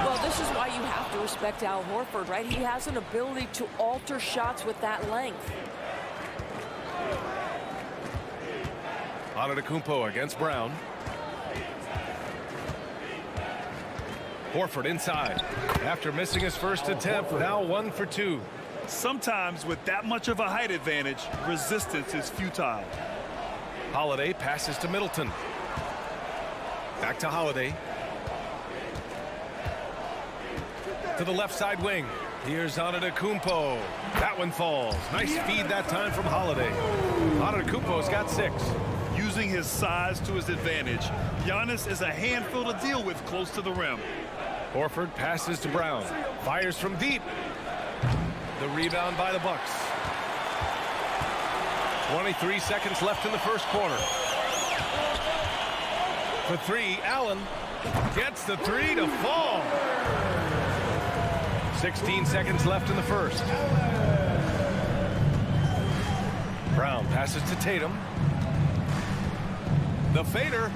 Well, this is why you have to respect Al Horford, right? He has an ability to alter shots with that length. Antetokounmpo against Brown. Horford inside. After missing his first attempt, now 1 for 2. Sometimes with that much of a height advantage, resistance is futile. Holiday passes to Middleton. Back to Holiday. To the left side wing. Here's Antetokounmpo. That one falls. Nice feed that time from Holiday. Antetokounmpo's got 6. Using his size to his advantage, Giannis is a handful to deal with close to the rim. Horford passes to Brown. Fires from deep. The rebound by the Bucks. 23 seconds left in the first quarter. For 3, Allen gets the 3 to fall. 16 seconds left in the first. Brown passes to Tatum. The fader.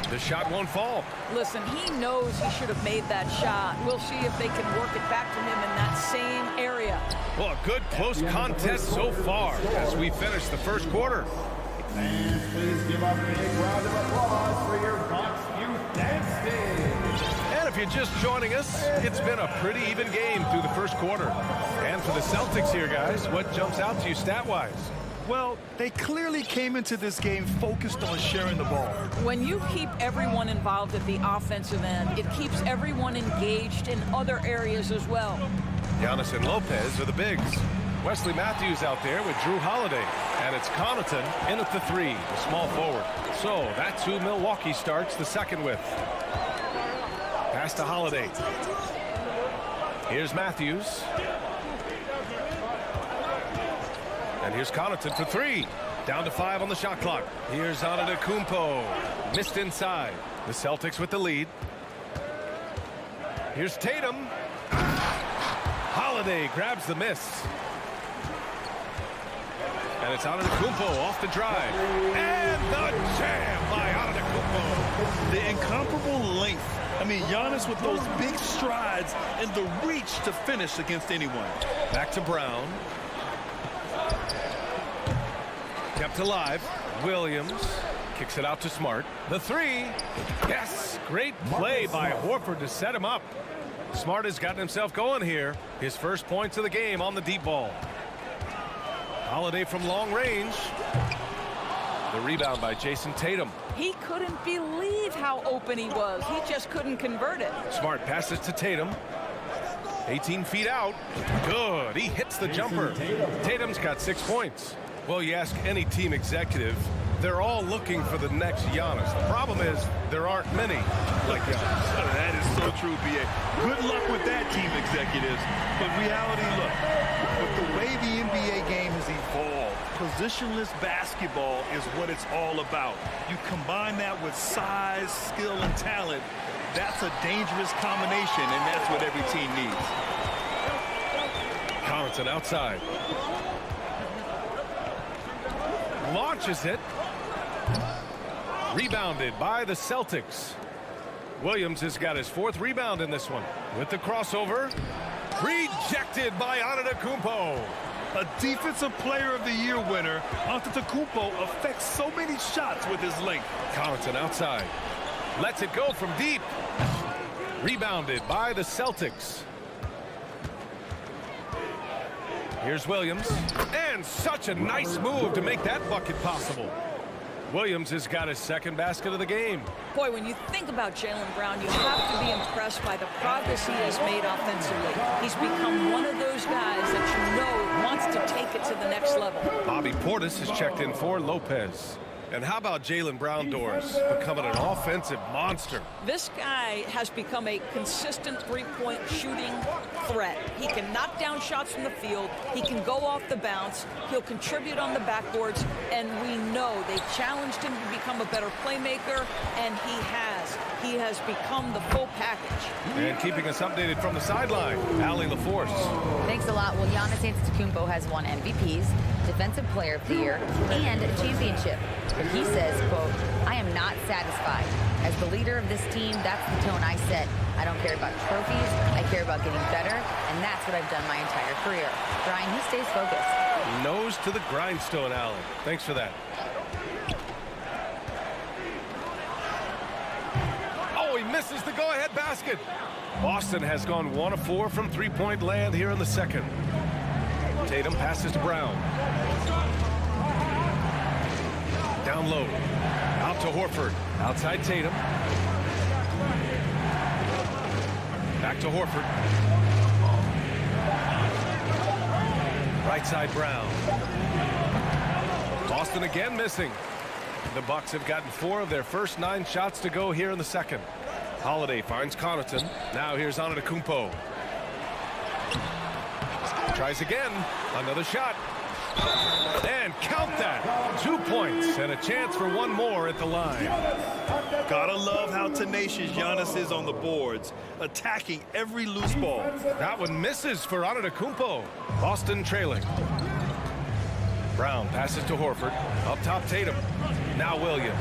The shot won't fall. Listen, he knows he should have made that shot. We'll see if they can work it back to him in that same area. Well, a good close contest so far as we finish the first quarter. And please give a big round of applause for your Bucks Youth Dance Team. And if you're just joining us, it's been a pretty even game through the first quarter. And for the Celtics here, guys, what jumps out to you stat-wise? Well, they clearly came into this game focused on sharing the ball. When you keep everyone involved at the offensive end, it keeps everyone engaged in other areas as well. Giannis and Lopez are the bigs. Wesley Matthews out there with Drew Holiday. And it's Connaughton in at the 3, the small forward. So that's who Milwaukee starts the second with. Pass to Holiday. Here's Matthews. And here's Connaughton for 3. Down to 5 on the shot clock. Here's Antetokounmpo. Missed inside. The Celtics with the lead. Here's Tatum. Holiday grabs the miss. And it's Antetokounmpo off the drive. And the jam by Antetokounmpo. The incomparable length. I mean, Giannis with those big strides and the reach to finish against anyone. Back to Brown. Kept alive. Williams kicks it out to Smart. The 3. Yes, great play by Horford to set him up. Smart has gotten himself going here. His first points of the game on the deep ball. Holiday from long range. The rebound by Jason Tatum. He couldn't believe how open he was. He just couldn't convert it. Smart passes to Tatum. 18 feet out. Good. He hits the jumper. Tatum's got 6 points. Well, you ask any team executive, they're all looking for the next Giannis. The problem is there aren't many like Giannis. That is so true, B.A. Good luck with that, team executives. But reality, look, with the way the NBA game has evolved, positionless basketball is what it's all about. You combine that with size, skill, and talent, that's a dangerous combination, and that's what every team needs. Connaughton outside. Launches it. Rebounded by the Celtics. Williams has got his 4th rebound in this one. With the crossover. Rejected by Antetokounmpo. A Defensive Player of the Year winner, Antetokounmpo affects so many shots with his length. Connaughton outside. Lets it go from deep. Rebounded by the Celtics. Here's Williams. And such a nice move to make that bucket possible. Williams has got his second basket of the game. Boy, when you think about Jaylen Brown, you have to be impressed by the progress he has made offensively. He's become one of those guys that you know wants to take it to the next level. Bobby Portis has checked in for Lopez. And how about Jaylen Brown doors becoming an offensive monster? This guy has become a consistent three-point shooting threat. He can knock down shots from the field. He can go off the bounce. He'll contribute on the backboards. And we know they challenged him to become a better playmaker, and he has. He has become the full package. And keeping us updated from the sideline, Allie LaForce. Thanks a lot. Well, Giannis Antetokounmpo has won MVPs, Defensive Player of the Year, and a championship. But he says, quote, I am not satisfied. As the leader of this team, that's the tone I set. I don't care about trophies. I care about getting better, and that's what I've done my entire career. Brian, he stays focused. Nose to the grindstone, Allen. Thanks for that. Oh, he misses the go-ahead basket. Boston has gone 1 of 4 from three-point land here in the second. Tatum passes to Brown. Down low. Out to Horford. Outside Tatum. Back to Horford. Right side Brown. Boston again missing. The Bucks have gotten 4 of their first 9 shots to go here in the second. Holiday finds Connaughton. Now here's Antetokounmpo. Tries again. Another shot. And count that. 2 points and a chance for one more at the line. Gotta love how tenacious Giannis is on the boards, attacking every loose ball. That one misses for Antetokounmpo. Boston trailing. Brown passes to Horford. Up top Tatum. Now Williams.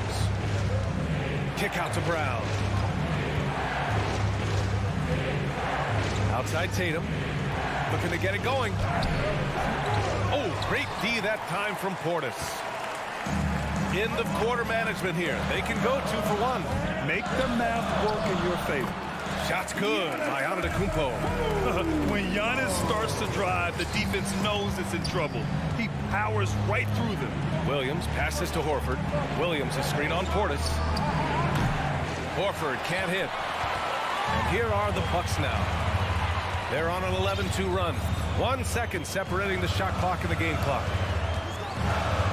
Kick out to Brown. Outside Tatum. Looking to get it going. Oh, great D that time from Portis. End of quarter management here. They can go 2 for 1. Make the math work in your favor. Shot's good by Antetokounmpo. When Giannis starts to drive, the defense knows it's in trouble. He powers right through them. Williams passes to Horford. Williams a screen on Portis. Horford can't hit. And here are the Bucks now. They're on an 11-2 run. 1 second separating the shot clock and the game clock.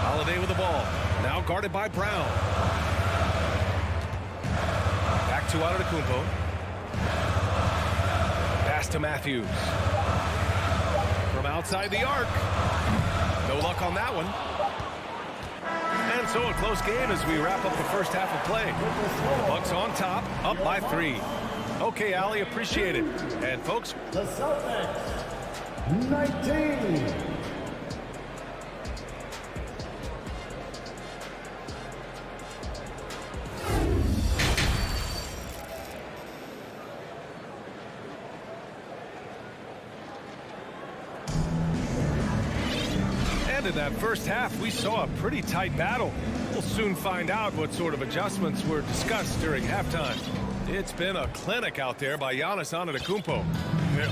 Holiday with the ball. Now guarded by Brown. Back to Antetokounmpo. Pass to Matthews. From outside the arc. No luck on that one. And so a close game as we wrap up the first half of play. Bucks on top, up by 3. Okay, Allie, appreciate it. And folks, The Celtics, 19. and in that first half, we saw a pretty tight battle. We'll soon find out what sort of adjustments were discussed during halftime. It's been a clinic out there by Giannis Antetokounmpo.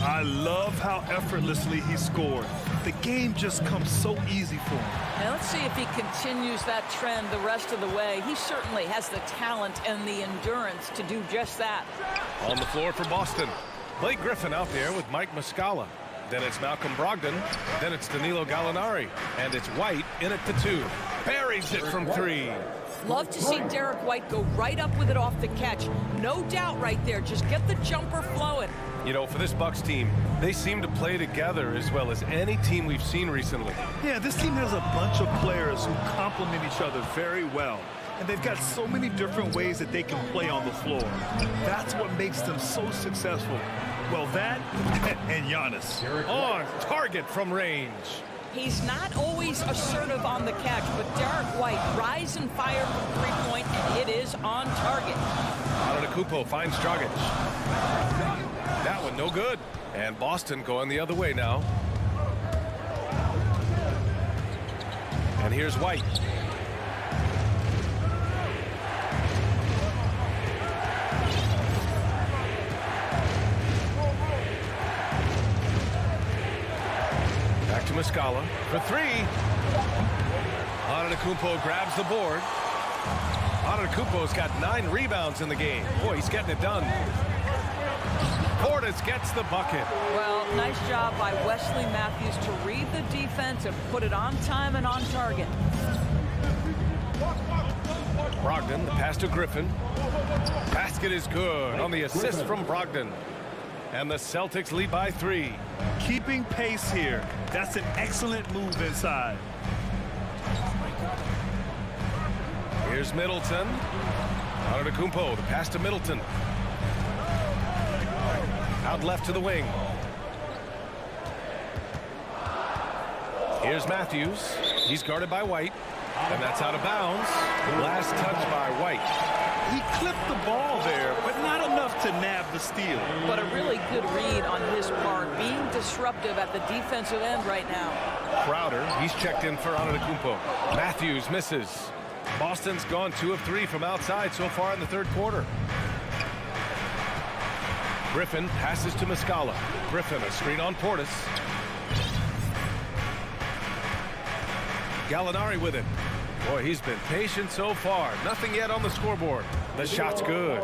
I love how effortlessly he scored. The game just comes so easy for him. Now let's see if he continues that trend the rest of the way. He certainly has the talent and the endurance to do just that. On the floor for Boston, Blake Griffin out there with Mike Muscala. Then it's Malcolm Brogdon. Then it's Danilo Gallinari. And it's White in at the 2. Buries it from 3. Love to see Derek White go right up with it off the catch. No doubt right there. Just get the jumper flowing. You know, for this Bucks team, they seem to play together as well as any team we've seen recently. Yeah, this team has a bunch of players who complement each other very well. And they've got so many different ways that they can play on the floor. That's what makes them so successful. Well, that and Giannis. On target from range. He's not always assertive on the catch, but Derek White rise and fire from three-point, and it is on target. Antetokounmpo finds Dragic. That one no good. And Boston going the other way now. And here's White. Back to Muscala for three. Antetokounmpo grabs the board. Antetokounmpo's got 9 rebounds in the game. Boy, he's getting it done. Portis gets the bucket. Well, nice job by Wesley Matthews to read the defense and put it on time and on target. Brogdon, the pass to Griffin. Basket is good on the assist from Brogdon. And the Celtics lead by 3. Keeping pace here. That's an excellent move inside. Here's Middleton. Antetokounmpo, the pass to Middleton. Out left to the wing. Here's Matthews. He's guarded by White. And that's out of bounds. Last touch by White. He clipped the ball there, but not enough to nab the steal. But a really good read on his part, being disruptive at the defensive end right now. Crowder, he's checked in for Antetokounmpo. Matthews misses. Boston's gone 2 of 3 from outside so far in the third quarter. Griffin passes to Muscala. Griffin, a screen on Portis. Gallinari with it. Boy, he's been patient so far. Nothing yet on the scoreboard. The shot's good.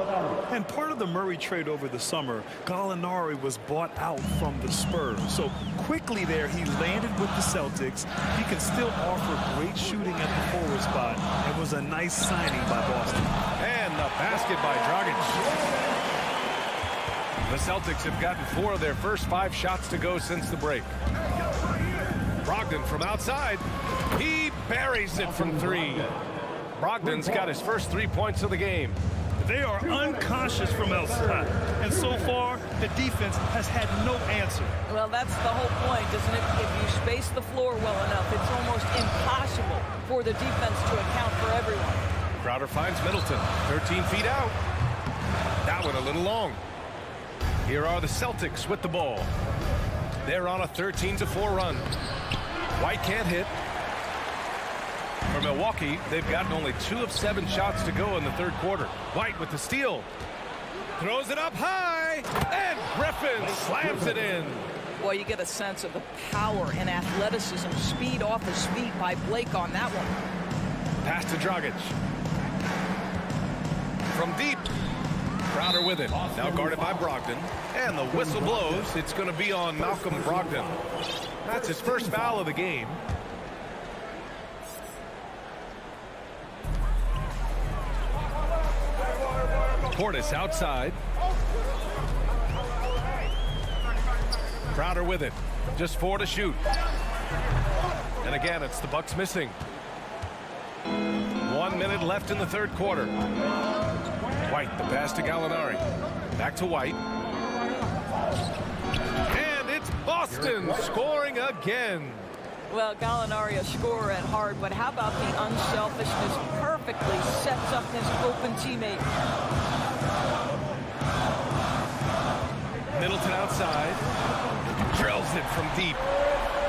And part of the Murray trade over the summer, Gallinari was bought out from the Spurs. So quickly there, he landed with the Celtics. He can still offer great shooting at the forward spot. It was a nice signing by Boston. And the basket by Dragic. The Celtics have gotten 4 of their first 5 shots to go since the break. Brogdon from outside. He buries it from 3. Brogdon's got his first 3 points of the game. They are unconscious from outside. And so far, the defense has had no answer. Well, that's the whole point, isn't it? If you space the floor well enough, it's almost impossible for the defense to account for everyone. Crowder finds Middleton. 13 feet out. That one a little long. Here are the Celtics with the ball. They're on a 13-4 run. White can't hit. For Milwaukee, they've gotten only 2 of 7 shots to go in the third quarter. White with the steal. Throws it up high. And Griffin slams it in. Well, you get a sense of the power and athleticism, speed off his feet by Blake on that one. Pass to Dragic. From deep. Crowder with it. Now guarded by Brogdon. And the whistle blows. It's going to be on Malcolm Brogdon. That's his first foul of the game. Portis outside. Crowder with it. Just 4 to shoot. And again, it's the Bucks missing. 1 minute left in the third quarter. White, the pass to Gallinari. Back to White. And it's Boston scoring again. Well, Gallinari a scorer at heart, but how about the unselfishness? Perfectly sets up his open teammate. Middleton outside. Drills it from deep.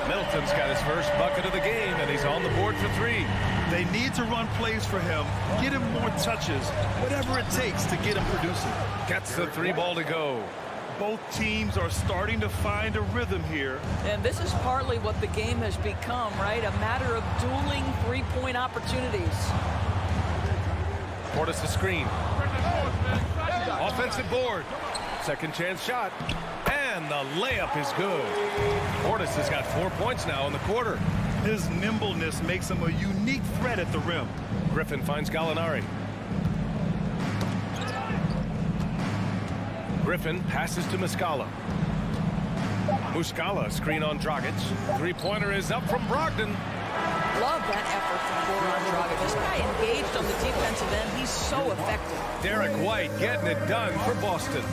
Middleton's got his first bucket of the game, and he's on the board for 3. They need to run plays for him, get him more touches, whatever it takes to get him producing. Gets the 3 ball to go. Both teams are starting to find a rhythm here. And this is partly what the game has become, right? A matter of dueling 3-point opportunities. Portis a screen. Offensive board. Second chance shot. And the layup is good. Portis has got 4 points now in the quarter. His nimbleness makes him a unique threat at the rim. Griffin finds Gallinari. Griffin passes to Muscala. Muscala, screen on Dragic. 3-pointer is up from Brogdon. Love that effort from Goran Dragic. This guy engaged on the defensive end. He's so effective. Derek White getting it done for Boston.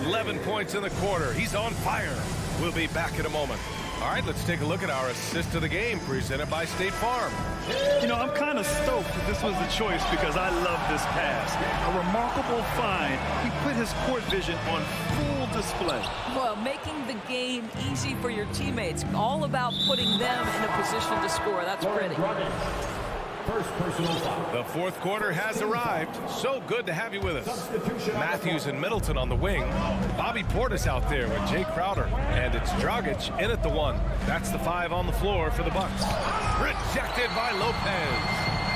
11 points in the quarter. He's on fire. We'll be back in a moment. All right, let's take a look at our assist of the game presented by State Farm. You know, I'm kind of stoked that this was the choice because I love this pass. A remarkable find. He put his court vision on full display. Well, making the game easy for your teammates. All about putting them in a position to score. That's pretty. First personal foul. The fourth quarter has arrived. So good to have you with us. Matthews and Middleton on the wing. Bobby Portis out there with Jay Crowder. And it's Dragic in at the 1. That's the 5 on the floor for the Bucks. Rejected by Lopez.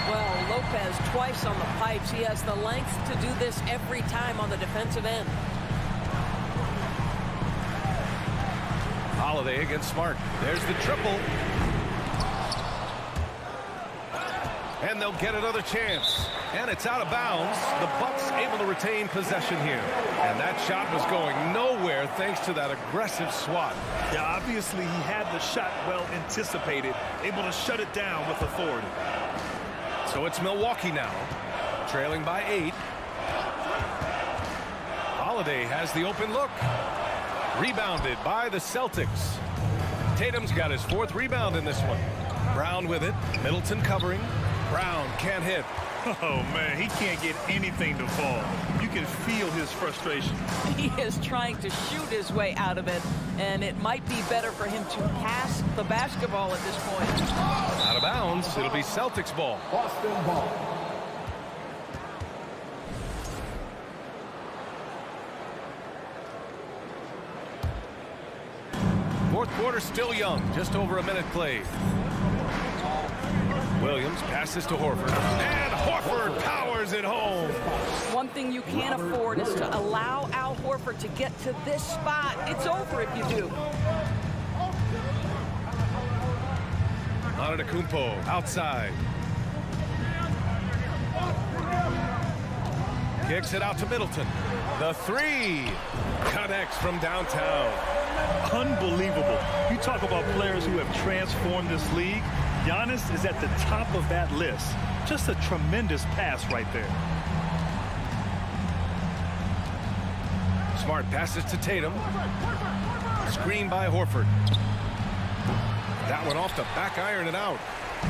Well, Lopez twice on the pipes. He has the length to do this every time on the defensive end. Holiday against Smart. There's the triple. And they'll get another chance. And it's out of bounds. The Bucks able to retain possession here. And that shot was going nowhere thanks to that aggressive swat. Yeah, obviously he had the shot well anticipated, able to shut it down with authority. So it's Milwaukee now, trailing by 8. Holiday has the open look. Rebounded by the Celtics. Tatum's got his 4th rebound in this one. Brown with it. Middleton covering. Brown can't hit. Oh, man, he can't get anything to fall. You can feel his frustration. He is trying to shoot his way out of it, and it might be better for him to pass the basketball at this point. Out of bounds. It'll be Celtics ball. Boston ball. Fourth quarter still young. Just over a minute played. Williams passes to Horford. And Horford powers it home. One thing you can't afford is to allow Al Horford to get to this spot. It's over if you do. Antetokounmpo outside. Kicks it out to Middleton. The 3 connects from downtown. Unbelievable. You talk about players who have transformed this league. Giannis is at the top of that list. Just a tremendous pass right there. Smart passes to Tatum. Screen by Horford. That one off the back iron and out.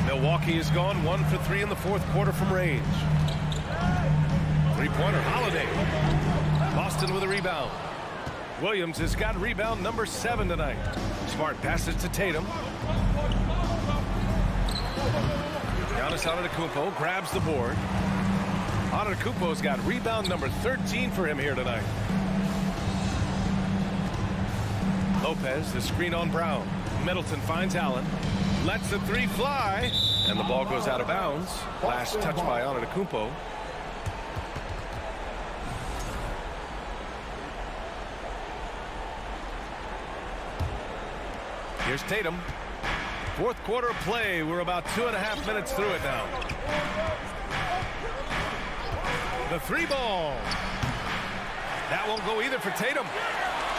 Milwaukee has gone 1 for 3 in the fourth quarter from range. Three-pointer Holiday. Boston with a rebound. Williams has got rebound number 7 tonight. Smart passes to Tatum. Giannis Antetokounmpo grabs the board. Antetokounmpo's got rebound number 13 for him here tonight. Lopez, the screen on Brown. Middleton finds Allen. Lets the 3 fly. And the ball goes out of bounds. Last touch by Antetokounmpo. Here's Tatum. Fourth quarter play. We're about 2.5 minutes through it now. The 3 ball. That won't go either for Tatum.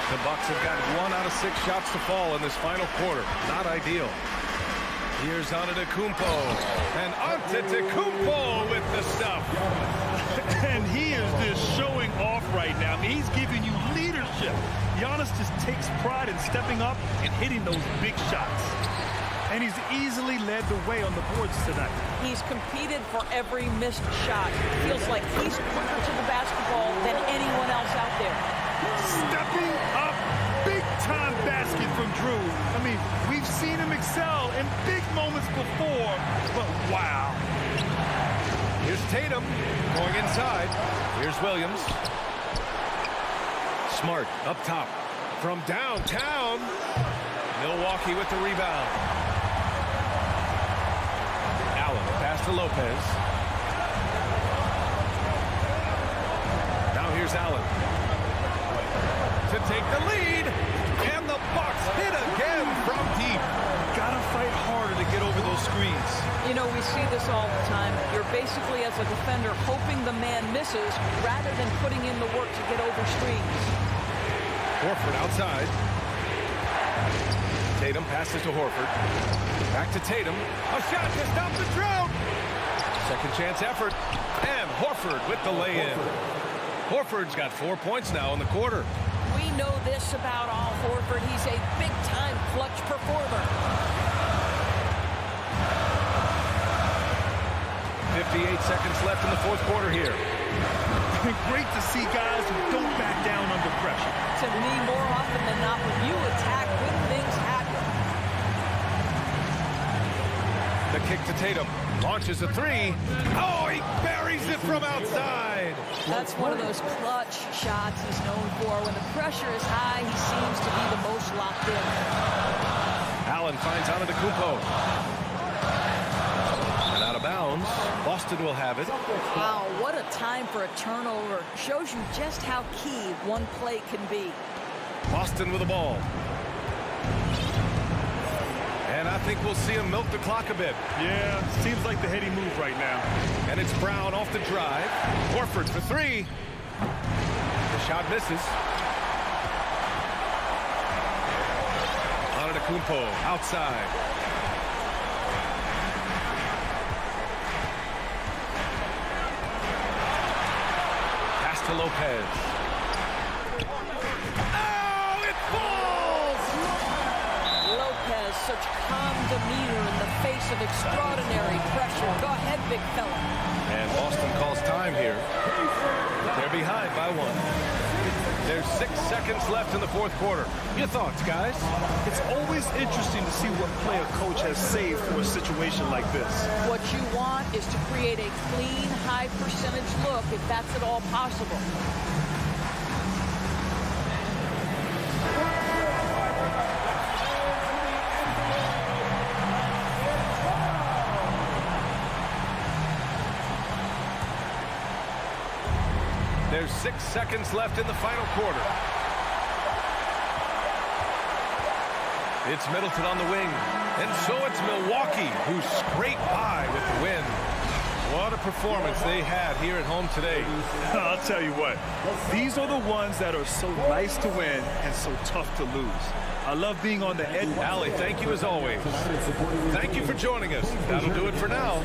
The Bucks have got 1 out of 6 shots to fall in this final quarter. Not ideal. Here's Antetokounmpo. And Antetokounmpo with the stuff. And he is just showing off right now. I mean, he's giving you leadership. Giannis just takes pride in stepping up and hitting those big shots. And he's easily led the way on the boards tonight. He's competed for every missed shot. Feels like he's quicker to the basketball than anyone else out there. Stepping up, big-time basket from Drew. I mean, we've seen him excel in big moments before, but wow. Here's Tatum going inside. Here's Williams. Smart up top from downtown. Milwaukee with the rebound. Allen pass to Lopez. Now here's Allen to take the lead, and the Bucks hit again from deep. Gotta fight harder to get over those screens. You know, we see this all the time. You're basically, as a defender, hoping the man misses rather than putting in the work to get over screens. Horford outside. Tatum passes to Horford. Back to Tatum. A shot to stop the drought. Second chance effort. And Horford with the lay-in. Horford's got 4 points now in the quarter. We know this about Al Horford. He's a big-time clutch performer. 58 seconds left in the fourth quarter here. Great to see guys who don't back down under pressure. To me, more often than not, when you attack, good things happen. The kick to Tatum. Launches a three. Oh, he buries it from outside. That's one of those clutch shots he's known for. When the pressure is high, he seems to be the most locked in. Allen finds Antetokounmpo. And out of bounds. Boston will have it. Wow, what a time for a turnover. Shows you just how key one play can be. Boston with the ball. And I think we'll see him milk the clock a bit. Yeah, seems like the heady move right now. And it's Brown off the drive. Horford for three. The shot misses. Antetokounmpo outside. Pass to Lopez. Oh, it falls! Lopez, such calm demeanor in the face of extraordinary pressure. Go ahead, big fella. And Boston calls time here. They're behind by one. There's 6 seconds left in the fourth quarter. Your thoughts, guys? It's always interesting to see what play a coach has saved for a situation like this. What you want is to create a clean, high percentage look if that's at all possible. There's 6 seconds left in the final quarter. It's Middleton on the wing. And so it's Milwaukee who scraped by with the win. What a performance they had here at home today. I'll tell you what, these are the ones that are so nice to win and so tough to lose. I love being on the edge. Allie, thank you as always. Thank you for joining us. That'll do it for now.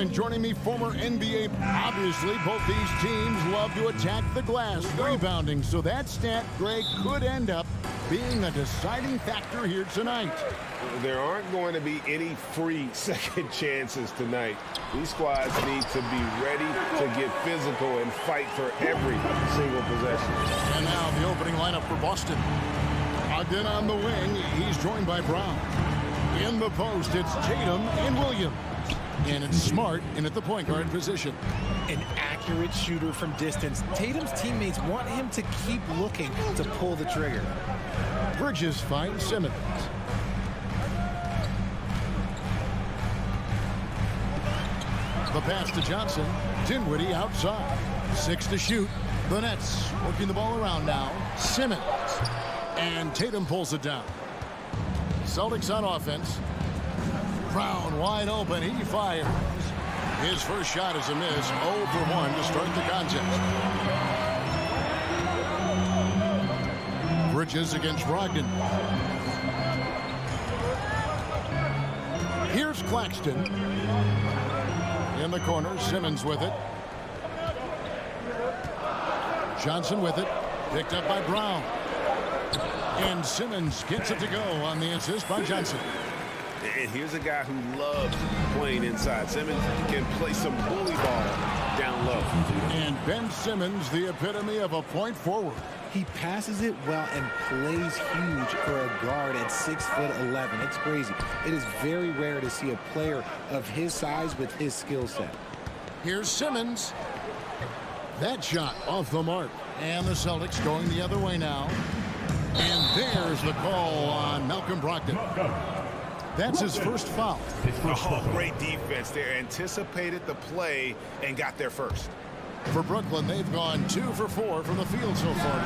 and joining me, former NBA. Obviously, both these teams love to attack the glass, rebounding. So that stat, Greg, could end up being a deciding factor here tonight. There aren't going to be any free second chances tonight. These squads need to be ready to get physical and fight for every single possession. And now the opening lineup for Boston. Ogden on the wing. He's joined by Brown. In the post, it's Tatum and Williams. And it's Smart in at the point guard position. An accurate shooter from distance. Tatum's teammates want him to keep looking to pull the trigger. Bridges finds Simmons. The pass to Johnson. Dinwiddie outside. 6 to shoot. The Nets working the ball around now. Simmons. And Tatum pulls it down. Celtics on offense. Brown wide open. He fires. His first shot is a miss. 0 for 1 to start the contest. Bridges against Brogdon. Here's Claxton. In the corner, Simmons with it. Johnson with it. Picked up by Brown. And Simmons gets it to go on the assist by Johnson. And here's a guy who loves playing inside. Simmons can play some bully ball down low. And Ben Simmons, the epitome of a point forward. He passes it well and plays huge for a guard at 6'11". It's crazy. It is very rare to see a player of his size with his skill set. Here's Simmons. That shot off the mark. And the Celtics going the other way now. And there's the call on Malcolm Brogdon. That's his first foul. Oh, great defense there. Anticipated the play and got there first. For Brooklyn, they've gone 2 for 4 from the field so far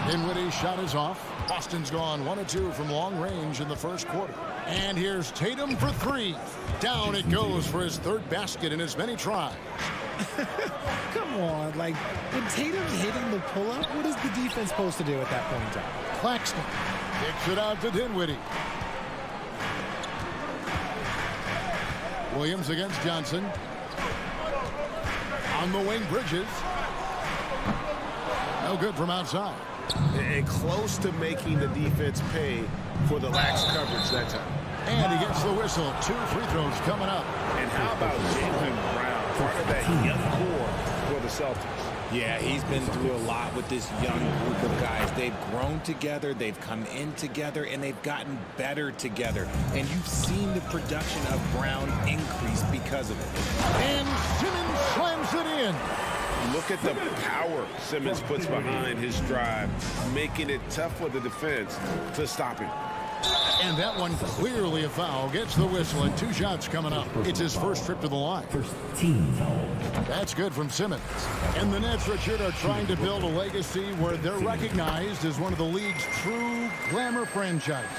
today. Dinwiddie's shot is off. Boston's gone 1 of 2 from long range in the first quarter. And here's Tatum for 3. Down it goes for his 3rd basket in as many tries. Come on, like, when Tatum's hitting the pull-up, what is the defense supposed to do at that point in time? Claxton kicks it out to Dinwiddie. Williams against Johnson. On the wing, Bridges. No good from outside. And close to making the defense pay for the lax coverage that time. And he gets the whistle. 2 free throws coming up. And how about Jaylen Brown, part of that young core for the Celtics? Yeah, he's been through a lot with this young group of guys. They've grown together, they've come in together, and they've gotten better together. And you've seen the production of Brown increase because of it. And Simmons slams it in. Look at the power Simmons puts behind his drive, making it tough for the defense to stop him. And that one clearly a foul. Gets the whistle and 2 shots coming up. It's his first trip to the line. First team foul. That's good from Simmons. And the Nets, Richard, are trying to build a legacy where they're recognized as one of the league's true glamour franchises.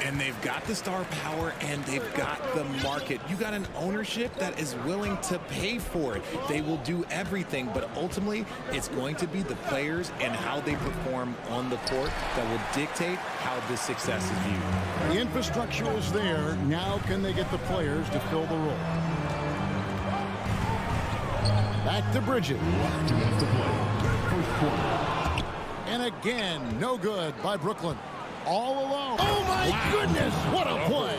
And they've got the star power and they've got the market. You got an ownership that is willing to pay for it. They will do everything, but ultimately it's going to be the players and how they perform on the court that will dictate how this success is viewed. The infrastructure is there. Now can they get the players to fill the role? Back to Bridges. And again, no good by Brooklyn. All alone. Oh, my goodness. What a play.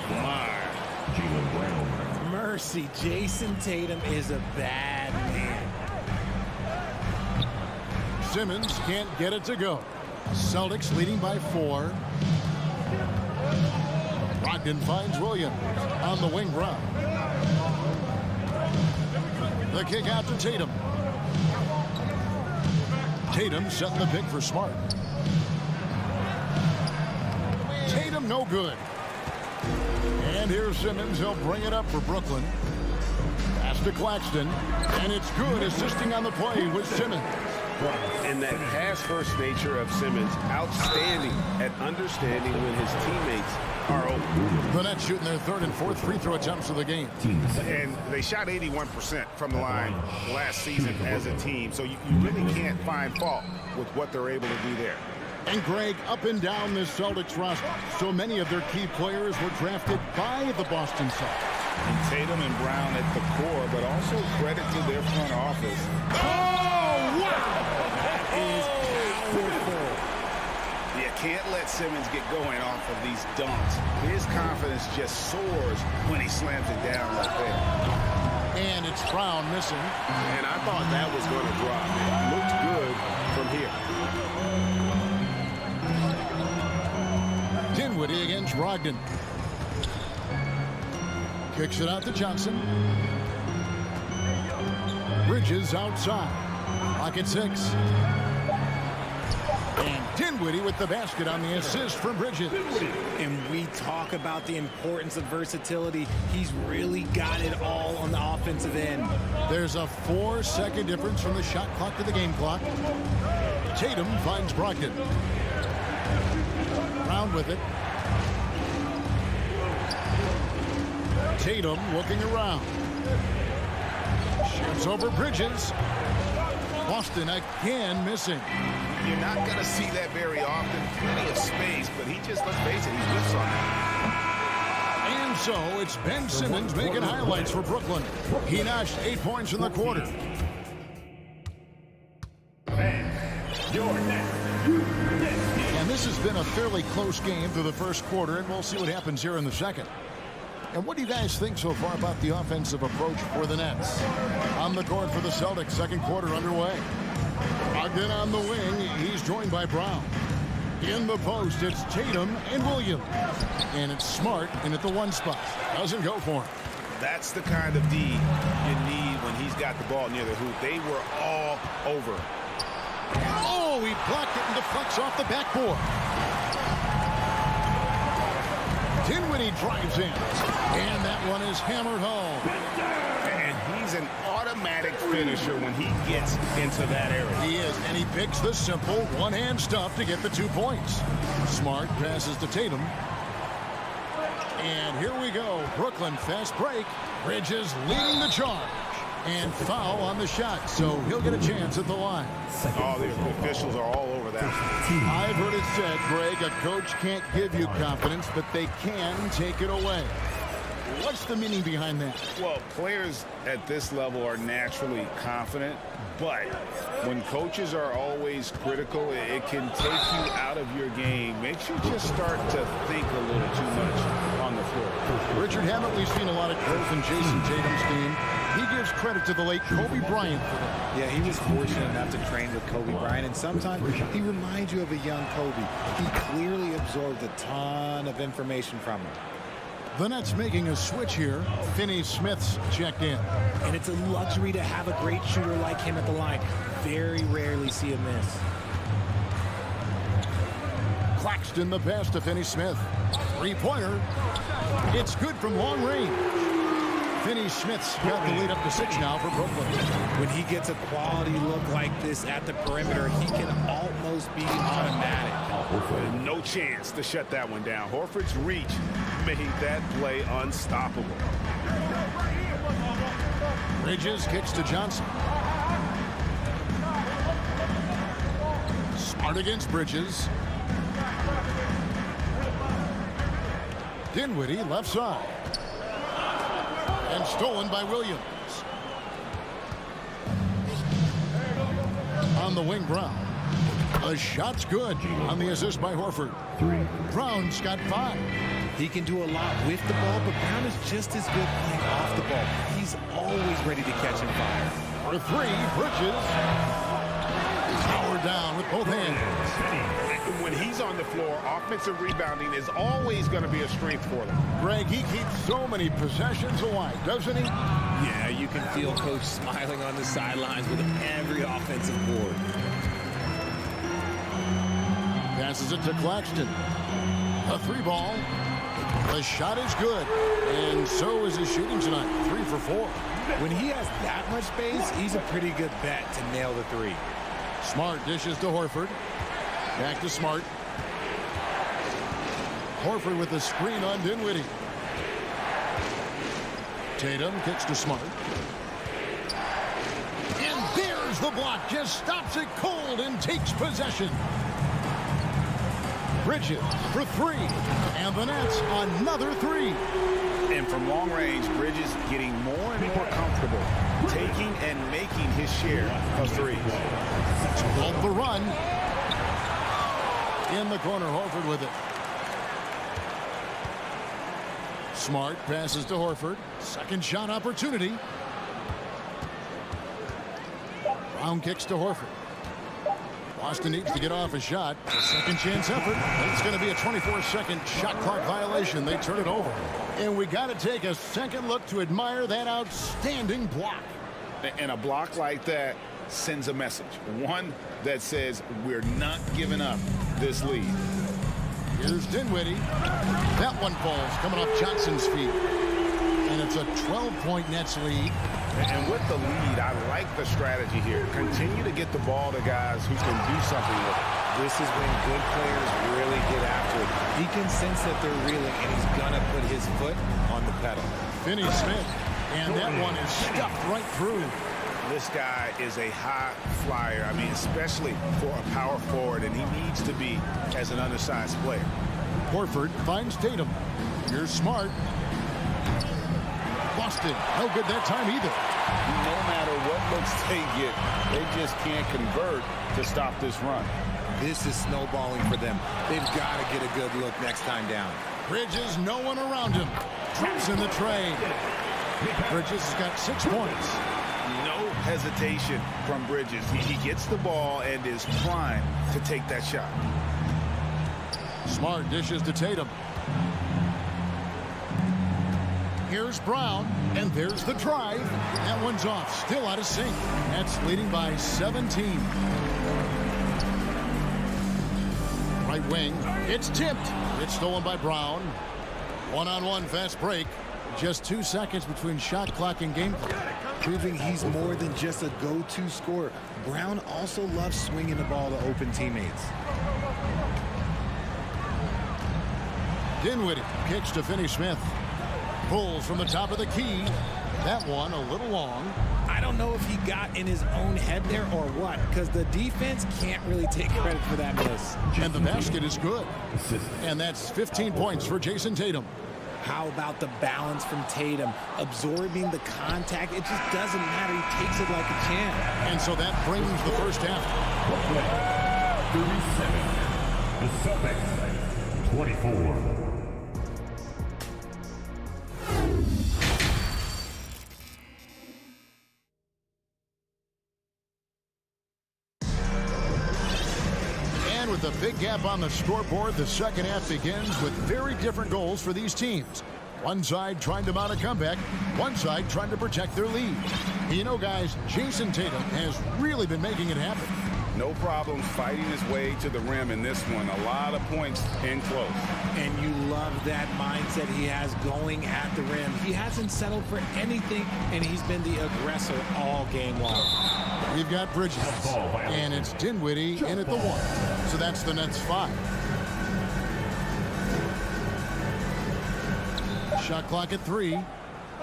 Mercy. Jason Tatum is a bad man. Simmons can't get it to go. Celtics leading by 4. Brogdon finds Williams. On the wing, Brown. The kick out to Tatum. Tatum setting the pick for Smart. Tatum no good. And here's Simmons. He'll bring it up for Brooklyn. Pass to Claxton. And it's good, assisting on the play with Simmons. And that pass-first nature of Simmons, outstanding at understanding when his teammates are open. The Nets shooting their 3rd and 4th free throw attempts of the game. And they shot 81% from the line last season as a team. So you really can't find fault with what they're able to do there. And Greg, up and down this Celtics roster, so many of their key players were drafted by the Boston Celtics. And Tatum and Brown at the core, but also credit to their front office. Oh, wow! That is powerful. You can't let Simmons get going off of these dunks. His confidence just soars when he slams it down like that. And it's Brown missing. And I thought that was going to drop. Looked good from here. Dinwiddie against Brogdon. Kicks it out to Johnson. Bridges outside. Lock at 6. And Dinwiddie with the basket on the assist for Bridges. And we talk about the importance of versatility. He's really got it all on the offensive end. There's a 4-second difference from the shot clock to the game clock. Tatum finds Brogdon. Brown with it. Tatum looking around. Shoots over Bridges. Boston again missing. You're not going to see that very often. Plenty of space, but he just, let's face it, he whiffs on it. And so it's Ben Simmons making highlights for Brooklyn. He notched 8 points in the quarter. And this has been a fairly close game through the first quarter, and we'll see what happens here in the second. And what do you guys think so far about the offensive approach for the Nets? On the court for the Celtics, second quarter underway. Brogdon on the wing, he's joined by Brown. In the post, it's Tatum and Williams. And it's Smart in at the 1 spot. Doesn't go for him. That's the kind of D you need when he's got the ball near the hoop. They were all over. Oh, he blocked it and deflects off the backboard. Dinwiddie drives in, and that one is hammered home. And he's an automatic finisher when he gets into that area. He is, and he picks the simple one-hand stuff to get the 2 points. Smart passes to Tatum. And here we go. Brooklyn fast break. Bridges leading the charge. And foul on the shot, so he'll get a chance at the line. Oh, the officials are all over that. I've heard it said, Greg, a coach can't give you confidence, but they can take it away. What's the meaning behind that? Well, players at this level are naturally confident, but when coaches are always critical, it can take you out of your game. Makes you just start to think a little too much on the floor. Richard, haven't we seen a lot of growth in Jason Tatum's game? He gives credit to the late Kobe Bryant for that. Yeah, he was fortunate enough to train with Kobe Bryant, and sometimes he reminds you of a young Kobe. He clearly absorbed a ton of information from him. The Nets making a switch here. Finney-Smith's checked in. And it's a luxury to have a great shooter like him at the line. Very rarely see him miss. Claxton the pass to Finney-Smith. Three-pointer. It's good from long range. Finney-Smith's got the lead up to 6 now for Brooklyn. When he gets a quality look like this at the perimeter, he can almost be automatic. No chance to shut that one down. Horford's reach made that play unstoppable. Bridges kicks to Johnson. Smart against Bridges. Dinwiddie left side. And stolen by Williams. On the wing, Brown. The shot's good on the assist by Horford. Brown's got 5. He can do a lot with the ball, but Brown is just as good playing off the ball. He's always ready to catch and fire. For 3, Bridges. Powered down with both hands. When he's on the floor, offensive rebounding is always going to be a strength for them. Greg, he keeps so many possessions alive, doesn't he? Yeah, you can feel Coach smiling on the sidelines with every offensive board. Passes it to Claxton. A 3-ball. The shot is good, and so is his shooting tonight. 3 for 4. When he has that much space, he's a pretty good bet to nail the 3. Smart dishes to Horford. Back to Smart. Horford with the screen on Dinwiddie. Tatum kicks to Smart. And there's the block. Just stops it cold and takes possession. Bridges for three. And the Nets another three. And from long range, Bridges getting more and more comfortable taking and making his share of threes. Called the run. In the corner, Horford with it. Smart passes to Horford. Second shot opportunity. Brown kicks to Horford. Boston needs to get off a shot. A second chance effort. It's going to be a 24-second shot clock violation. They turn it over. And we got to take a second look to admire that outstanding block. And a block like that sends a message. One that says we're not giving up this lead. Here's Dinwiddie. That one falls coming off Johnson's feet. And it's a 12-point Nets lead. And with the lead, I like the strategy here. Continue to get the ball to guys who can do something with it. This is when good players really get after it. He can sense that they're reeling, and he's going to put his foot on the pedal. Finney Smith. And that one is stuffed right through. This guy is a high flyer. I mean, especially for a power forward, and he needs to be as an undersized player. Horford finds Tatum. Here's Smart. Boston, no good that time either. No matter what looks they get, they just can't convert to stop this run. This is snowballing for them. They've got to get a good look next time down. Bridges, no one around him. Drops in the tray. Bridges has got 6 points. No hesitation from Bridges. He gets the ball and is primed to take that shot. Smart dishes to Tatum. Here's Brown, and there's the drive. That one's off, still out of sync. That's leading by 17. Right wing, it's tipped. It's stolen by Brown. One-on-one fast break. Just 2 seconds between shot clock and game clock. Proving he's more than just a go-to scorer. Brown also loves swinging the ball to open teammates. Dinwiddie kicks to Finney Smith. Pulls from the top of the key. That one a little long. I don't know if he got in his own head there or what, because the defense can't really take credit for that miss. And the basket is good. And that's 15 points for Jason Tatum. How about the balance from Tatum? Absorbing the contact, it just doesn't matter. He takes it like a champ. And so that brings the first half. 37. The Celtics, 24. With a big gap on the scoreboard, the second half begins with very different goals for these teams. One side trying to mount a comeback, one side trying to protect their lead. You know, guys, Jason Tatum has really been making it happen. No problem fighting his way to the rim in this one. A lot of points in close. And you love that mindset he has going at the rim. He hasn't settled for anything, and he's been the aggressor all game long. We've got Bridges, and it's Dinwiddie in at the 1. So that's the Nets 5. Shot clock at 3.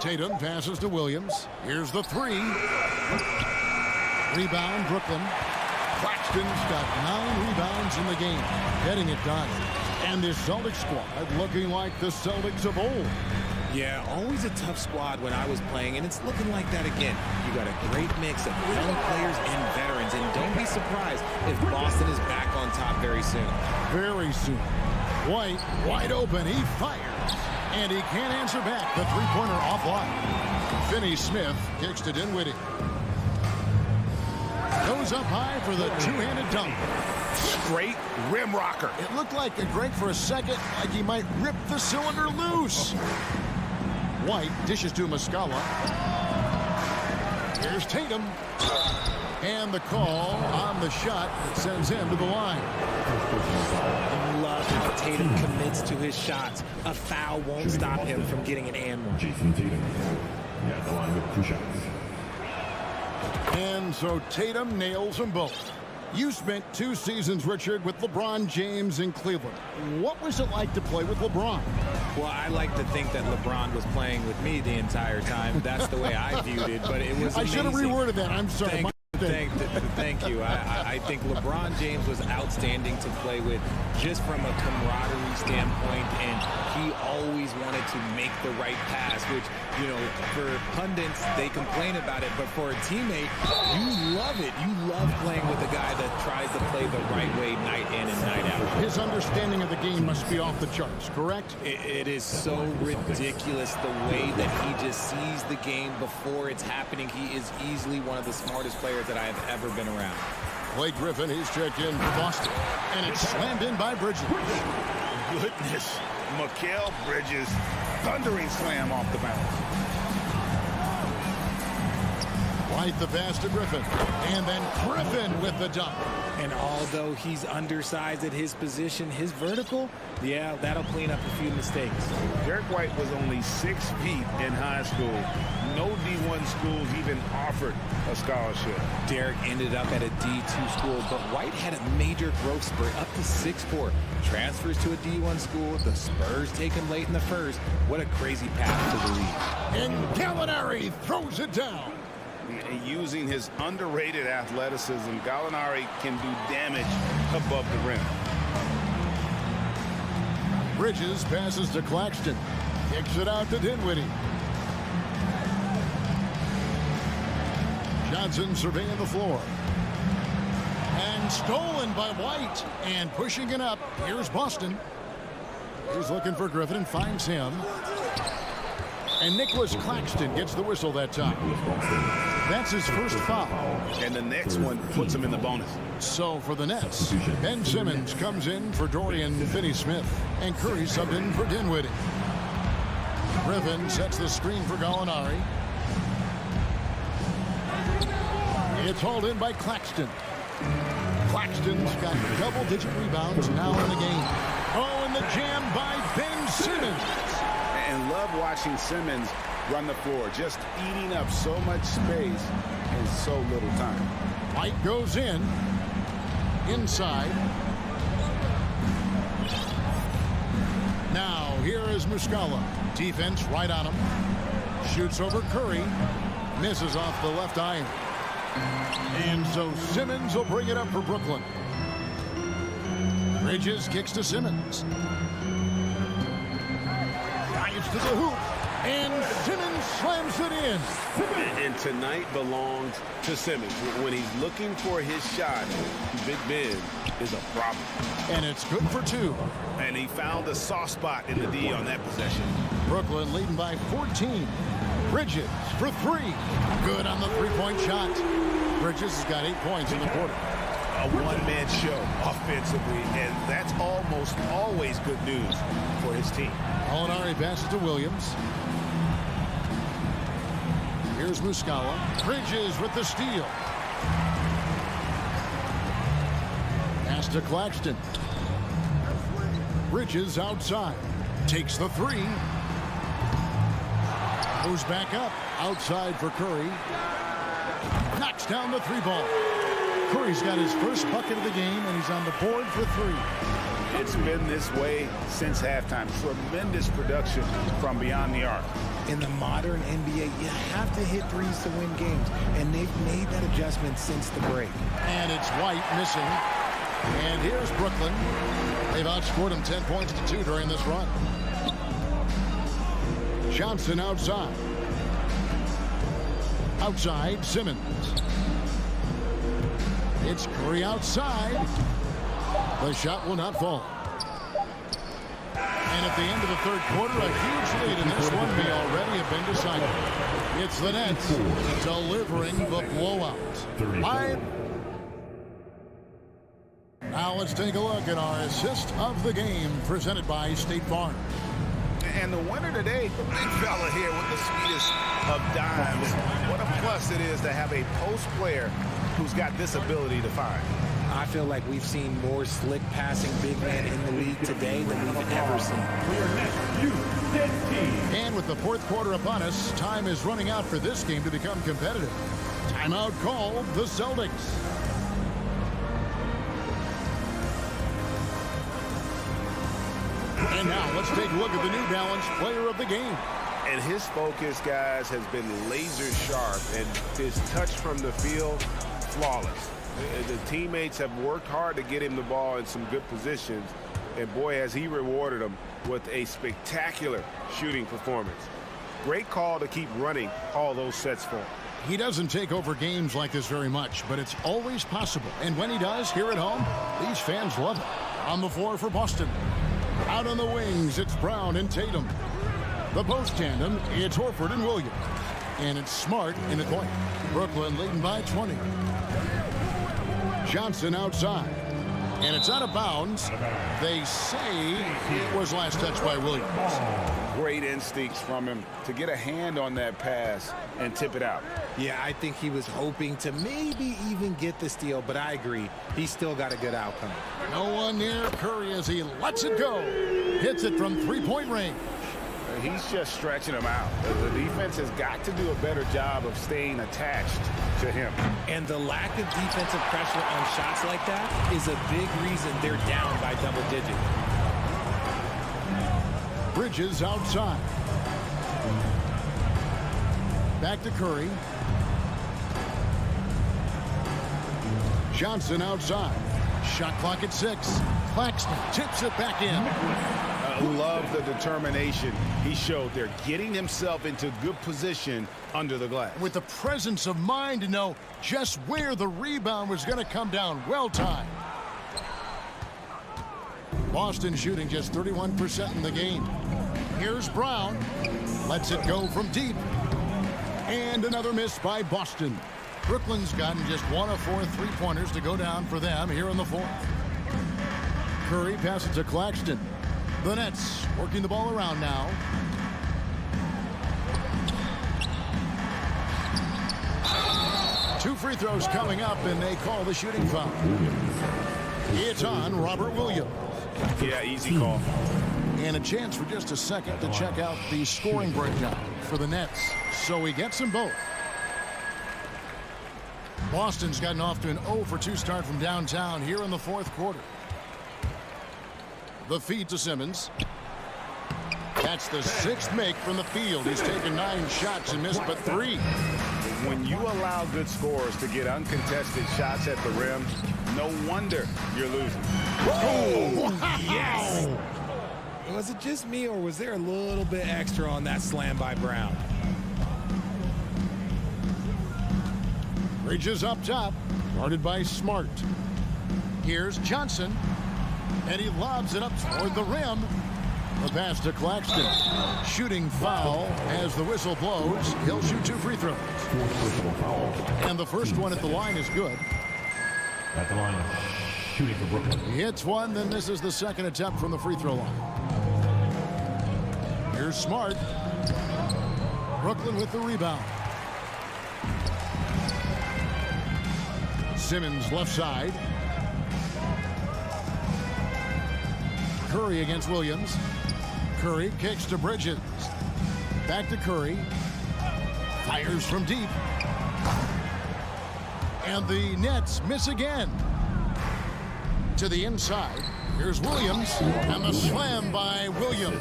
Tatum passes to Williams. Here's the 3. Rebound, Brooklyn. Claxton's got 9 rebounds in the game, getting it done. And this Celtics squad looking like the Celtics of old. Yeah, always a tough squad when I was playing, and it's looking like that again. You got a great mix of young players and veterans, and don't be surprised if Boston is back on top very soon. Very soon. White, wide open, he fires. And he can't answer back. The three-pointer offline. Finney Smith kicks to Dinwiddie. Goes up high for the two-handed dunk. Straight rim rocker. It looked like a Greg for a second, like he might rip the cylinder loose. White dishes to Muscala. Here's Tatum. And the call on the shot that sends him to the line. I love how Tatum commits to his shots. A foul won't stop him from getting an and one. Jason Tatum. Yeah, the line with 2 shots. And so Tatum nails them both. You spent 2 seasons, Richard, with LeBron James in Cleveland. What was it like to play with LeBron? Well, I like to think that LeBron was playing with me the entire time. That's the way I viewed it, but it was amazing. I should have reworded that. I'm sorry. birthday. Thank you. I think LeBron James was outstanding to play with just from a camaraderie standpoint, and he always wanted to make the right pass, which, you know, for pundits, they complain about it, but for a teammate, you love it. You love playing with a guy that tries to play the right way night in and night out. His understanding of the game must be off the charts, correct? It is so ridiculous the way that he just sees the game before it's happening. He is easily one of the smartest players that I have ever been around. Blake Griffin, he's checked in for Boston. And it's slammed in by Bridges. Goodness. Mikal Bridges, thundering slam off the bounce. White the pass to Griffin. And then Griffin with the dunk. And although he's undersized at his position, his vertical, yeah, that'll clean up a few mistakes. Derek White was only 6 feet in high school. No D1 schools even offered a scholarship. Derek ended up at a D2 school, but White had a major growth spurt up to 6'4". Transfers to a D1 school. The Spurs take him late in the first. What a crazy path to the league. And Gallinari throws it down. Using his underrated athleticism, Gallinari can do damage above the rim. Bridges passes to Claxton. Kicks it out to Dinwiddie. Johnson surveying the floor. And stolen by White. And pushing it up. Here's Boston. He's looking for Griffin and finds him. And Nicholas Claxton gets the whistle that time. That's his first foul. And the next one puts him in the bonus. So for the Nets, Ben Simmons comes in for Dorian Finney-Smith. And Curry subbed in for Dinwiddie. Griffin sets the screen for Gallinari. It's hauled in by Claxton. Claxton's got double-digit rebounds now in the game. Oh, and the jam by Ben Simmons. And love watching Simmons run the floor, just eating up so much space in so little time. White goes in. Inside. Now, here is Muscala. Defense right on him. Shoots over Curry. Misses off the left iron. And so Simmons will bring it up for Brooklyn. Bridges kicks to Simmons. Drives to the hoop. And Simmons slams it in. And tonight belongs to Simmons. When he's looking for his shot, Big Ben is a problem. And it's good for 2. And he found a soft spot in the D on that possession. Brooklyn leading by 14. Bridges for 3. Good on the three-point shot. Bridges has got 8 points in the quarter. A one-man show offensively, and that's almost always good news for his team. Gallinari passes to Williams. Here's Muscala. Bridges with the steal. Pass to Claxton. Bridges outside. Takes the 3. Moves back up. Outside for Curry. Knocks down the 3 ball. Curry's got his first bucket of the game, and he's on the board for 3. It's been this way since halftime. Tremendous production from beyond the arc. In the modern NBA, you have to hit threes to win games, and they've made that adjustment since the break. And it's White missing. And here's Brooklyn. They've outscored him 10 points to 2 during this run. Johnson outside. Outside, Simmons. It's Curry outside. The shot will not fall. And at the end of the third quarter, a huge lead in this one may already have been decided. It's the Nets delivering the blowout. Now let's take a look at our assist of the game presented by State Farm. And the winner today, big fella here with the sweetest of dimes. What a plus it is to have a post player who's got this ability to find. I feel like we've seen more slick passing big man in the league today than we've ever seen. And with the fourth quarter upon us, time is running out for this game to become competitive. Timeout called the Celtics. And now let's take a look at the New Balance player of the game. And his focus, guys, has been laser sharp, and his touch from the field flawless. The teammates have worked hard to get him the ball in some good positions, and boy, has he rewarded them with a spectacular shooting performance. Great call to keep running all those sets for him. He doesn't take over games like this very much, but it's always possible. And when he does, here at home, these fans love it. On the floor for Boston. Out on the wings, it's Brown and Tatum. The post tandem, it's Horford and Williams. And it's Smart in the corner. Brooklyn leading by 20. Johnson outside. And it's out of bounds. They say it was last touched by Williams. Great instincts from him to get a hand on that pass and tip it out. Yeah, I think he was hoping to maybe even get the steal, but I agree. He still got a good outcome. No one near Curry as he lets it go. Hits it from three-point range. He's just stretching him out. The defense has got to do a better job of staying attached to him. And the lack of defensive pressure on shots like that is a big reason they're down by double digits. Bridges outside. Back to Curry. Johnson outside. Shot clock at 6. Claxton tips it back in. Love the determination he showed there, getting himself into good position under the glass. With the presence of mind to know just where the rebound was going to come down. Well timed. Boston shooting just 31% in the game. Here's Brown. Lets it go from deep. And another miss by Boston. Brooklyn's gotten just 1 of 4 three-pointers to go down for them here in the fourth. Curry passes to Claxton. The Nets working the ball around now. Two free throws coming up, and they call the shooting foul. It's on Robert Williams. Yeah, easy call. And a chance for just a second to check out the scoring breakdown for the Nets. So he gets them both. Boston's gotten off to an 0 for 2 start from downtown here in the fourth quarter. The feed to Simmons. That's the 6th make from the field. He's taken 9 shots and missed but 3. When you allow good scorers to get uncontested shots at the rim, no wonder you're losing. Oh, yes! Was it just me, or was there a little bit extra on that slam by Brown? Bridges up top, guarded by Smart. Here's Johnson. And he lobs it up toward the rim. The pass to Claxton. Shooting foul as the whistle blows. He'll shoot 2 free throws. And the first one at the line is good. At the line, shooting for Brooklyn. He hits one, then this is the second attempt from the free throw line. Here's Smart. Brooklyn with the rebound. Simmons left side. Curry against Williams. Curry kicks to Bridges. Back to Curry. Fires from deep. And the Nets miss again. To the inside. Here's Williams. And the slam by Williams.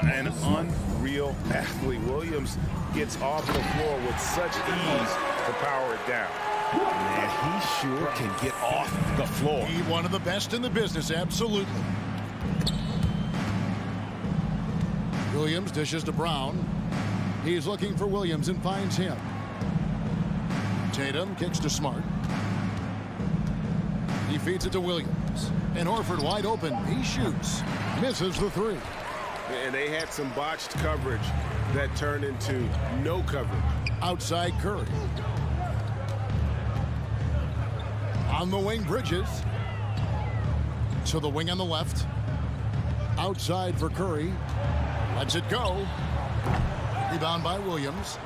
An unreal athlete. Williams gets off the floor with such ease to power it down. Man, he sure can get off the floor. He's one of the best in the business, absolutely. Williams dishes to Brown. He's looking for Williams and finds him. Tatum kicks to Smart. He feeds it to Williams. And Horford wide open. He shoots. Misses the 3. And they had some botched coverage that turned into no coverage. Outside Curry. On the wing, Bridges. To the wing on the left. Outside for Curry. Lets it go. Rebound by Williams.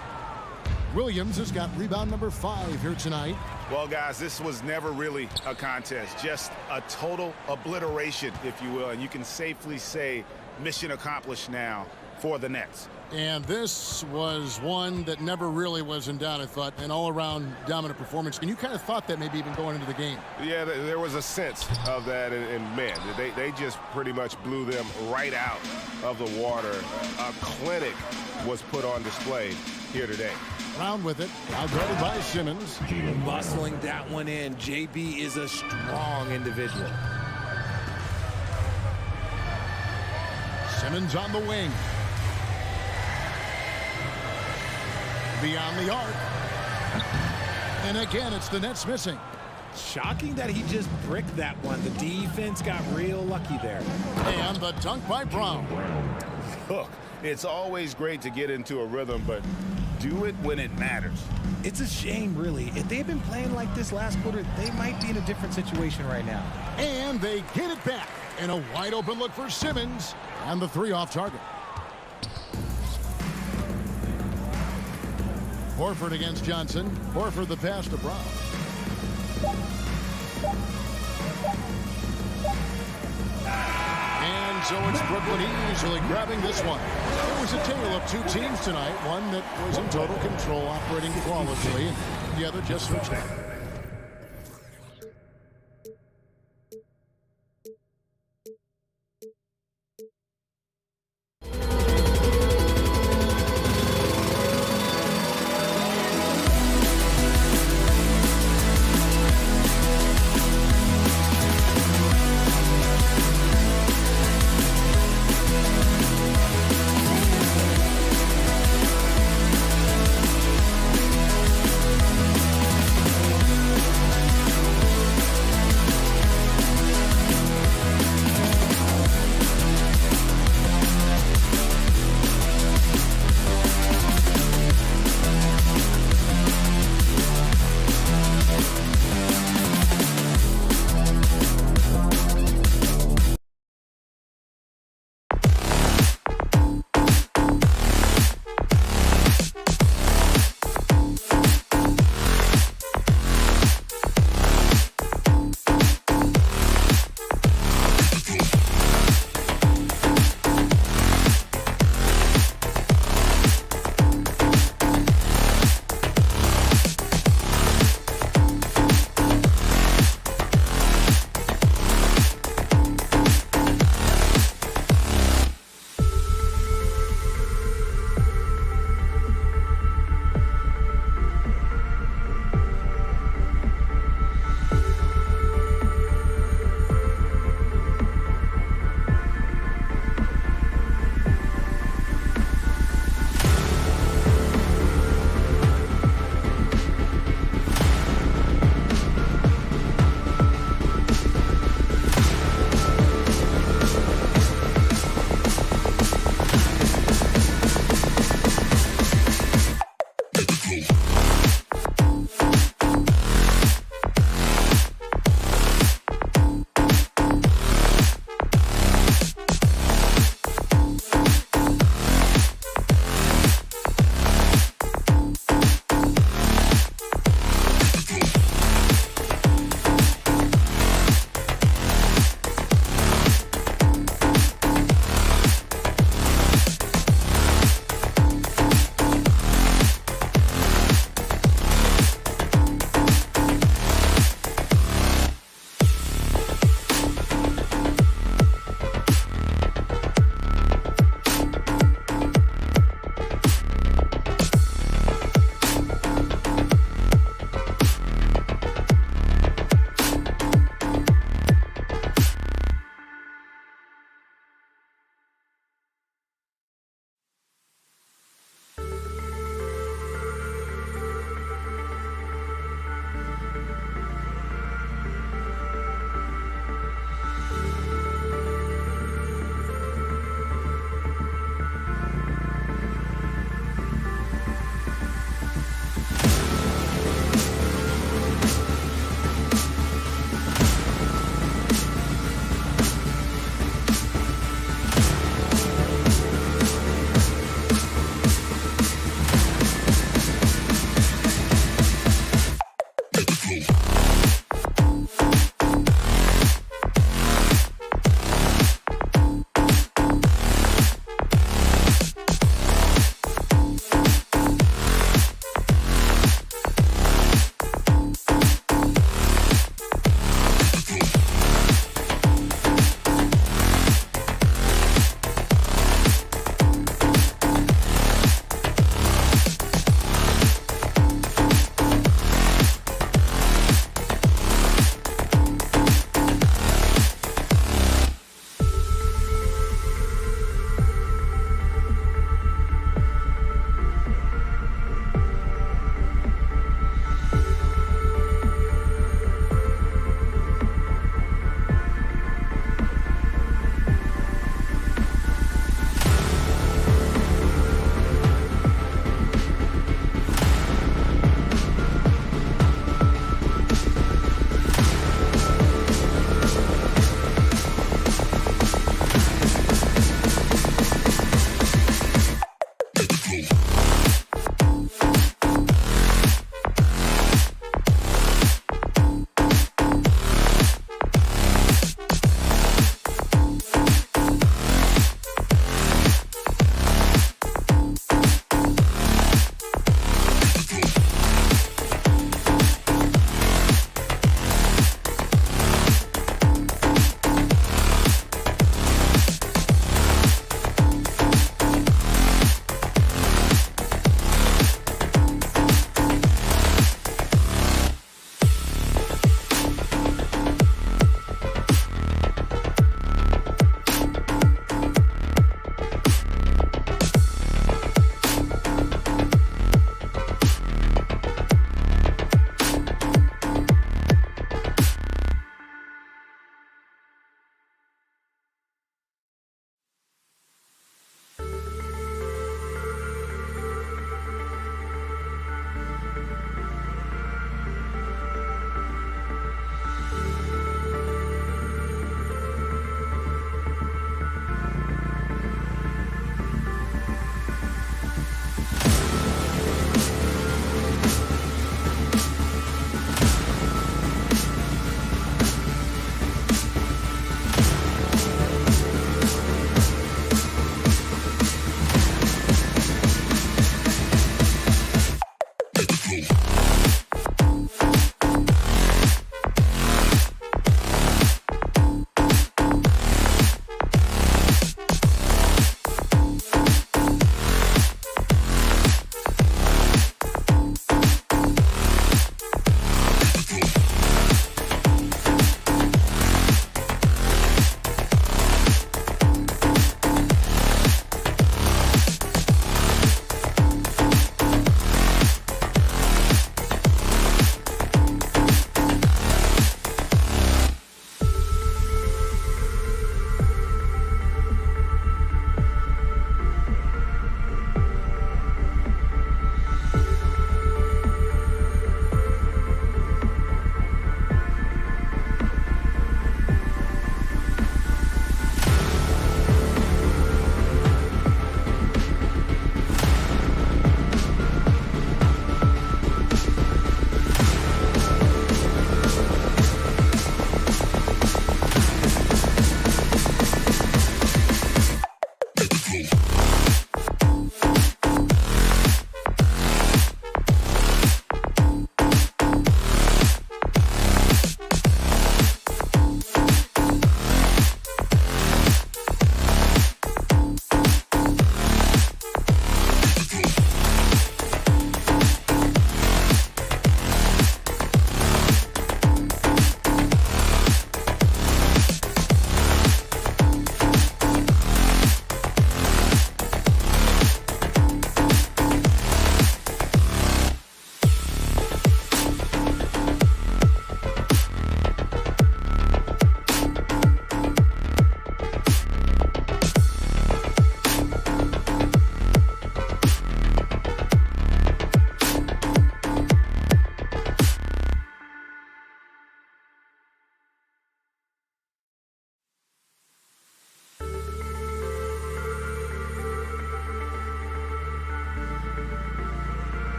Williams has got rebound number 5 here tonight. Well, guys, this was never really a contest. Just a total obliteration, if you will. And you can safely say mission accomplished now for the Nets. And this was one that never really was in doubt, I thought, an all-around dominant performance. And you kind of thought that maybe even going into the game. Yeah, there was a sense of that, and man, they just pretty much blew them right out of the water. A clinic was put on display here today. Brown with it. Now guarded by Simmons. Muscling that one in. JB is a strong individual. Simmons on the wing. Beyond the arc. And again, it's the Nets missing. Shocking that he just bricked that one. The defense got real lucky there. And the dunk by Brown. Look, it's always great to get into a rhythm, but do it when it matters. It's a shame, really. If they had been playing like this last quarter, they might be in a different situation right now. And they get it back. And a wide open look for Simmons. And the three off target. Horford against Johnson. Horford the pass to Brown. And so it's Brooklyn easily grabbing this one. It was a tale of two teams tonight. One that was in total control, operating flawlessly, and the other just switched out.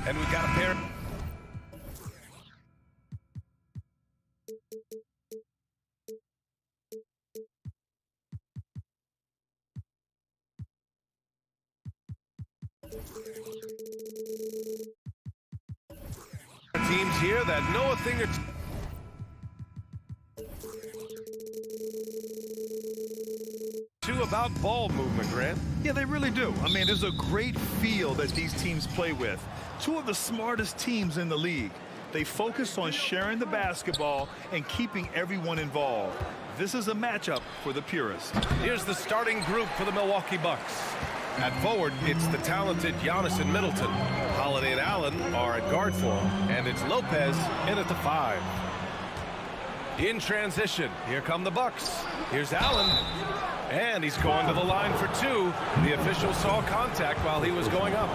And we've got a pair. Teams here that know a thing or two about ball movement, Grant. Yeah, they really do. I mean, there's a great feel that these teams play with. Two of the smartest teams in the league. They focus on sharing the basketball and keeping everyone involved. This is a matchup for the purists. Here's the starting group for the Milwaukee Bucks. At forward, it's the talented Giannis and Middleton. Holiday and Allen are at guard for him, and it's Lopez in at the 5. In transition, here come the Bucks. Here's Allen, and he's going to the line for 2. The official saw contact while he was going up.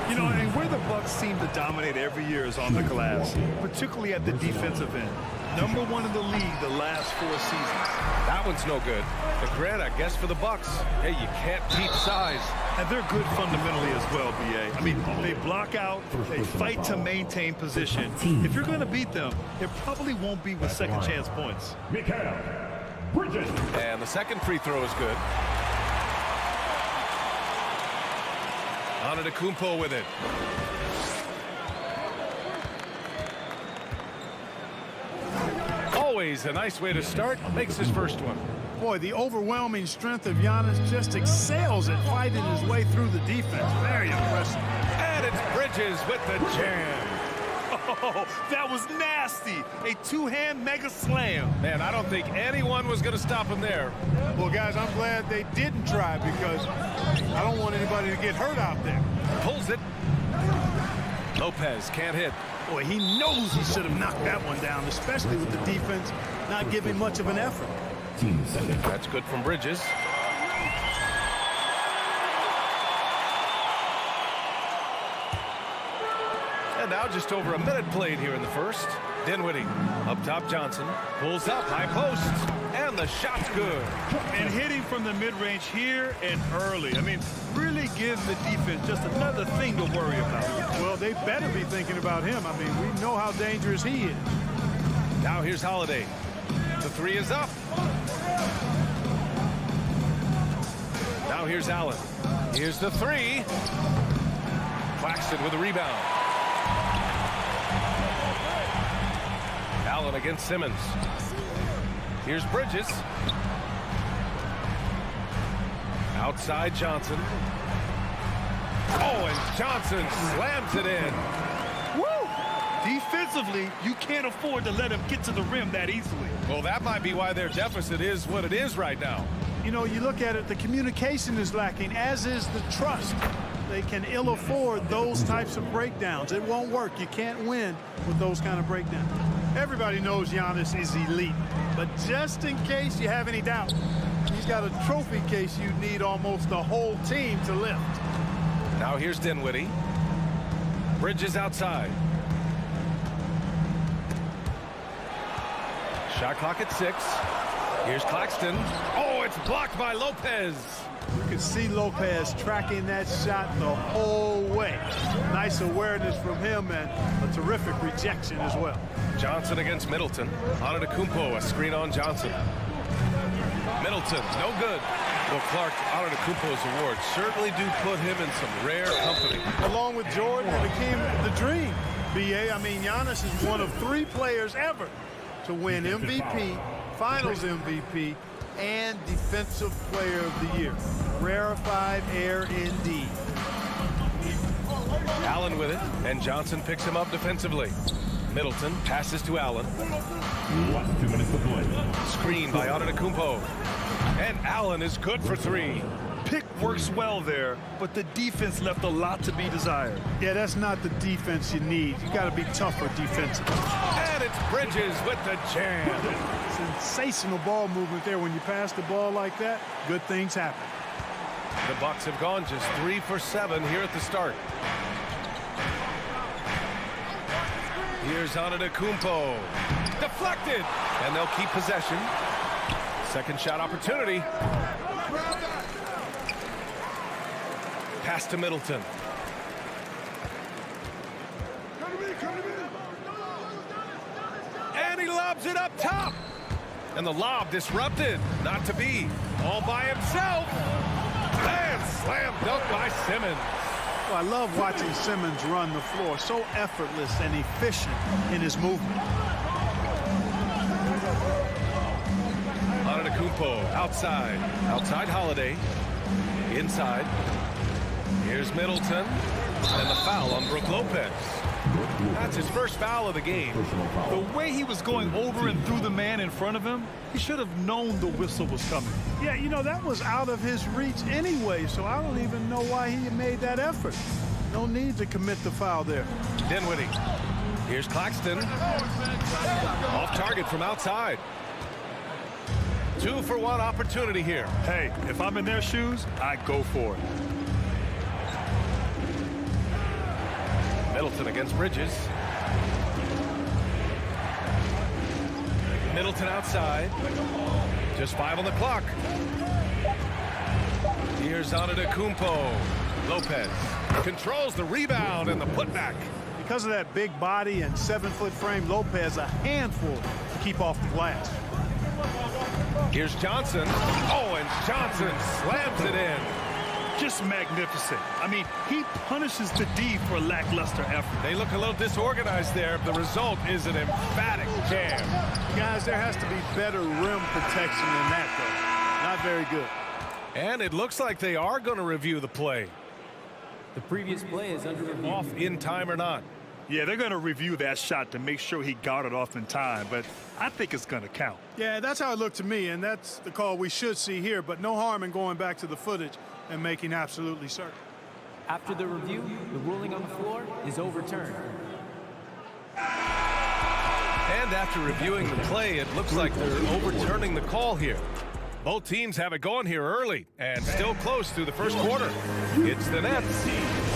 You know, and where the Bucks seem to dominate every year is on the glass, particularly at the defensive end. #1 in the league the last 4 seasons. That one's no good. But Grant, I guess for the Bucks, hey, you can't beat size. And they're good fundamentally as well, B.A. I mean, they block out, they fight to maintain position. If you're going to beat them, it probably won't be with second chance points. And the second free throw is good. Antetokounmpo with it. Always a nice way to start. Makes his first one. Boy, the overwhelming strength of Giannis just excels at fighting his way through the defense. Very impressive. And it's Bridges with the jam. Oh, that was nasty. A two-hand mega slam. Man, I don't think anyone was going to stop him there. Well, guys, I'm glad they didn't try because I don't want anybody to get hurt out there. Pulls it. Lopez can't hit. Boy, he knows he should have knocked that one down, especially with the defense not giving much of an effort. That's good from Bridges. And now just over a minute played here in the first. Dinwiddie up top, Johnson pulls up, high post, and the shot's good. And hitting from the mid-range here and early. I mean, really give the defense just another thing to worry about. Well, they better be thinking about him. I mean, we know how dangerous he is. Now here's Holiday. The 3 is up. Now here's Allen. Here's the 3. Claxton with a rebound. Allen against Simmons. Here's Bridges. Outside Johnson. Oh, and Johnson slams it in. Woo! Defensively, you can't afford to let him get to the rim that easily. Well, that might be why their deficit is what it is right now. You know, you look at it, the communication is lacking, as is the trust. They can ill afford those types of breakdowns. It won't work. You can't win with those kind of breakdowns. Everybody knows Giannis is elite, but just in case you have any doubt, he's got a trophy case you need almost the whole team to lift. Now here's Dinwiddie. Bridges outside. Shot clock at 6. Here's Claxton. Oh, it's blocked by Lopez. You can see Lopez tracking that shot the whole way. Nice awareness from him and a terrific rejection as well. Johnson against Middleton. Antetokounmpo, a screen on Johnson. Middleton, no good. Well, Clark, Antetokounmpo's awards certainly do put him in some rare company. Along with Jordan and the dream, B.A. I mean, Giannis is one of 3 players ever to win MVP, Finals MVP, and Defensive Player of the Year. Rarefied air indeed. Allen with it, and Johnson picks him up defensively. Middleton passes to Allen. 2 minutes to play. Screen by Antetokounmpo. And Allen is good for 3. Pick works well there, but the defense left a lot to be desired. Yeah, that's not the defense you need. You got to be tougher defensively. And it's Bridges with the jam. Sensational ball movement there. When you pass the ball like that, good things happen. The Bucks have gone just 3 for 7 here at the start. Here's Antetokounmpo. Deflected. And they'll keep possession. Second shot opportunity. Pass to Middleton. And he lobs it up top. And the lob disrupted. Not to be. All by himself. And slam dunk by Simmons. Well, I love watching Simmons run the floor. So effortless and efficient in his movement. Antetokounmpo outside. Outside Holiday. Inside. Here's Middleton. And the foul on Brook Lopez. That's his first foul of the game. The way he was going over and through the man in front of him, he should have known the whistle was coming. Yeah, you know, that was out of his reach anyway, so I don't even know why he made that effort. No need to commit the foul there. Dinwiddie. Here's Claxton. Off target from outside. 2-for-1 opportunity here. Hey, if I'm in their shoes, I'd go for it. Middleton against Bridges. Middleton outside. Just 5 on the clock. Here's Antetokounmpo. Lopez controls the rebound and the putback. Because of that big body and 7-foot frame, Lopez a handful to keep off the glass. Here's Johnson. Oh, and Johnson slams it in. Just magnificent. I mean, he punishes the D for lackluster effort. They look a little disorganized there. The result is an emphatic jam. Guys, there has to be better rim protection than that, though. Not very good. And it looks like they are going to review the play. The previous play is under review. Off in time or not. Yeah, they're going to review that shot to make sure he got it off in time, but I think it's going to count. Yeah, that's how it looked to me, and that's the call we should see here, but no harm in going back to the footage and making absolutely certain. After the review, the ruling on the floor is overturned. And after reviewing the play, it looks like they're overturning the call here. Both teams have it going here early and still close through the first quarter. It's the Nets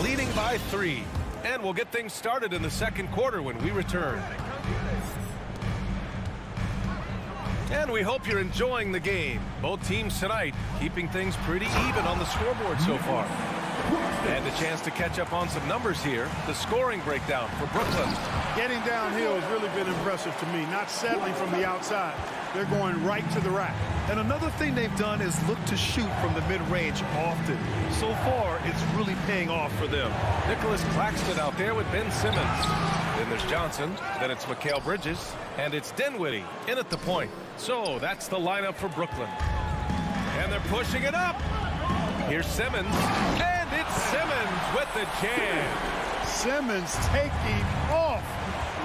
leading by 3. And we'll get things started in the second quarter when we return. And we hope you're enjoying the game. Both teams tonight keeping things pretty even on the scoreboard so far. And a chance to catch up on some numbers here. The scoring breakdown for Brooklyn. Getting downhill has really been impressive to me. Not settling from the outside. They're going right to the rack. And another thing they've done is look to shoot from the mid-range often. So far, it's really paying off for them. Nicholas Claxton out there with Ben Simmons. Then there's Johnson. Then it's Mikal Bridges. And it's Dinwiddie in at the point. So that's the lineup for Brooklyn. And they're pushing it up. Here's Simmons. And it's Simmons with the jam. Simmons taking off.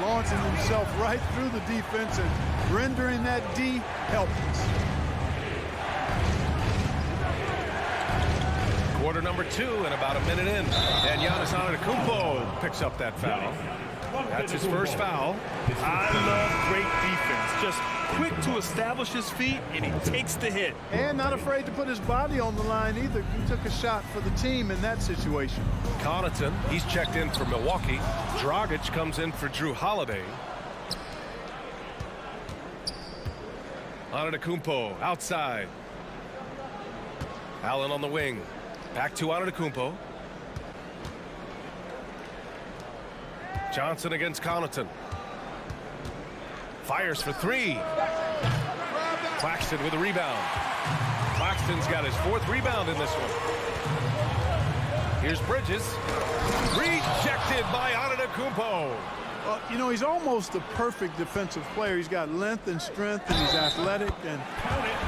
Launching himself right through the defense and rendering that D helpless. Quarter number 2 and about a minute in. And Giannis Antetokounmpo picks up that foul. That's his first foul. I love great defense. Just quick to establish his feet, and he takes the hit. And not afraid to put his body on the line either. He took a shot for the team in that situation. Connaughton, he's checked in for Milwaukee. Dragic comes in for Drew Holiday. Antetokounmpo outside. Allen on the wing. Back to Antetokounmpo. Johnson against Connaughton. Fires for 3. Claxton with a rebound. Claxton's got his 4th rebound in this one. Here's Bridges. Rejected by Antetokounmpo. Well, you know, he's almost the perfect defensive player. He's got length and strength, and he's athletic. And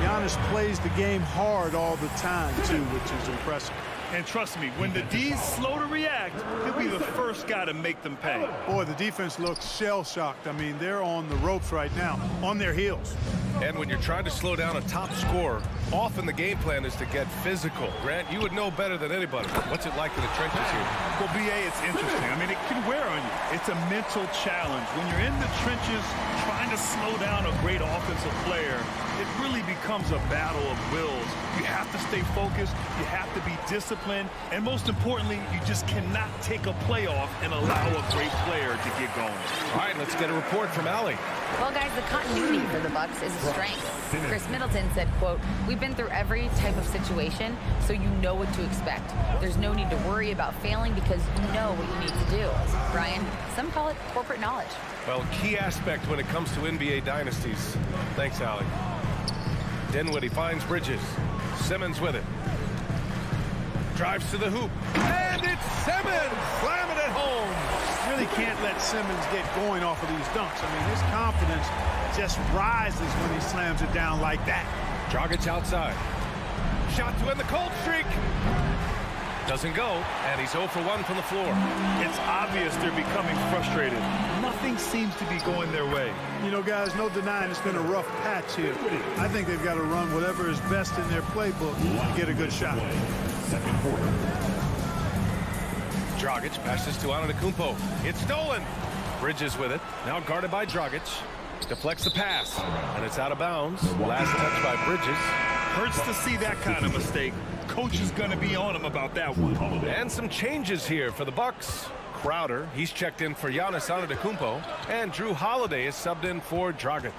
Giannis plays the game hard all the time, too, which is impressive. And trust me, when the D's slow to react, he'll be the first guy to make them pay. Boy, the defense looks shell-shocked. I mean, they're on the ropes right now, on their heels. And when you're trying to slow down a top scorer, often the game plan is to get physical. Grant, you would know better than anybody. What's it like in the trenches here? Well, B.A., it's interesting. I mean, it can wear on you. It's a mental challenge. When you're in the trenches trying to slow down a great offensive player, it really becomes a battle of wills. You have to stay focused. You have to be disciplined. discipline, and most importantly, you just cannot take a play off and allow a great player to get going. All right, let's get a report from Allie. Well, guys, the continuity for the Bucks is a strength. Chris Middleton said, quote, "We've been through every type of situation, so you know what to expect. There's no need to worry about failing because you know what you need to do." Brian, some call it corporate knowledge. Well, key aspect when it comes to NBA dynasties. Thanks, Allie. Dinwiddie finds Bridges. Simmons with it. Drives to the hoop. And it's Simmons! Slamming it home! Really can't let Simmons get going off of these dunks. I mean, his confidence just rises when he slams it down like that. Dragic outside. Shot to end the cold streak. Doesn't go, and he's 0 for 1 from the floor. It's obvious they're becoming frustrated. Nothing seems to be going their way. You know, guys, no denying it's been a rough patch here. I think they've got to run whatever is best in their playbook to get a good shot. Second quarter. Dragic passes to Antetokounmpo. It's stolen. Bridges with it. Now guarded by Dragic. Deflects the pass, and it's out of bounds. Last touch by Bridges. Hurts to see that kind of mistake. Coach is going to be on him about that one. And some changes here for the Bucks. Crowder, he's checked in for Giannis Antetokounmpo, and Drew Holiday is subbed in for Dragic.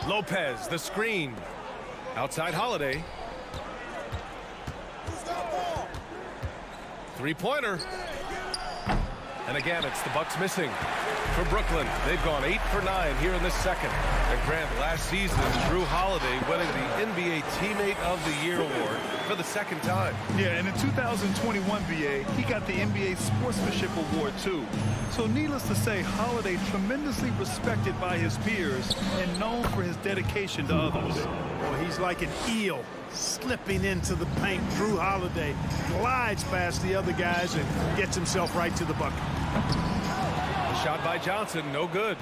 Lopez, the screen. Outside Holiday. Three-pointer. And again, it's the Bucks missing. For Brooklyn, they've gone 8 for 9 here in this second. And Grant, last season, Drew Holiday winning the NBA Teammate of the Year award for the second time. Yeah, and in 2021 BA, he got the NBA Sportsmanship Award too. So needless to say, Holiday tremendously respected by his peers and known for his dedication to others. Well, he's like an eel slipping into the paint. Drew Holiday glides past the other guys and gets himself right to the bucket. Shot by Johnson, no good.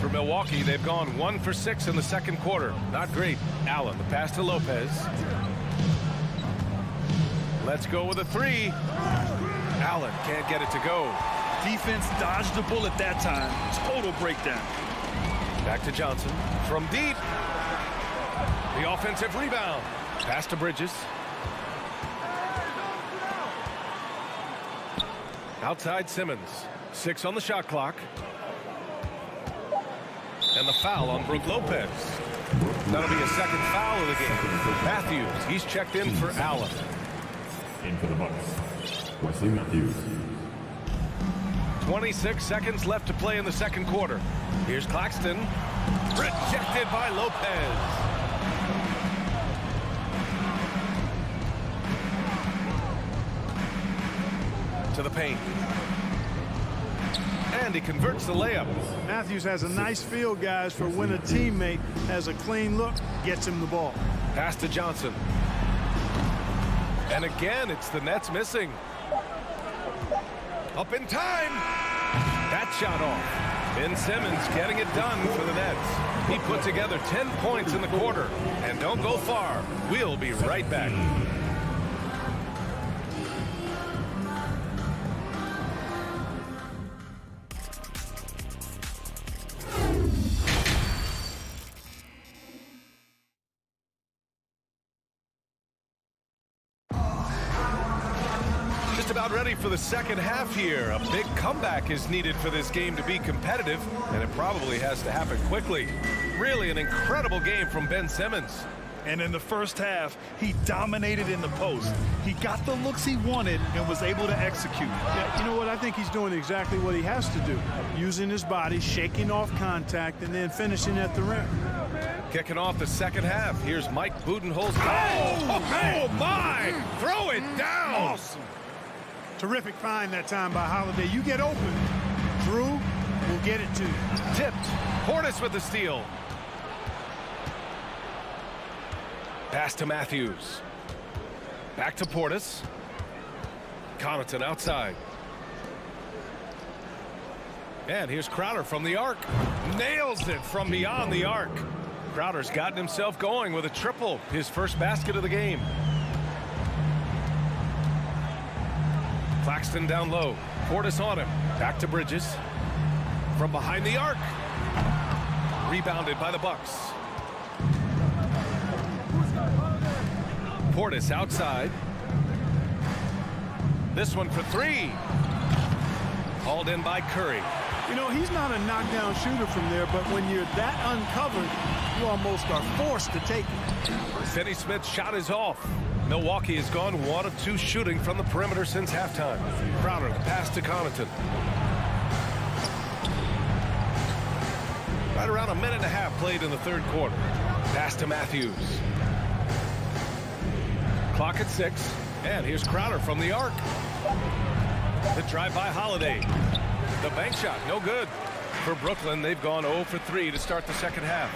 For Milwaukee, they've gone 1 for 6 in the second quarter. Not great. Allen, the pass to Lopez. Let's go with a three. Allen can't get it to go. Defense dodged the bullet that time. Total breakdown. Back to Johnson. From deep. The offensive rebound. Pass to Bridges. Outside Simmons. 6 on the shot clock. And the foul on Brook Lopez. That'll be a second foul of the game. Matthews, he's checked in for Allen. In for the Bucks, Wesley Matthews. 26 seconds left to play in the second quarter. Here's Claxton. Rejected by Lopez. To the paint. And he converts the layup. Matthews has a nice feel, guys, for when a teammate has a clean look, gets him the ball. Pass to Johnson. And again, it's the Nets missing. Up in time. That shot off. Ben Simmons getting it done for the Nets. He put together 10 points in the quarter. And don't go far. We'll be right back. Ready for the second half here. A big comeback is needed for this game to be competitive, and it probably has to happen quickly. Really an incredible game from Ben Simmons. And in the first half, he dominated in the post. He got the looks he wanted and was able to execute. Yeah, you know what? I think he's doing exactly what he has to do. Using his body, shaking off contact, and then finishing at the rim. Kicking off the second half. Here's Mike Budenholzer. Oh my! Throw it down! Awesome. Terrific find that time by Holiday. You get open, Drew will get it to you. Tipped. Portis with the steal. Pass to Matthews. Back to Portis. Connaughton outside. And here's Crowder from the arc. Nails it from beyond the arc. Crowder's gotten himself going with a triple. His first basket of the game. Claxton down low. Portis on him. Back to Bridges. From behind the arc. Rebounded by the Bucks. Portis outside. This one for three. Hauled in by Curry. You know, he's not a knockdown shooter from there, but when you're that uncovered, you almost are forced to take it. Finney Smith's shot is off. Milwaukee has gone 1 of 2 shooting from the perimeter since halftime. Crowder, the pass to Connaughton. Right around a minute and a half played in the third quarter. Pass to Matthews. Clock at 6. And here's Crowder from the arc. The drive by Holiday. The bank shot, no good. For Brooklyn, they've gone 0 for 3 to start the second half.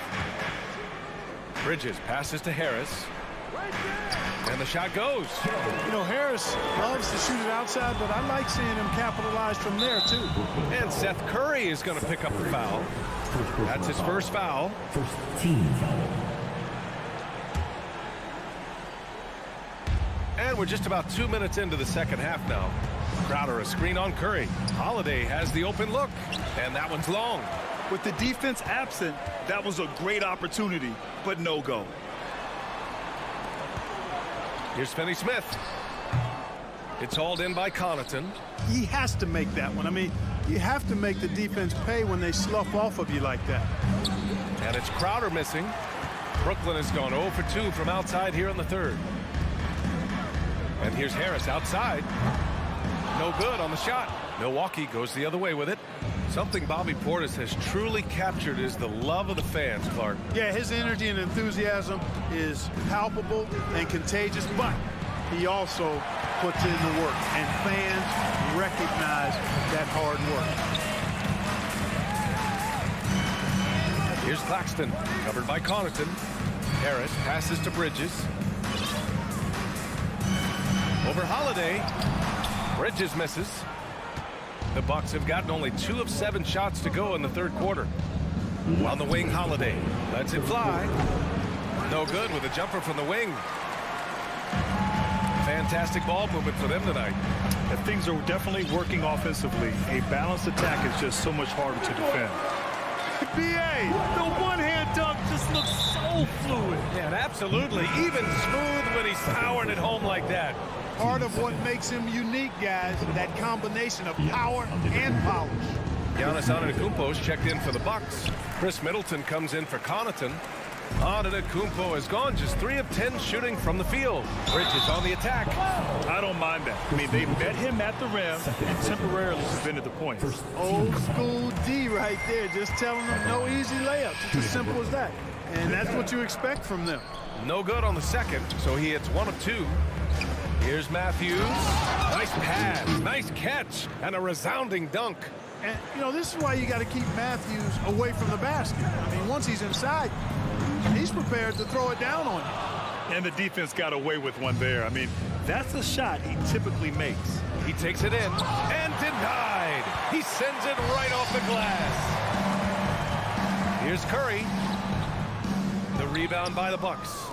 Bridges passes to Harris. And the shot goes. You know, Harris loves to shoot it outside, but I like seeing him capitalize from there, too. And Seth Curry is going to pick up the foul. That's his first foul. First team foul. And we're just about 2 minutes into the second half now. Crowder a screen on Curry. Holiday has the open look, and that one's long. With the defense absent, that was a great opportunity, but no go. Here's Finney Smith. It's hauled in by Connaughton. He has to make that one. I mean, you have to make the defense pay when they slough off of you like that. And it's Crowder missing. Brooklyn has gone 0 for 2 from outside here in the third. And here's Harris outside. No good on the shot. Milwaukee goes the other way with it. Something Bobby Portis has truly captured is the love of the fans, Clark. Yeah, his energy and enthusiasm is palpable and contagious, but he also puts in the work, and fans recognize that hard work. Here's Claxton, covered by Connaughton. Harris passes to Bridges. Over Holiday. Bridges misses. The Bucks have gotten only 2 of 7 shots to go in the third quarter. On the wing, Holiday lets it fly. No good with a jumper from the wing. Fantastic ball movement for them tonight. And things are definitely working offensively. A balanced attack is just so much harder to defend. B.A., the one-hand dunk just looks so fluid. Yeah, and absolutely even smooth when he's powering it home like that. Part of what makes him unique, guys, that combination of power and polish. Giannis Antetokounmpo's checked in for the Bucks. Chris Middleton comes in for Connaughton. Antetokounmpo has gone just 3 of 10 shooting from the field. Bridges on the attack. I don't mind that. I mean, they met him at the rim and temporarily prevented the points. Old school D right there, just telling them no easy layups. It's as simple as that. And that's what you expect from them. No good on the second, so he hits 1 of 2. Here's Matthews. Nice pass, nice catch, and a resounding dunk. And, you know, this is why you got to keep Matthews away from the basket. I mean, once he's inside, he's prepared to throw it down on you. And the defense got away with one there. I mean, that's a shot he typically makes. He takes it in and denied. He sends it right off the glass. Here's Curry. The rebound by the Bucks.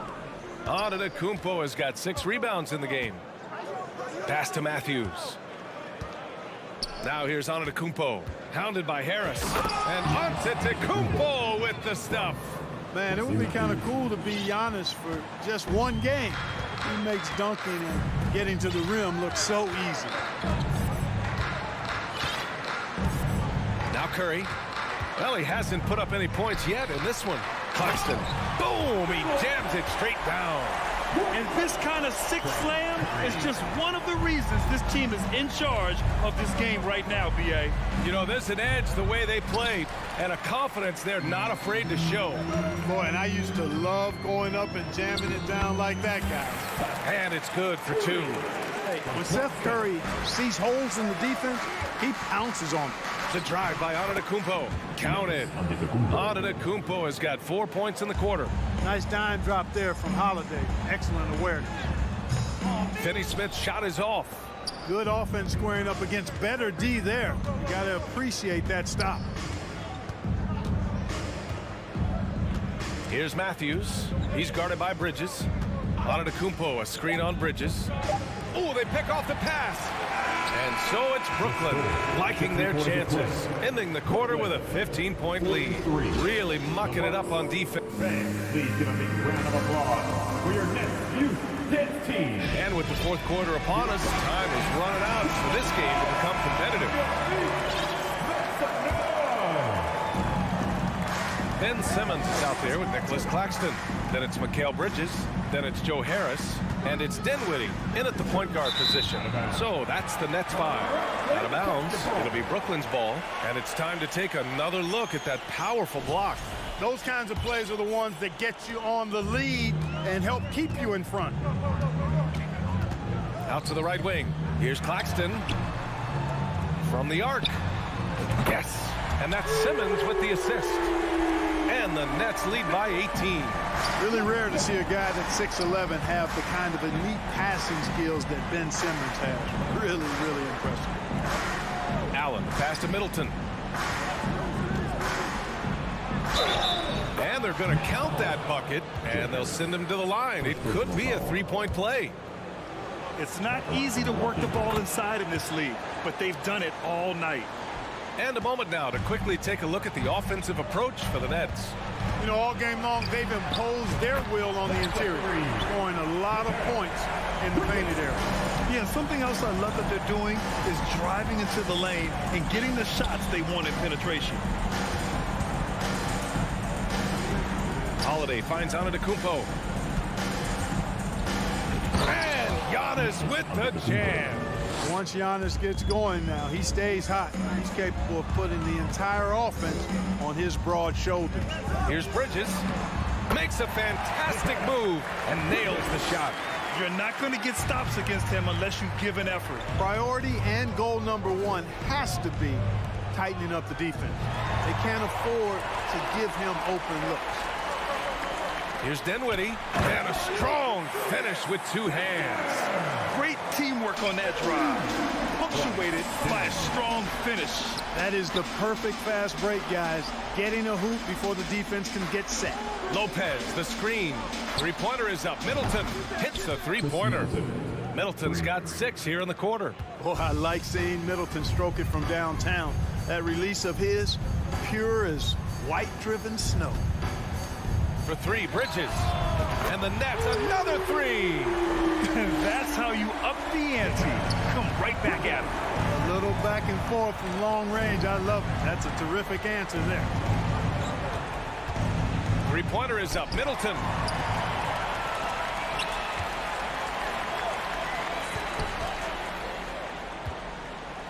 Antetokounmpo has got 6 rebounds in the game. Pass to Matthews. Now here's Antetokounmpo, hounded by Harris. And Antetokounmpo with the stuff. Man, it would be kind of cool to be Giannis for just one game. He makes dunking and getting to the rim look so easy. Now Curry. Well, he hasn't put up any points yet in this one. Claxton. Boom! He jams it straight down. And this kind of sick slam is just one of the reasons this team is in charge of this game right now, B.A. You know, there's an edge the way they play and a confidence they're not afraid to show. Boy, and I used to love going up and jamming it down like that, guys. And it's good for 2. Hey, when Seth Curry sees holes in the defense, he pounces on them. The drive by Antetokounmpo. Counted. Antetokounmpo has got 4 points in the quarter. Nice dime drop there from Holiday. Excellent awareness. Finney Smith's shot is off. Good offense squaring up against better D there. You got to appreciate that stop. Here's Matthews. He's guarded by Bridges. Antetokounmpo, a screen on Bridges. Oh, they pick off the pass. And so it's Brooklyn liking their chances, ending the quarter with a 15-point lead. Really mucking it up on defense. Please give a big round of applause for your next youth dance team. And with the fourth quarter upon us, time is running out Ben Simmons is out there with Nicholas Claxton. Then it's Mikal Bridges. Then it's Joe Harris. And it's Dinwiddie in at the point guard position. So that's the Nets 5. Out of bounds. It'll be Brooklyn's ball. And it's time to take another look at that powerful block. Those kinds of plays are the ones that get you on the lead and help keep you in front. Out to the right wing. Here's Claxton from the arc. Yes. And that's Simmons with the assist. And the Nets lead by 18. Really rare to see a guy that's 6'11" have the kind of elite passing skills that Ben Simmons has. Really, really impressive. Allen, pass to Middleton. And they're going to count that bucket, and they'll send him to the line. It could be a three-point play. It's not easy to work the ball inside in this league, but they've done it all night. And a moment now to quickly take a look at the offensive approach for the Nets. You know, all game long, they've imposed their will on the interior, scoring a lot of points in the painted area. Yeah, something else I love that they're doing is driving into the lane and getting the shots they want in penetration. Holiday finds Antetokounmpo. And Giannis with the jam. Once Giannis gets going now, he stays hot. He's capable of putting the entire offense on his broad shoulders. Here's Bridges. Makes a fantastic move and nails the shot. You're not going to get stops against him unless you give an effort. Priority and goal number one has to be tightening up the defense. They can't afford to give him open looks. Here's Dinwiddie, and a strong finish with two hands. Great teamwork on that drive, punctuated by a strong finish. That is the perfect fast break, guys. Getting a hoop before the defense can get set. Lopez, the screen. Three-pointer is up. Middleton hits the three-pointer. Middleton's got 6 here in the quarter. Oh, I like seeing Middleton stroke it from downtown. That release of his, pure as white-driven snow. For 3, Bridges. And the Nets, another 3. That's how you up the ante. Come right back at him. A little back and forth from long range. I love it. That's a terrific answer there. Three-pointer is up. Middleton.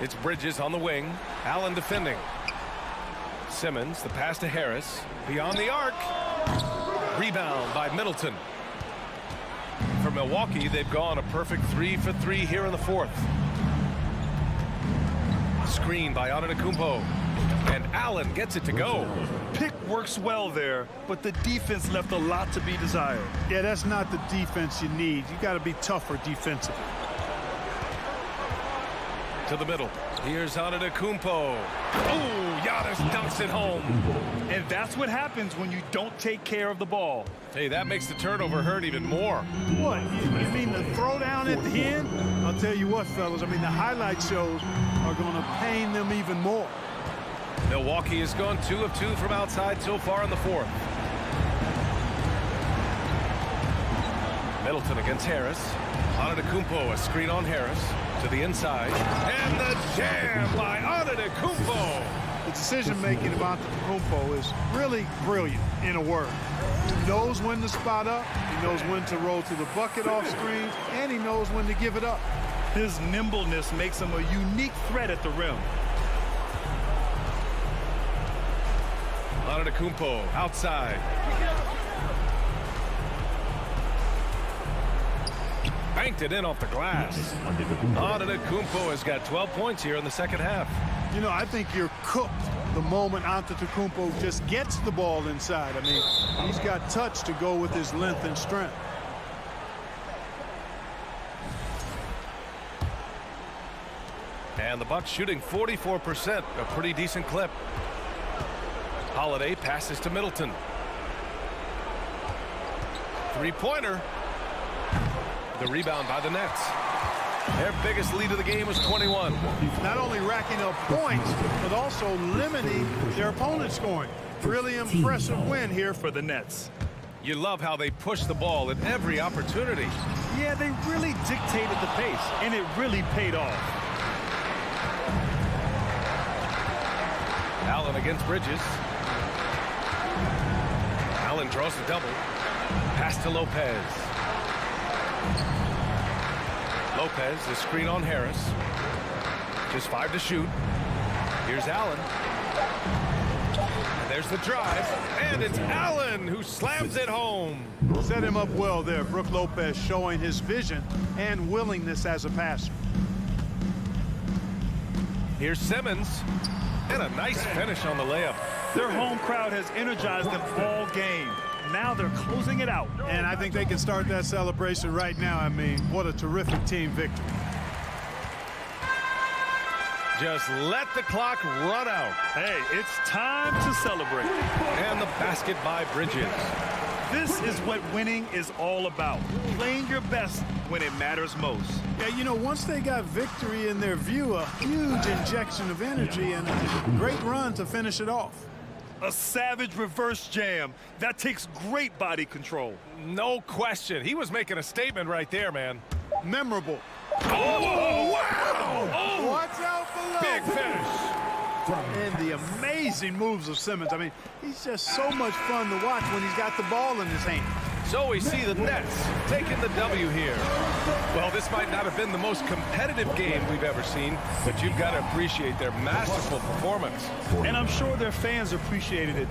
It's Bridges on the wing. Allen defending. Simmons, the pass to Harris. Beyond the arc. Rebound by Middleton. For Milwaukee, they've gone a perfect 3 for 3 here in the fourth. Screen by Antetokounmpo. And Allen gets it to go. Pick works well there, but the defense left a lot to be desired. Yeah, that's not the defense you need. You got to be tougher defensively. To the middle. Here's Antetokounmpo. Oh, Giannis dunks it home. And that's what happens when you don't take care of the ball. Hey, that makes the turnover hurt even more. What? You mean the throwdown at the end? I'll tell you what, fellas. I mean, the highlight shows are going to pain them even more. Milwaukee has gone 2 of 2 from outside so far in the fourth. Middleton against Harris. Antetokounmpo, a screen on Harris. To the inside. And the jam by Antetokounmpo. The decision-making of Antetokounmpo is really brilliant, in a word. He knows when to spot up. He knows when to roll to the bucket off screens. And he knows when to give it up. His nimbleness makes him a unique threat at the rim. Antetokounmpo outside. Banked it in off the glass. Antetokounmpo has got 12 points here in the second half. You know, I think you're cooked the moment Antetokounmpo just gets the ball inside. I mean, he's got touch to go with his length and strength. And the Bucks shooting 44%, a pretty decent clip. Holiday passes to Middleton. Three-pointer. The rebound by the Nets. Their biggest lead of the game was 21. Not only racking up points, but also limiting their opponent's scoring. Really impressive win here for the Nets. You love how they push the ball at every opportunity. Yeah, they really dictated the pace, and it really paid off. Allen against Bridges. Allen draws the double. Pass to Lopez. Lopez, the screen on Harris. Just 5 to shoot. Here's Allen. And there's the drive. And it's Allen who slams it home. Set him up well there. Brook Lopez showing his vision and willingness as a passer. Here's Simmons. And a nice finish on the layup. Their home crowd has energized them all game. Now they're closing it out. And I think they can start that celebration right now. I mean, what a terrific team victory. Just let the clock run out. Hey, it's time to celebrate. And the basket by Bridges. This is what winning is all about. Playing your best when it matters most. Yeah, you know, once they got victory in their view, a huge injection of energy and a great run to finish it off. A savage reverse jam. That takes great body control. No question. He was making a statement right there, man. Memorable. Oh, wow! Oh, watch out below. Big finish. And the amazing moves of Simmons. I mean, he's just so much fun to watch when he's got the ball in his hand. So we see the Nets taking the W here. Well, this might not have been the most competitive game we've ever seen, but you've got to appreciate their masterful performance. And I'm sure their fans appreciated it